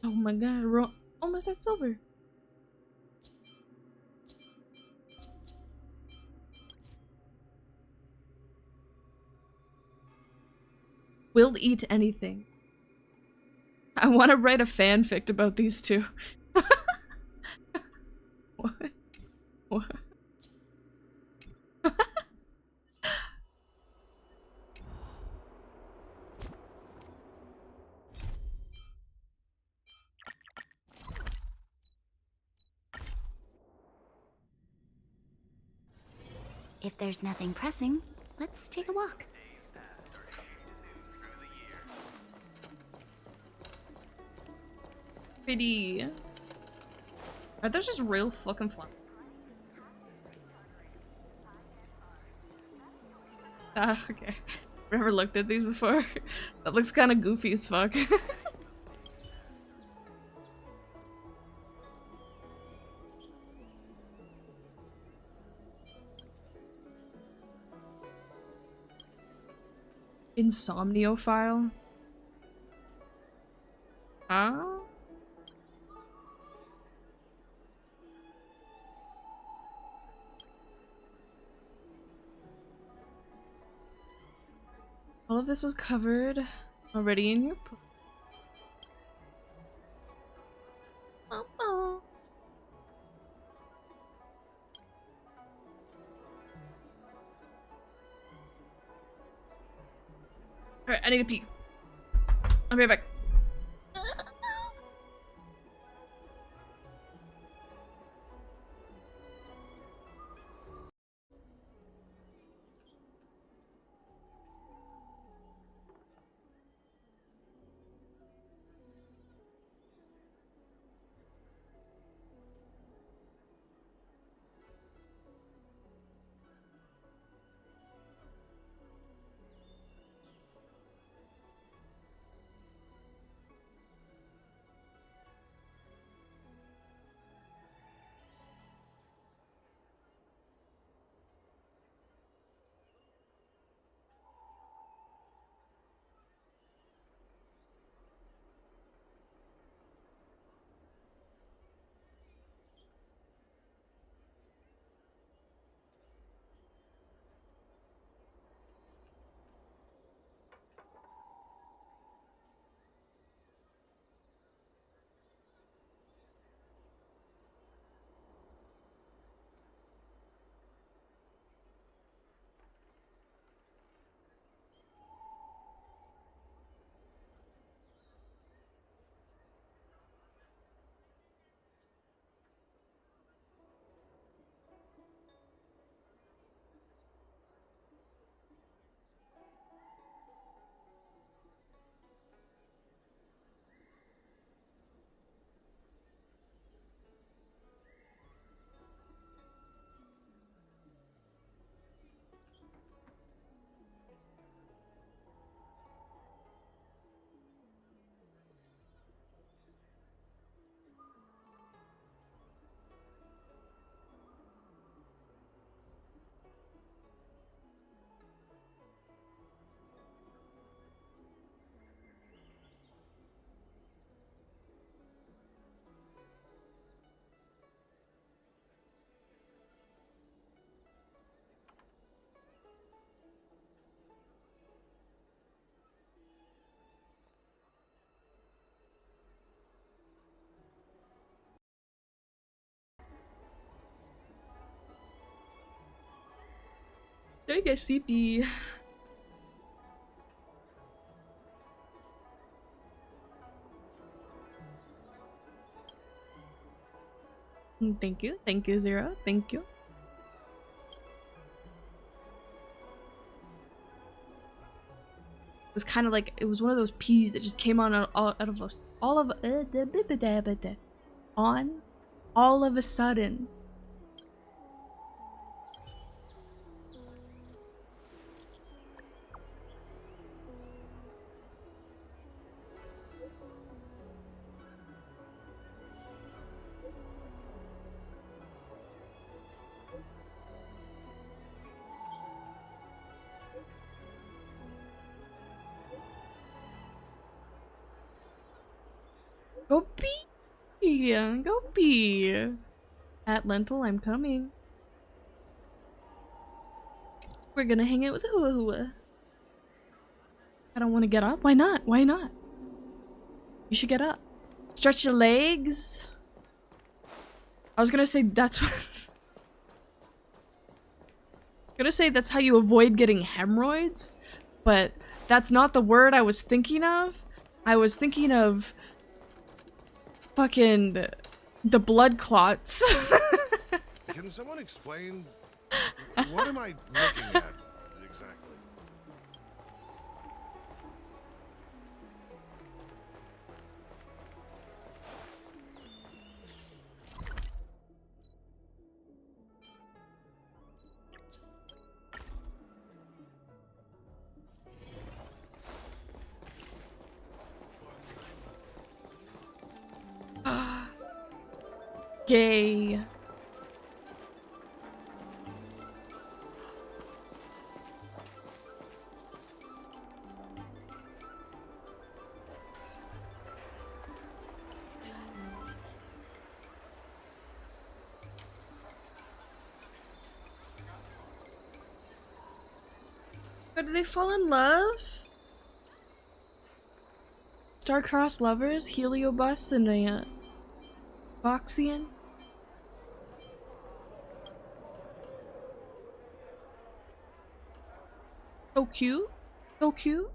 Oh my god, we're almost at silver. We'll eat anything. I want to write a fanfic about these two. What? What? If there's nothing pressing, let's take a walk. Pretty. Are those just real fucking flowers? Ah, okay. Never looked at these before. That looks kind of goofy as fuck. Insomniophile? Huh? All of this was covered already in your book. Oh. Alright, I need to pee. I'll be right back. I get sleepy. Thank you, Zero. Thank you. It was kind of like it was one of those peas that just came on out of us, all of a sudden. Go pee! Go pee! At Lentil, I'm coming. We're gonna hang out with Hua Hua. I don't want to get up. Why not? Why not? You should get up. Stretch your legs. I was gonna say that's what gonna say that's how you avoid getting hemorrhoids, but that's not the word I was thinking of. I was thinking of fucking the blood clots. Can someone explain what am I looking at exactly? Gay. But did they fall in love? Star-crossed lovers, Heliobus and a Boxian. So cute. So cute.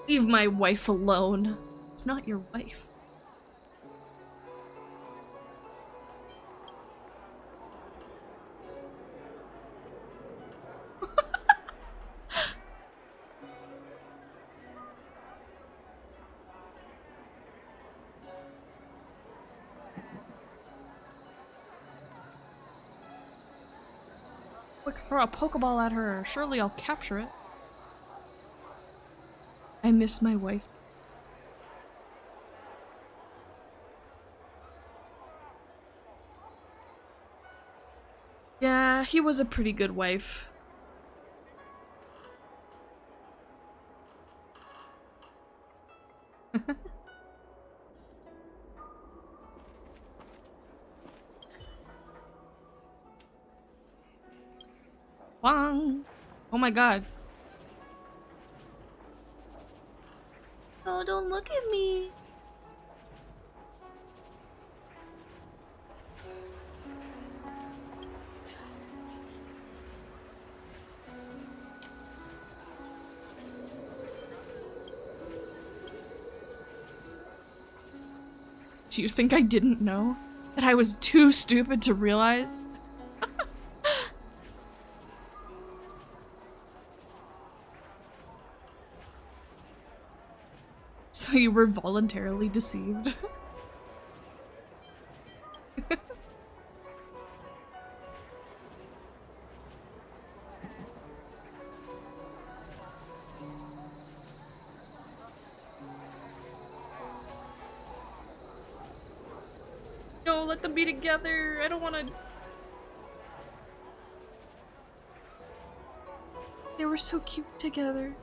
Leave my wife alone. It's not your wife. Quick, throw a Pokeball at her. Surely I'll capture it. I miss my wife. Yeah, he was a pretty good wife. Wang! Oh my god. Oh, don't look at me. Do you think I didn't know? That I was too stupid to realize? So you were voluntarily deceived? No, let them be together. I don't want to. were so cute together.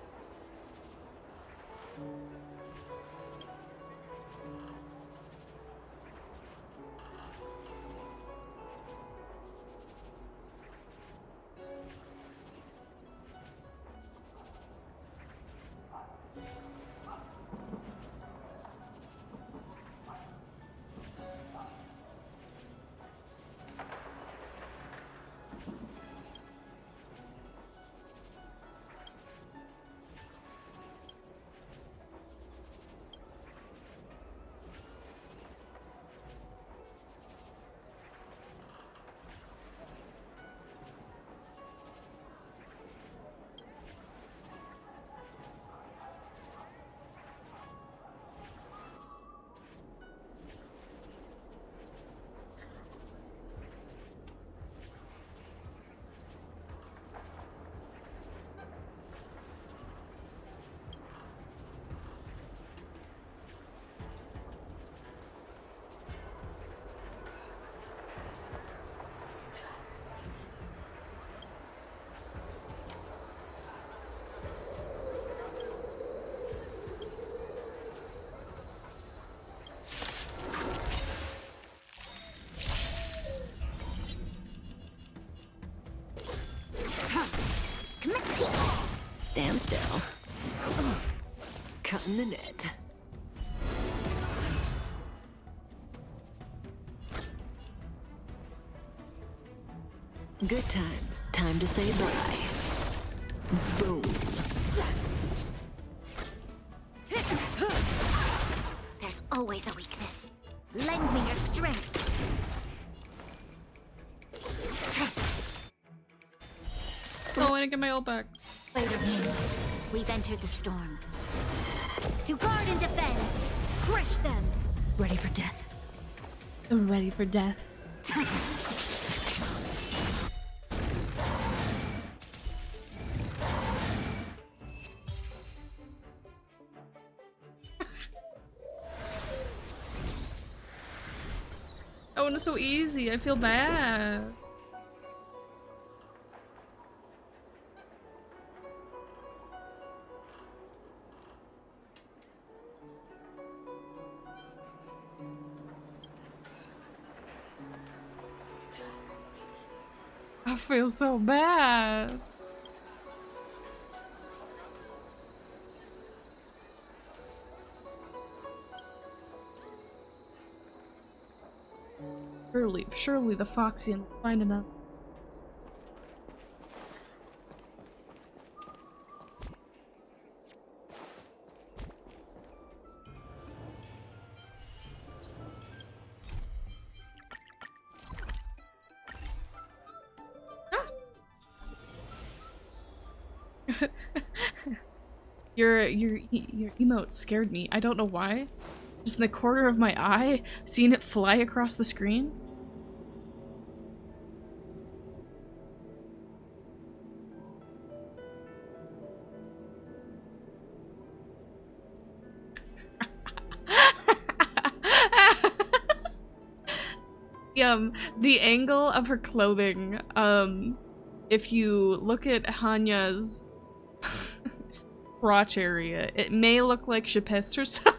Stand still. Cutting the net. Good times. Time to say bye. Boom. There's always a weakness. Lend me your strength. Oh, I didn't get my ult back. We've entered the storm. To guard and defend. Crush them. Ready for death. Ready for death. Oh, and it's so easy. I feel bad. I feel so bad. Surely the Foxian will find enough. Your emote scared me. I don't know why. Just in the corner of my eye, seeing it fly across the screen. The angle of her clothing, if you look at Hanya's crotch area, it may look like she pissed herself.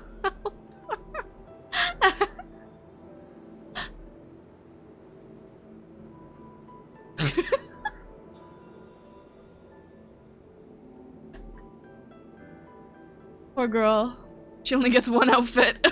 Poor girl. She only gets one outfit.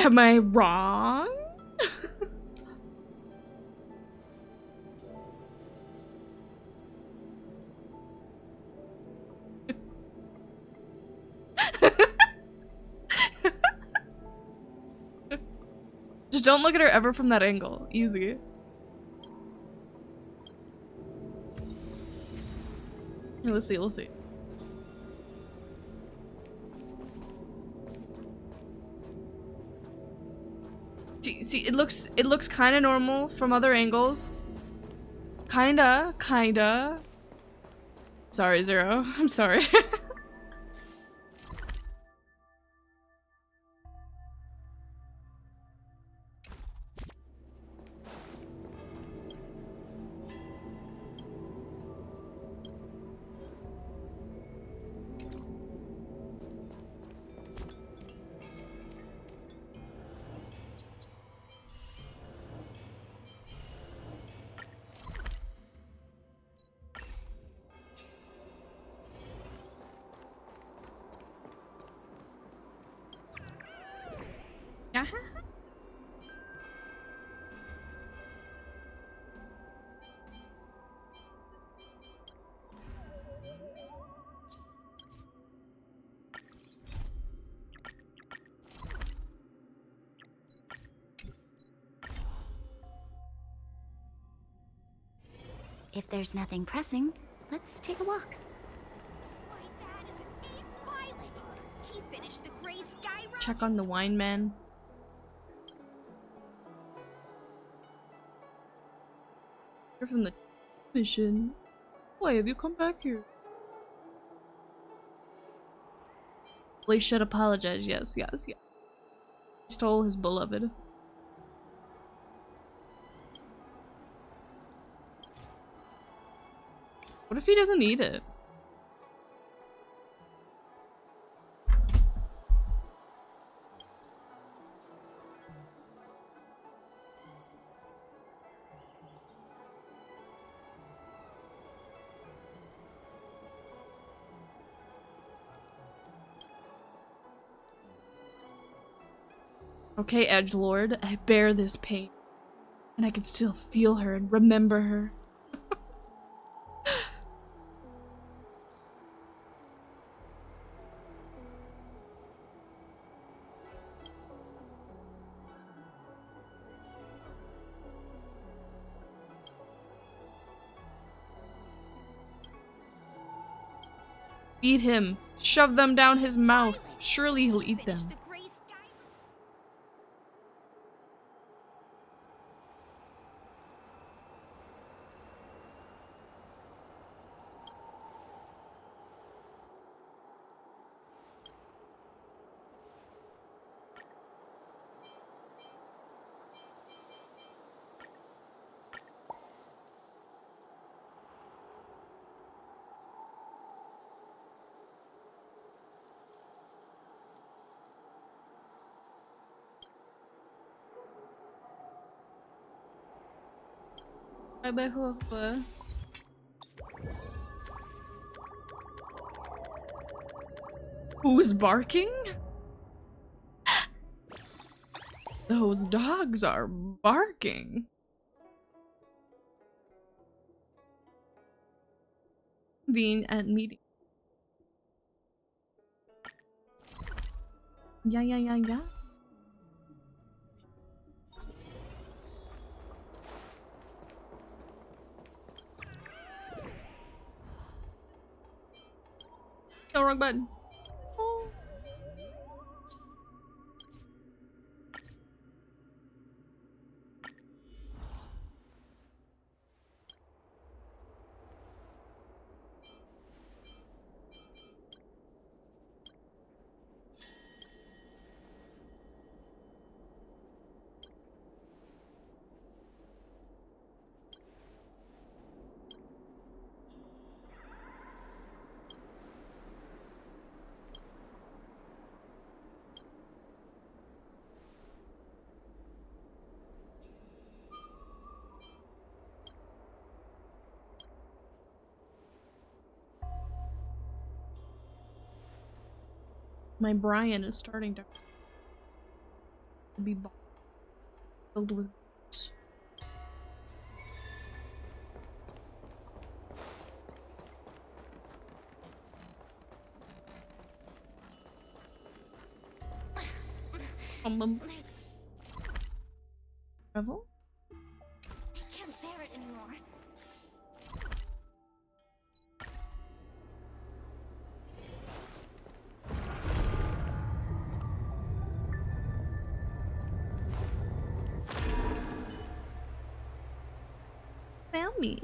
Am I wrong? Just don't look at her ever from that angle. Easy. Here, let's see, we'll see. See, it looks kind of normal from other angles. Kinda. Sorry, Zero. I'm sorry. If there's nothing pressing, let's take a walk. He finished the gray sky run. Check on the wine man. You're from the mission. Why have you come back here? Blaze should apologize. Yes, yes, yes. He stole his beloved. What if he doesn't need it? Okay, Edgelord, I bear this pain. And I can still feel her and remember her. Feed him. Shove them down his mouth. Surely he'll eat them. Bye-bye, Hoofa. Who's barking? Those dogs are barking. Being at meeting. Yeah. No, wrong button. Oh. My Brian is starting to be filled with Revel? I can't bear it anymore. Tell me.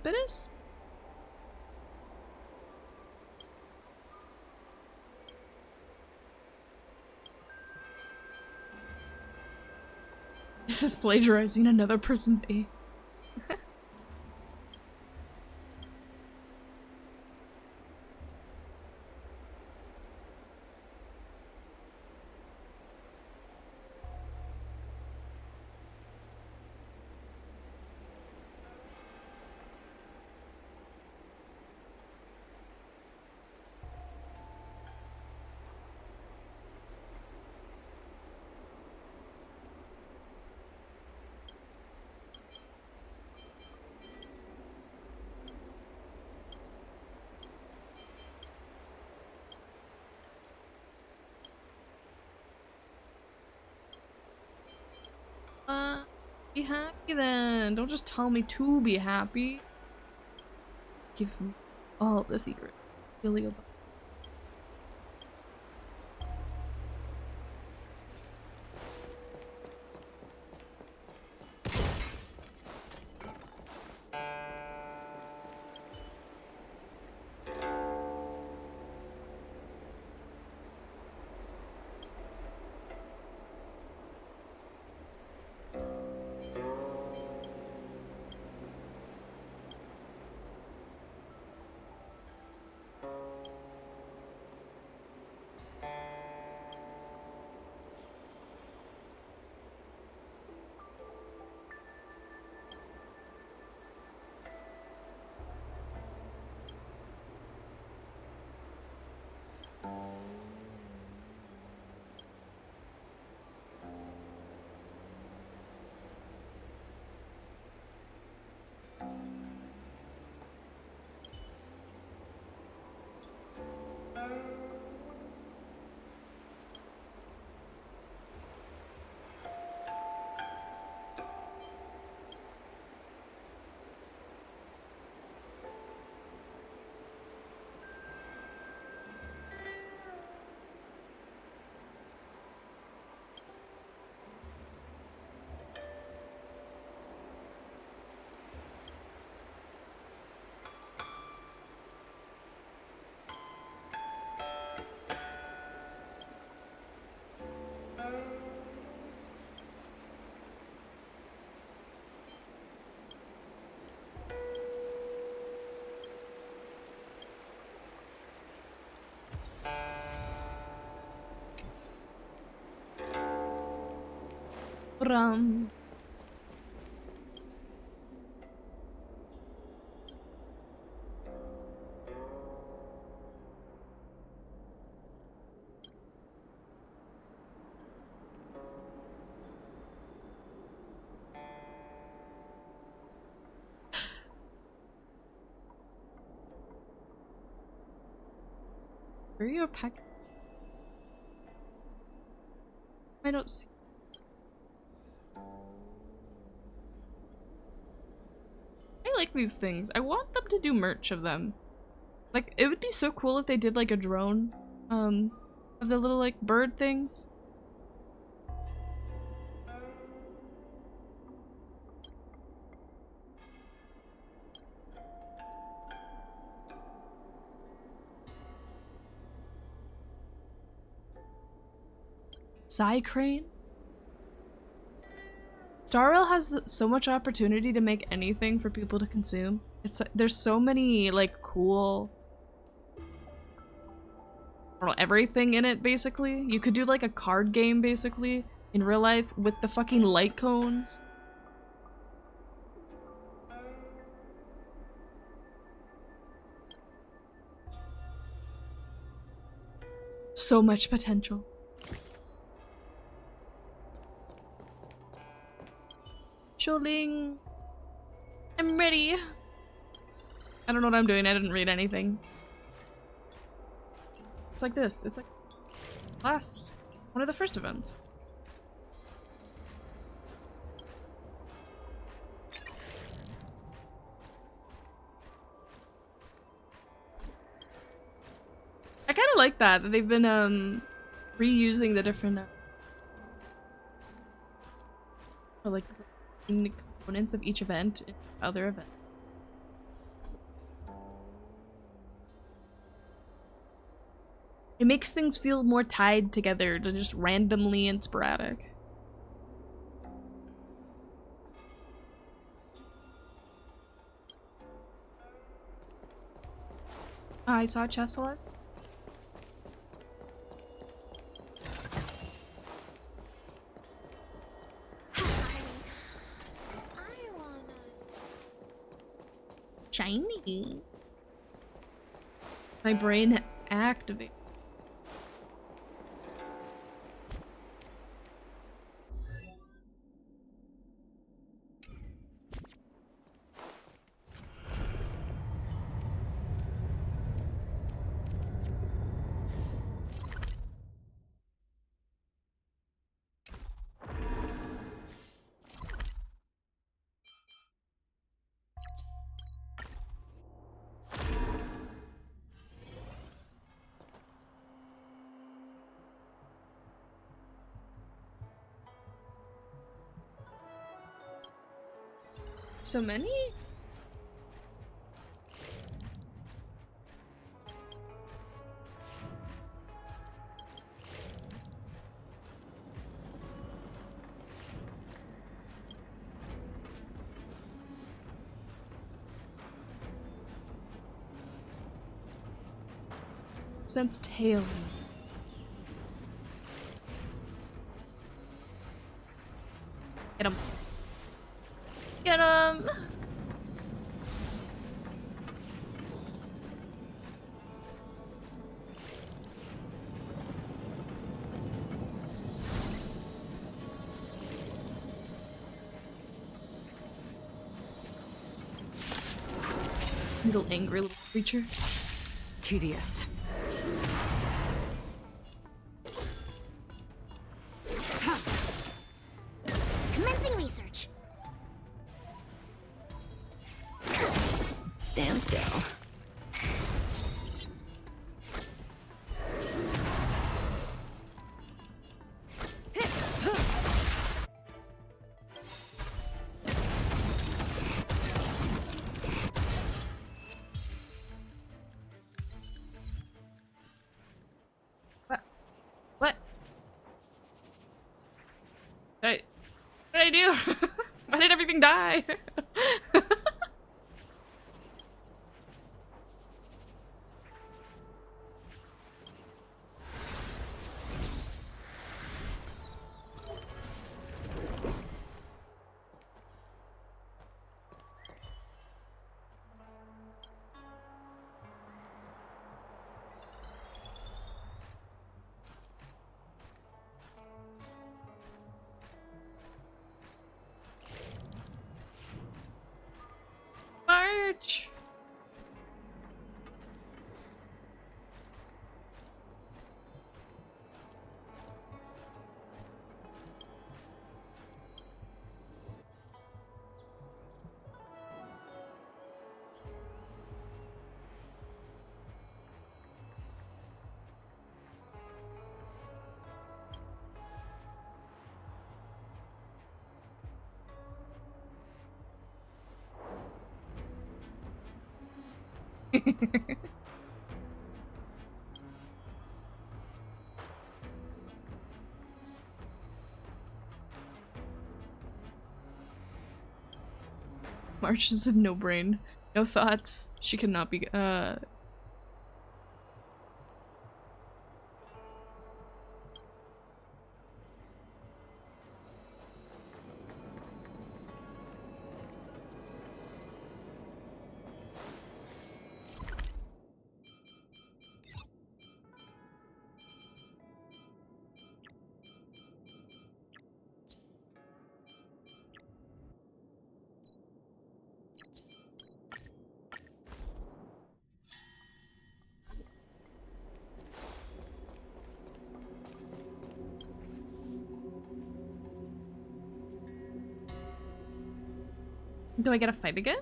It is? This is plagiarizing another person's A. Be happy then. Don't just tell me to be happy. Give me all the secret. Illegal. Ram. Where are you a pack? I don't see. I like these things. I want them to do merch of them. Like, it would be so cool if they did like a drone, of the little like bird things. Crane. Star Rail has so much opportunity to make anything for people to consume. It's there's so many like cool, I don't know, everything in it basically. You could do like a card game basically in real life with the fucking light cones. So much potential. Choling. I'm ready. I don't know what I'm doing. I didn't read anything. It's like this. It's like one of the first events. I kind of like that they've been reusing the different like the components of each event in other events. It makes things feel more tied together than just randomly and sporadic. I saw a chest while I was... Shiny. My brain activated. So many? Sense tail. Get him. Get him! Little angry little creature. Tedious. Commencing research. Stand still. What? What did I do? Why did everything die? March! March is a no brain. No thoughts. She cannot be Do I get a fight again?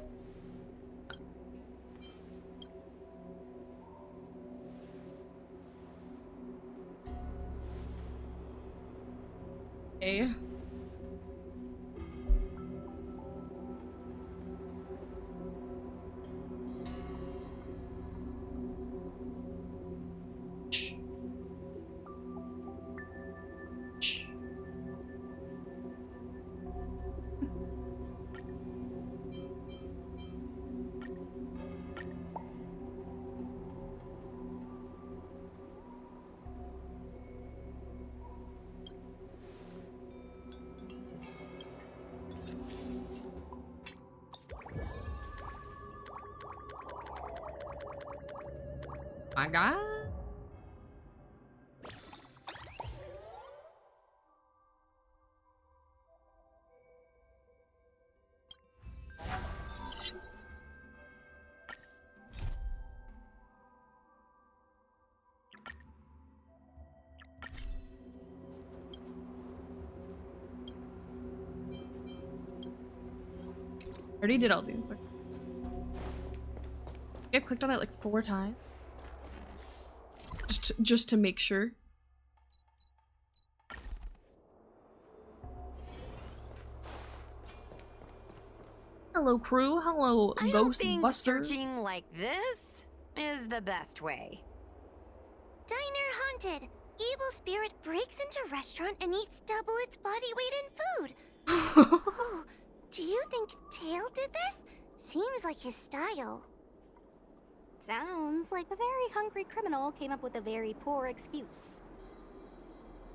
Okay. My God. I already did all these. I clicked on it like 4 times. Just to make sure. Hello crew, hello I don't think Ghostbusters. searching like this is the best way. Diner haunted. Evil spirit breaks into restaurant and eats double its body weight in food. Oh, do you think Tail did this? Seems like his style. Sounds like a very hungry criminal came up with a very poor excuse.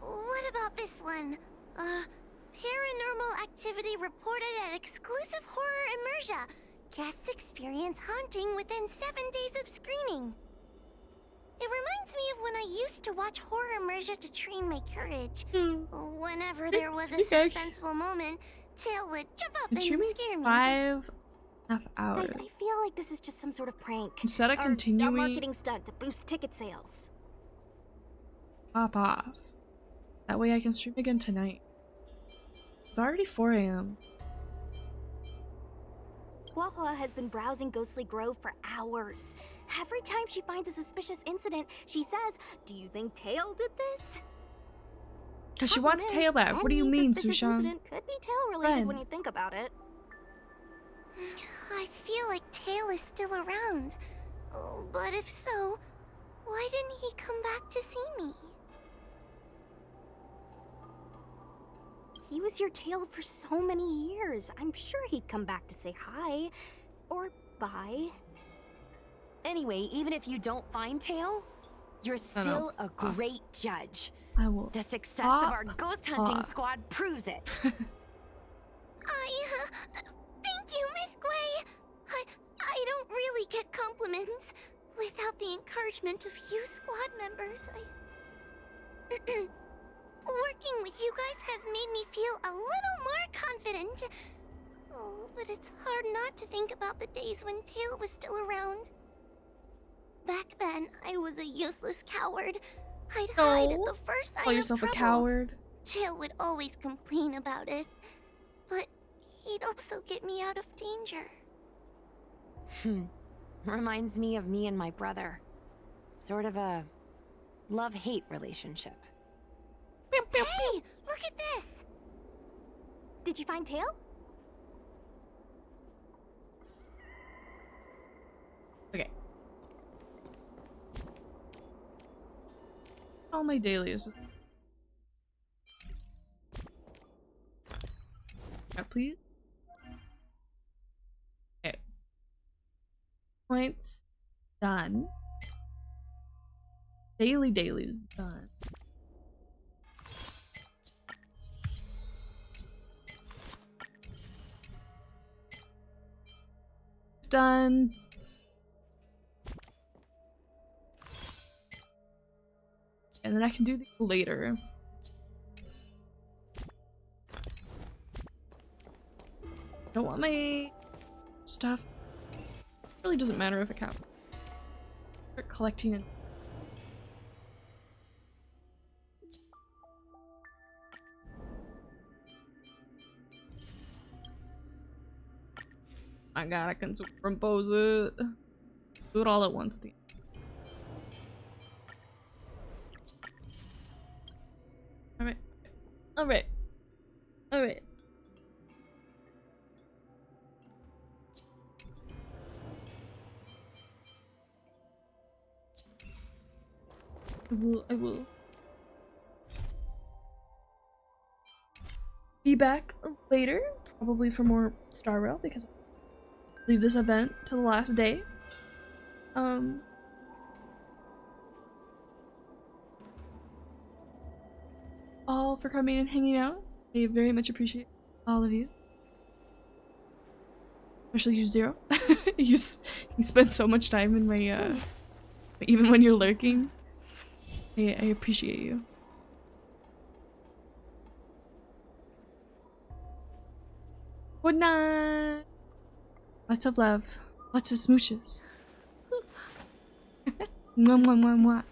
What about this one? Paranormal activity reported at exclusive horror immersia. Guests experience haunting within 7 days of screening. It reminds me of when I used to watch horror immersia to train my courage. Whenever there was a suspenseful moment, Tail would jump up and scare me. 5.5 hours. Guys, I feel like this is just some sort of prank. Instead of Or continuing- a marketing stunt to boost ticket sales. Pop off. That way I can stream again tonight. It's already 4 AM. Huahua has been browsing Ghostly Grove for hours. Every time she finds a suspicious incident, she says, "Do you think Tail did this?" Cause she wants Tail back. What do you Any mean, suspicious Sushan? incident could be Tail related Friend. when you think about it. I feel like Tail is still around. Oh, but if so, why didn't he come back to see me? He was your Tail for so many years. I'm sure he'd come back to say hi. Or bye. Anyway, even if you don't find Tail, you're still a great judge. I will. The success of our ghost hunting squad proves it. Thank you, Miss Gwei. I don't really get compliments. Without the encouragement of you squad members, working with you guys has made me feel a little more confident. Oh, but it's hard not to think about the days when Tail was still around. Back then, I was a useless coward. I'd hide at the first sign Call of yourself a trouble. coward. Tail would always complain about it, but he'd also get me out of danger. Reminds me of me and my brother. Sort of a love-hate relationship. Hey, look at this! Did you find Tail? Okay. All my dailies. Yeah, please. Okay. Points done. Dailies done. It's done. And then I can do these later. Don't want my stuff. Really doesn't matter if I can't start collecting it. My God, I can superimpose it. Do it all at once. Alright. Alright. Alright. I will be back later, probably for more Star Rail, because I leave this event to the last day. All for coming and hanging out. I very much appreciate all of you. Especially you, Zero. You spent so much time in my Even when you're lurking, I appreciate you. Good night. Lots of love. Lots of smooches. Mwah, mwah, mwah, mwah.